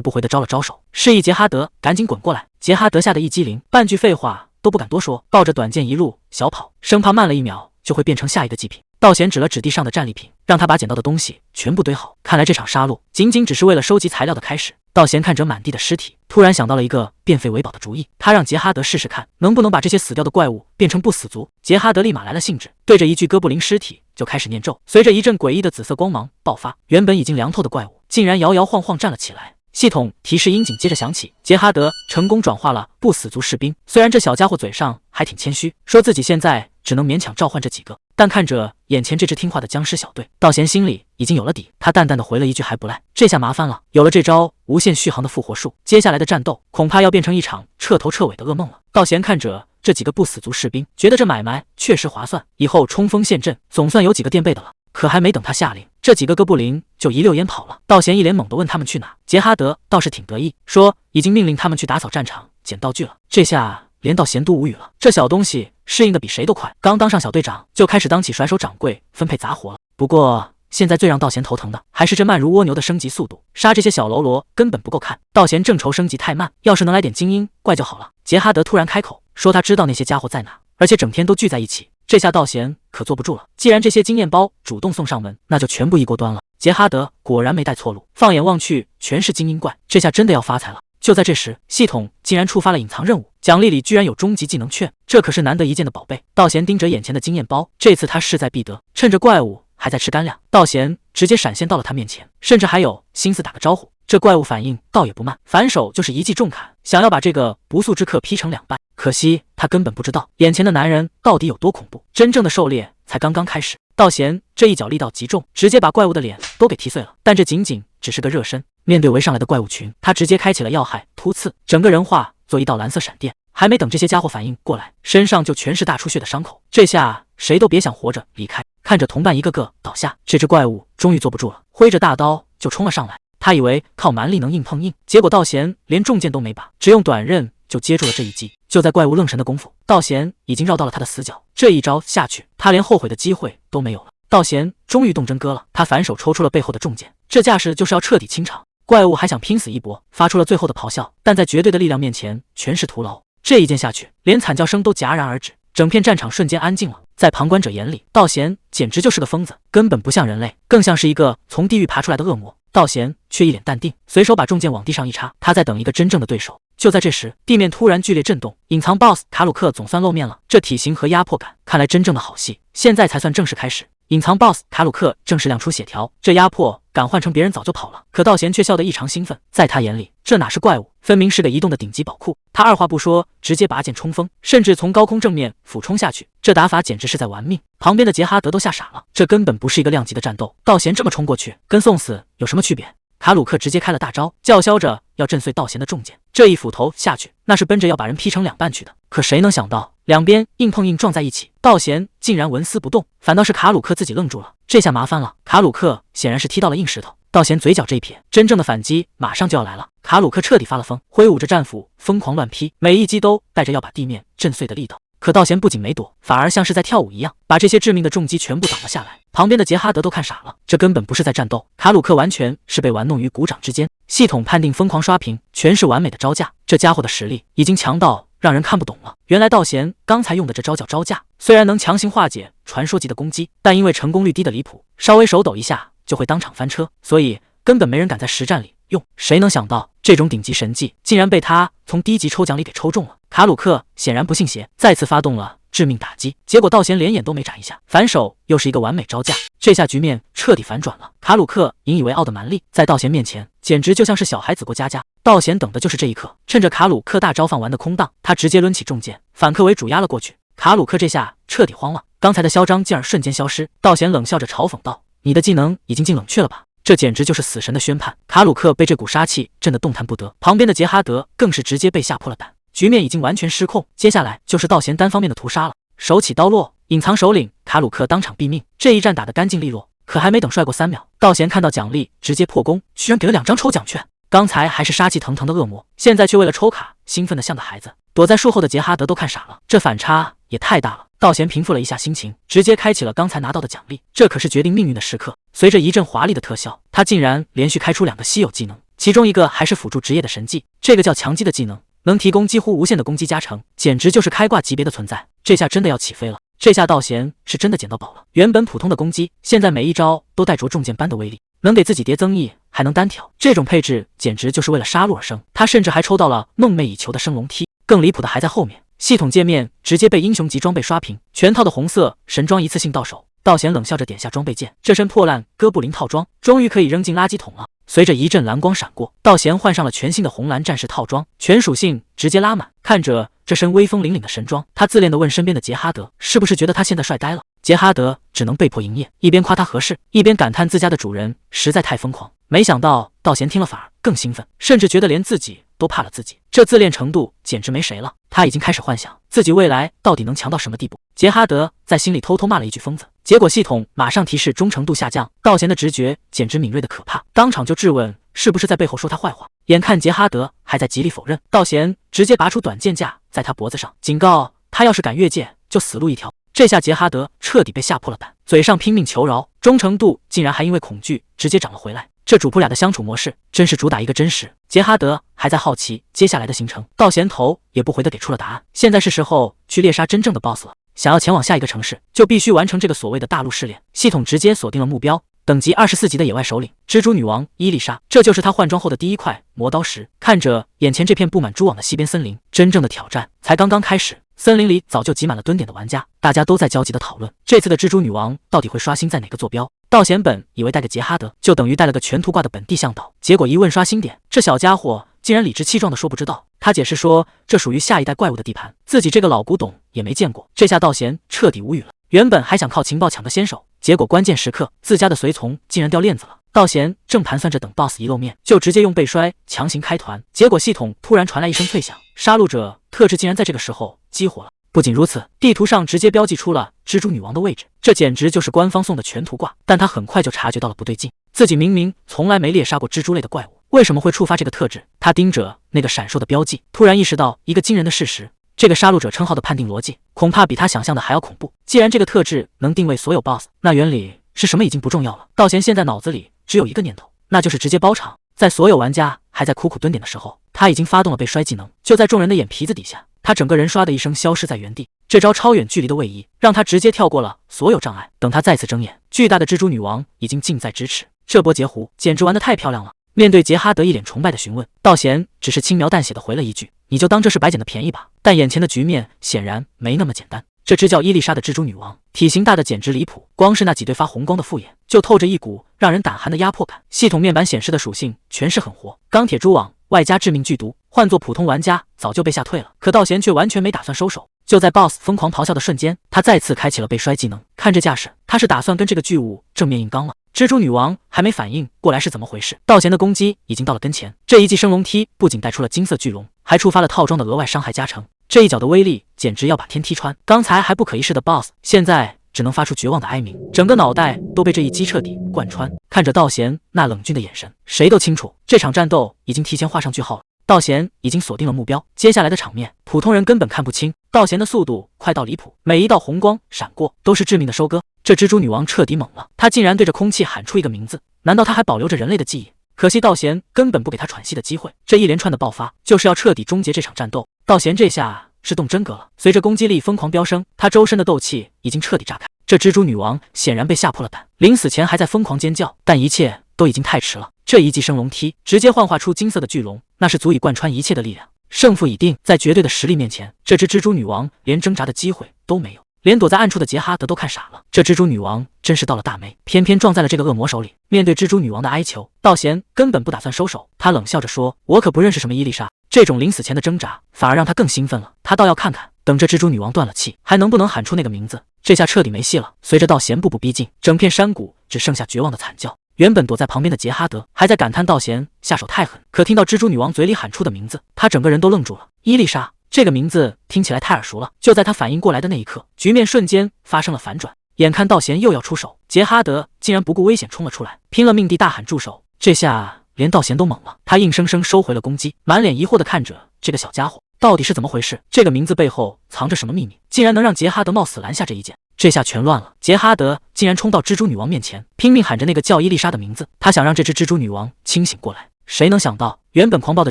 不回地招了招手，示意杰哈德赶紧滚过来。杰哈德吓得一激灵，半句废话都不敢多说，抱着短剑一路小跑，生怕慢了一秒就会变成下一个祭品。道贤指了指地上的战利品，让他把捡到的东西全部堆好。看来这场杀戮仅仅只是为了收集材料的开始。道贤看着满地的尸体，突然想到了一个变废为宝的主意，他让杰哈德试试看能不能把这些死掉的怪物变成不死族。杰哈德立马来了兴致，对着一具哥布林尸体就开始念咒，随着一阵诡异的紫色光芒爆发，原本已经凉透的怪物竟然摇摇晃晃站了起来。系统提示音紧接着响起，杰哈德成功转化了不死族士兵。虽然这小家伙嘴上还挺谦虚，说自己现在只能勉强召唤这几个，但看着眼前这支听话的僵尸小队，道贤心里已经有了底。他淡淡的回了一句还不赖。这下麻烦了，有了这招无限续航的复活术，接下来的战斗恐怕要变成一场彻头彻尾的噩梦了。道贤看着这几个不死族士兵，觉得这买卖确实划算，以后冲锋陷阵总算有几个垫背的了。可还没等他下令，这几个哥布林就一溜烟跑了。道贤一脸懵地问他们去哪，杰哈德倒是挺得意，说已经命令他们去打扫战场捡道具了。这下连道贤都无语了，这小东西适应的比谁都快，刚当上小队长就开始当起甩手掌柜分配杂活了。不过现在最让道贤头疼的还是这慢如蜗牛的升级速度，杀这些小喽啰根本不够看。道贤正愁升级太慢，要是能来点精英怪就好了。杰哈德突然开口说他知道那些家伙在哪，而且整天都聚在一起。这下道贤可坐不住了，既然这些经验包主动送上门，那就全部一锅端了。杰哈德果然没带错路，放眼望去全是精英怪，这下真的要发财了。就在这时，系统竟然触发了隐藏任务，奖励里居然有终极技能券，这可是难得一见的宝贝。道贤盯着眼前的经验包，这次他势在必得，趁着怪物还在吃干粮，道贤直接闪现到了他面前，甚至还有心思打个招呼。这怪物反应倒也不慢，反手就是一记重砍，想要把这个不速之客劈成两半。可惜他根本不知道眼前的男人到底有多恐怖，真正的狩猎才刚刚开始。道贤这一脚力道极重，直接把怪物的脸都给踢碎了，但这仅仅只是个热身，面对围上来的怪物群，他直接开启了要害突刺，整个人化作一道蓝色闪电，还没等这些家伙反应过来，身上就全是大出血的伤口。这下谁都别想活着离开。看着同伴一个个倒下，这只怪物终于坐不住了，挥着大刀就冲了上来。他以为靠蛮力能硬碰硬，结果道贤连重剑都没把，只用短刃就接住了这一击。就在怪物愣神的功夫，道贤已经绕到了他的死角，这一招下去，他连后悔的机会都没有了。道贤终于动真格了，他反手抽出了背后的重剑，这架势就是要彻底清场。怪物还想拼死一搏，发出了最后的咆哮，但在绝对的力量面前全是徒劳。这一剑下去，连惨叫声都戛然而止，整片战场瞬间安静了。在旁观者眼里，道贤简直就是个疯子，根本不像人类，更像是一个从地狱爬出来的恶魔。道贤却一脸淡定，随手把重剑往地上一插，他在等一个真正的对手。就在这时，地面突然剧烈震动，隐藏 BOSS 卡鲁克总算露面了。这体型和压迫感，看来真正的好戏现在才算正式开始。隐藏 BOSS 卡鲁克正式亮出血条，这压迫感换成别人早就跑了，可道贤却笑得异常兴奋。在他眼里，这哪是怪物，分明是个移动的顶级宝库。他二话不说，直接拔剑冲锋，甚至从高空正面俯冲下去，这打法简直是在玩命。旁边的杰哈德都吓傻了，这根本不是一个量级的战斗，道贤这么冲过去，跟送死有什么区别？卡鲁克直接开了大招，叫嚣着要震碎道贤的重剑，这一斧头下去，那是奔着要把人劈成两半去的。可谁能想到，两边硬碰硬撞在一起，道贤竟然纹丝不动，反倒是卡鲁克自己愣住了。这下麻烦了，卡鲁克显然是踢到了硬石头，道贤嘴角这一撇，真正的反击马上就要来了。卡鲁克彻底发了疯，挥舞着战斧疯狂乱劈，每一击都带着要把地面震碎的力道。可道贤不仅没躲，反而像是在跳舞一样，把这些致命的重击全部挡了下来。旁边的杰哈德都看傻了，这根本不是在战斗，卡鲁克完全是被玩弄于股掌之间。系统判定疯狂刷屏，全是完美的招架，这家伙的实力已经强到让人看不懂了。原来道贤刚才用的这招叫招架，虽然能强行化解传说级的攻击，但因为成功率低的离谱，稍微手抖一下就会当场翻车，所以根本没人敢在实战里用。谁能想到这种顶级神技竟然被他从低级抽奖里给抽中了？卡鲁克显然不信邪，再次发动了致命打击，结果道贤连眼都没眨一下，反手又是一个完美招架。这下局面彻底反转了。卡鲁克引以为傲的蛮力，在道贤面前简直就像是小孩子过家家。道贤等的就是这一刻，趁着卡鲁克大招放完的空档，他直接抡起重剑反客为主压了过去。卡鲁克这下彻底慌了，刚才的嚣张劲儿瞬间消失。道贤冷笑着嘲讽道：“你的技能已经进冷却了吧？”这简直就是死神的宣判。卡鲁克被这股杀气震得动弹不得，旁边的杰哈德更是直接被吓破了胆。局面已经完全失控，接下来就是道贤单方面的屠杀了。手起刀落，隐藏首领卡鲁克当场毙命。这一战打得干净利落，可还没等帅过3秒，道贤看到奖励直接破功，居然给了2张抽奖券。刚才还是杀气腾腾的恶魔，现在却为了抽卡兴奋的像个孩子。躲在树后的杰哈德都看傻了，这反差也太大了。道贤平复了一下心情，直接开启了刚才拿到的奖励，这可是决定命运的时刻。随着一阵华丽的特效，他竟然连续开出2个稀有技能，其中一个还是辅助职业的神技，这个叫强击的技能，能提供几乎无限的攻击加成，简直就是开挂级别的存在。这下真的要起飞了，这下道贤是真的捡到宝了。原本普通的攻击，现在每一招都带着重剑般的威力，能给自己叠增益，还能单挑，这种配置简直就是为了杀戮而生。他甚至还抽到了梦寐以求的升龙踢，更离谱的还在后面。系统界面直接被英雄级装备刷屏，全套的红色神装一次性到手。道贤冷笑着点下装备键，这身破烂哥布林套装终于可以扔进垃圾桶了。随着一阵蓝光闪过，道贤换上了全新的红蓝战士套装，全属性直接拉满。看着这身威风凛凛的神装，他自恋地问身边的杰哈德，是不是觉得他现在帅呆了？杰哈德只能被迫营业，一边夸他合适，一边感叹自家的主人实在太疯狂。没想到道贤听了反而更兴奋，甚至觉得连自己都怕了自己，这自恋程度简直没谁了。他已经开始幻想自己未来到底能强到什么地步。杰哈德在心里偷偷骂了一句疯子，结果系统马上提示忠诚度下降。道贤的直觉简直敏锐的可怕，当场就质问是不是在背后说他坏话。眼看杰哈德还在极力否认，道贤直接拔出短剑架在他脖子上，警告他要是敢越界就死路一条。这下杰哈德彻底被吓破了胆，嘴上拼命求饶，忠诚度竟然还因为恐惧直接涨了回来。这主仆俩的相处模式真是主打一个真实。杰哈德还在好奇接下来的行程，道贤头也不回的给出了答案。现在是时候去猎杀真正的 BOSS 了，想要前往下一个城市，就必须完成这个所谓的大陆试炼。系统直接锁定了目标，等级24级的野外首领蜘蛛女王伊丽莎，这就是她换装后的第一块磨刀石。看着眼前这片布满蛛网的西边森林，真正的挑战才刚刚开始。森林里早就挤满了蹲点的玩家，大家都在焦急的讨论这次的蜘蛛女王到底会刷新在哪个坐标。道贤本以为带个杰哈德就等于带了个全图挂的本地向导，结果一问刷新点，这小家伙竟然理直气壮的说不知道。他解释说这属于下一代怪物的地盘，自己这个老古董也没见过。这下道贤彻底无语了，原本还想靠情报抢个先手，结果关键时刻自家的随从竟然掉链子了。道贤正盘算着等 BOSS 一露面就直接用背摔强行开团，结果系统突然传来一声脆响，杀戮者特质竟然在这个时候激活了。不仅如此，地图上直接标记出了蜘蛛女王的位置，这简直就是官方送的全图挂。但他很快就察觉到了不对劲，自己明明从来没猎杀过蜘蛛类的怪物，为什么会触发这个特质？他盯着那个闪烁的标记，突然意识到一个惊人的事实，这个杀戮者称号的判定逻辑恐怕比他想象的还要恐怖。既然这个特质能定位所有 BOSS， 那原理是什么已经不重要了。道贤现在脑子里只有一个念头，那就是直接包场。在所有玩家还在苦苦蹲点的时候，他已经发动了被摔技能，就在众人的眼皮子底下，他整个人唰的一声消失在原地。这招超远距离的位移让他直接跳过了所有障碍。等他再次睁眼，巨大的蜘蛛女王已经近在咫尺。这波截胡简直玩得太漂亮了。面对杰哈德一脸崇拜的询问，道贤只是轻描淡写的回了一句：“你就当这是白捡的便宜吧。”但眼前的局面显然没那么简单。这只叫伊丽莎的蜘蛛女王，体型大的简直离谱，光是那几对发红光的复眼，就透着一股让人胆寒的压迫感。系统面板显示的属性全是很活，钢铁蛛网外加致命剧毒，换做普通玩家早就被吓退了。可道贤却完全没打算收手，就在 BOSS 疯狂咆哮的瞬间，他再次开启了被摔技能。看这架势，他是打算跟这个巨物正面硬刚了。蜘蛛女王还没反应过来是怎么回事，道贤的攻击已经到了跟前。这一记升龙踢不仅带出了金色巨龙，还触发了套装的额外伤害加成。这一脚的威力简直要把天踢穿，刚才还不可一世的 BOSS 现在只能发出绝望的哀鸣，整个脑袋都被这一击彻底贯穿。看着道贤那冷峻的眼神，谁都清楚这场战斗已经提前画上句号了。道贤已经锁定了目标，接下来的场面普通人根本看不清。道贤的速度快到离谱，每一道红光闪过都是致命的收割。这蜘蛛女王彻底懵了，她竟然对着空气喊出一个名字，难道她还保留着人类的记忆？可惜道贤根本不给她喘息的机会，这一连串的爆发就是要彻底终结这场战斗。道贤这下是动真格了。随着攻击力疯狂飙升，他周身的斗气已经彻底炸开。这蜘蛛女王显然被吓破了胆，临死前还在疯狂尖叫，但一切都已经太迟了。这一记升龙踢直接幻化出金色的巨龙，那是足以贯穿一切的力量。胜负已定，在绝对的实力面前，这只蜘蛛女王连挣扎的机会都没有。连躲在暗处的杰哈德都看傻了，这蜘蛛女王真是到了大霉，偏偏撞在了这个恶魔手里。面对蜘蛛女王的哀求，道贤根本不打算收手，他冷笑着说：“我可不认识什么伊丽莎。”这种临死前的挣扎反而让他更兴奋了，他倒要看看，等这蜘蛛女王断了气，还能不能喊出那个名字。这下彻底没戏了。随着道贤步步逼近，整片山谷只剩下绝望的惨叫。原本躲在旁边的杰哈德还在感叹道贤下手太狠，可听到蜘蛛女王嘴里喊出的名字，他整个人都愣住了。伊丽莎这个名字听起来太耳熟了。就在他反应过来的那一刻，局面瞬间发生了反转。眼看道贤又要出手，杰哈德竟然不顾危险冲了出来，拼了命地大喊住手。这下连道贤都懵了，他硬生生收回了攻击，满脸疑惑地看着这个小家伙，到底是怎么回事？这个名字背后藏着什么秘密，竟然能让杰哈德冒死拦下这一剑？这下全乱了，杰哈德竟然冲到蜘蛛女王面前，拼命喊着那个叫伊丽莎的名字，他想让这只蜘蛛女王清醒过来。谁能想到，原本狂暴的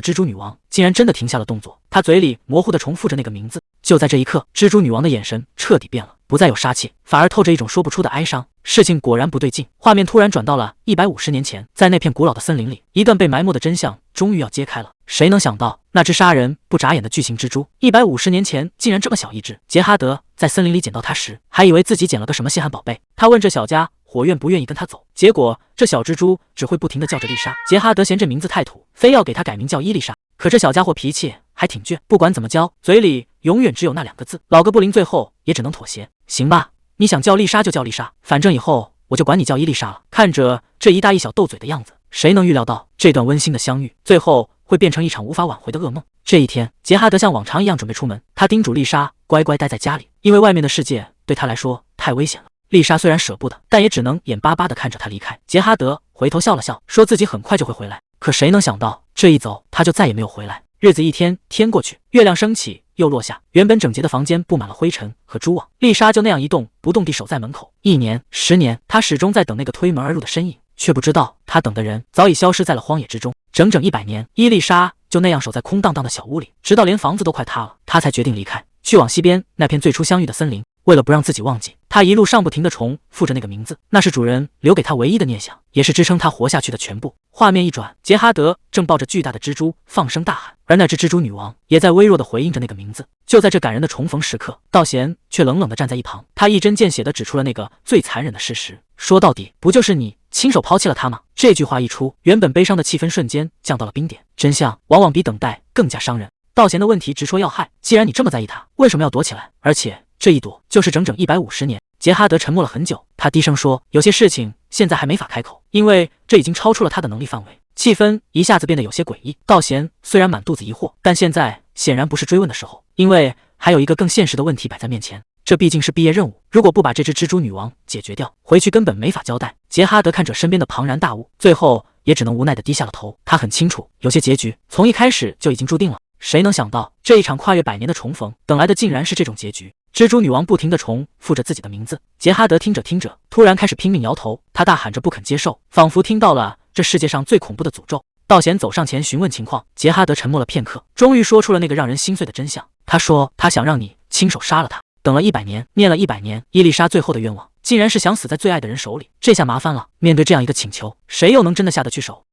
蜘蛛女王竟然真的停下了动作，她嘴里模糊地重复着那个名字。就在这一刻，蜘蛛女王的眼神彻底变了，不再有杀气，反而透着一种说不出的哀伤。事情果然不对劲，画面突然转到了150年前，在那片古老的森林里，一段被埋没的真相终于要揭开了。谁能想到，那只杀人不眨眼的巨型蜘蛛，150年前竟然这么小一只。杰哈德在森林里捡到它时，还以为自己捡了个什么稀罕宝贝。他问这小家伙愿不愿意跟他走，结果这小蜘蛛只会不停地叫着丽莎。杰哈德嫌这名字太土，非要给他改名叫伊丽莎。可这小家伙脾气还挺倔，不管怎么教，嘴里永远只有那2个字。老哥布林最后也只能妥协。行吧，你想叫丽莎就叫丽莎，反正以后我就管你叫伊丽莎了。看着这一大一小斗嘴的样子，谁能预料到这段温馨的相遇最后会变成一场无法挽回的噩梦？这一天，杰哈德像往常一样准备出门，他叮嘱丽莎乖乖待在家里，因为外面的世界对他来说太危险了。丽莎虽然舍不得，但也只能眼巴巴地看着他离开。杰哈德回头笑了笑，说自己很快就会回来。可谁能想到，这一走他就再也没有回来。日子一天天过去，月亮升起又落下，原本整洁的房间布满了灰尘和蛛网。丽莎就那样一动不动地守在门口。1年、10年，她始终在等那个推门而入的身影，却不知道她等的人早已消失在了荒野之中。整整100年，伊丽莎就那样守在空荡荡的小屋里，直到连房子都快塌了，她才决定离开，去往西边那片最初相遇的森林。为了不让自己忘记，他一路上不停地重复着那个名字，那是主人留给他唯一的念想，也是支撑他活下去的全部。画面一转，杰哈德正抱着巨大的蜘蛛放声大喊，而那只蜘蛛女王也在微弱地回应着那个名字。就在这感人的重逢时刻，道贤却冷冷地站在一旁，他一针见血地指出了那个最残忍的事实，说到底不就是你亲手抛弃了他吗？这句话一出，原本悲伤的气氛瞬间降到了冰点。真相往往比等待更加伤人。道贤的问题直戳要害，既然你这么在意他，为什么要躲起来？而且这一躲就是整整150年。杰哈德沉默了很久，他低声说：“有些事情现在还没法开口，因为这已经超出了他的能力范围。”气氛一下子变得有些诡异。道贤虽然满肚子疑惑，但现在显然不是追问的时候，因为还有一个更现实的问题摆在面前。这毕竟是毕业任务，如果不把这只蜘蛛女王解决掉，回去根本没法交代。杰哈德看着身边的庞然大物，最后也只能无奈地低下了头。他很清楚，有些结局从一开始就已经注定了。谁能想到，这一场跨越100年的重逢，等来的竟然是这种结局？蜘蛛女王不停地重复着自己的名字，杰哈德听着听着，突然开始拼命摇头，他大喊着不肯接受，仿佛听到了这世界上最恐怖的诅咒。道贤走上前询问情况，杰哈德沉默了片刻，终于说出了那个让人心碎的真相。他说，他想让你亲手杀了他。等了100年，念了100年，伊丽莎最后的愿望，竟然是想死在最爱的人手里。这下麻烦了，面对这样一个请求，谁又能真的下得去手？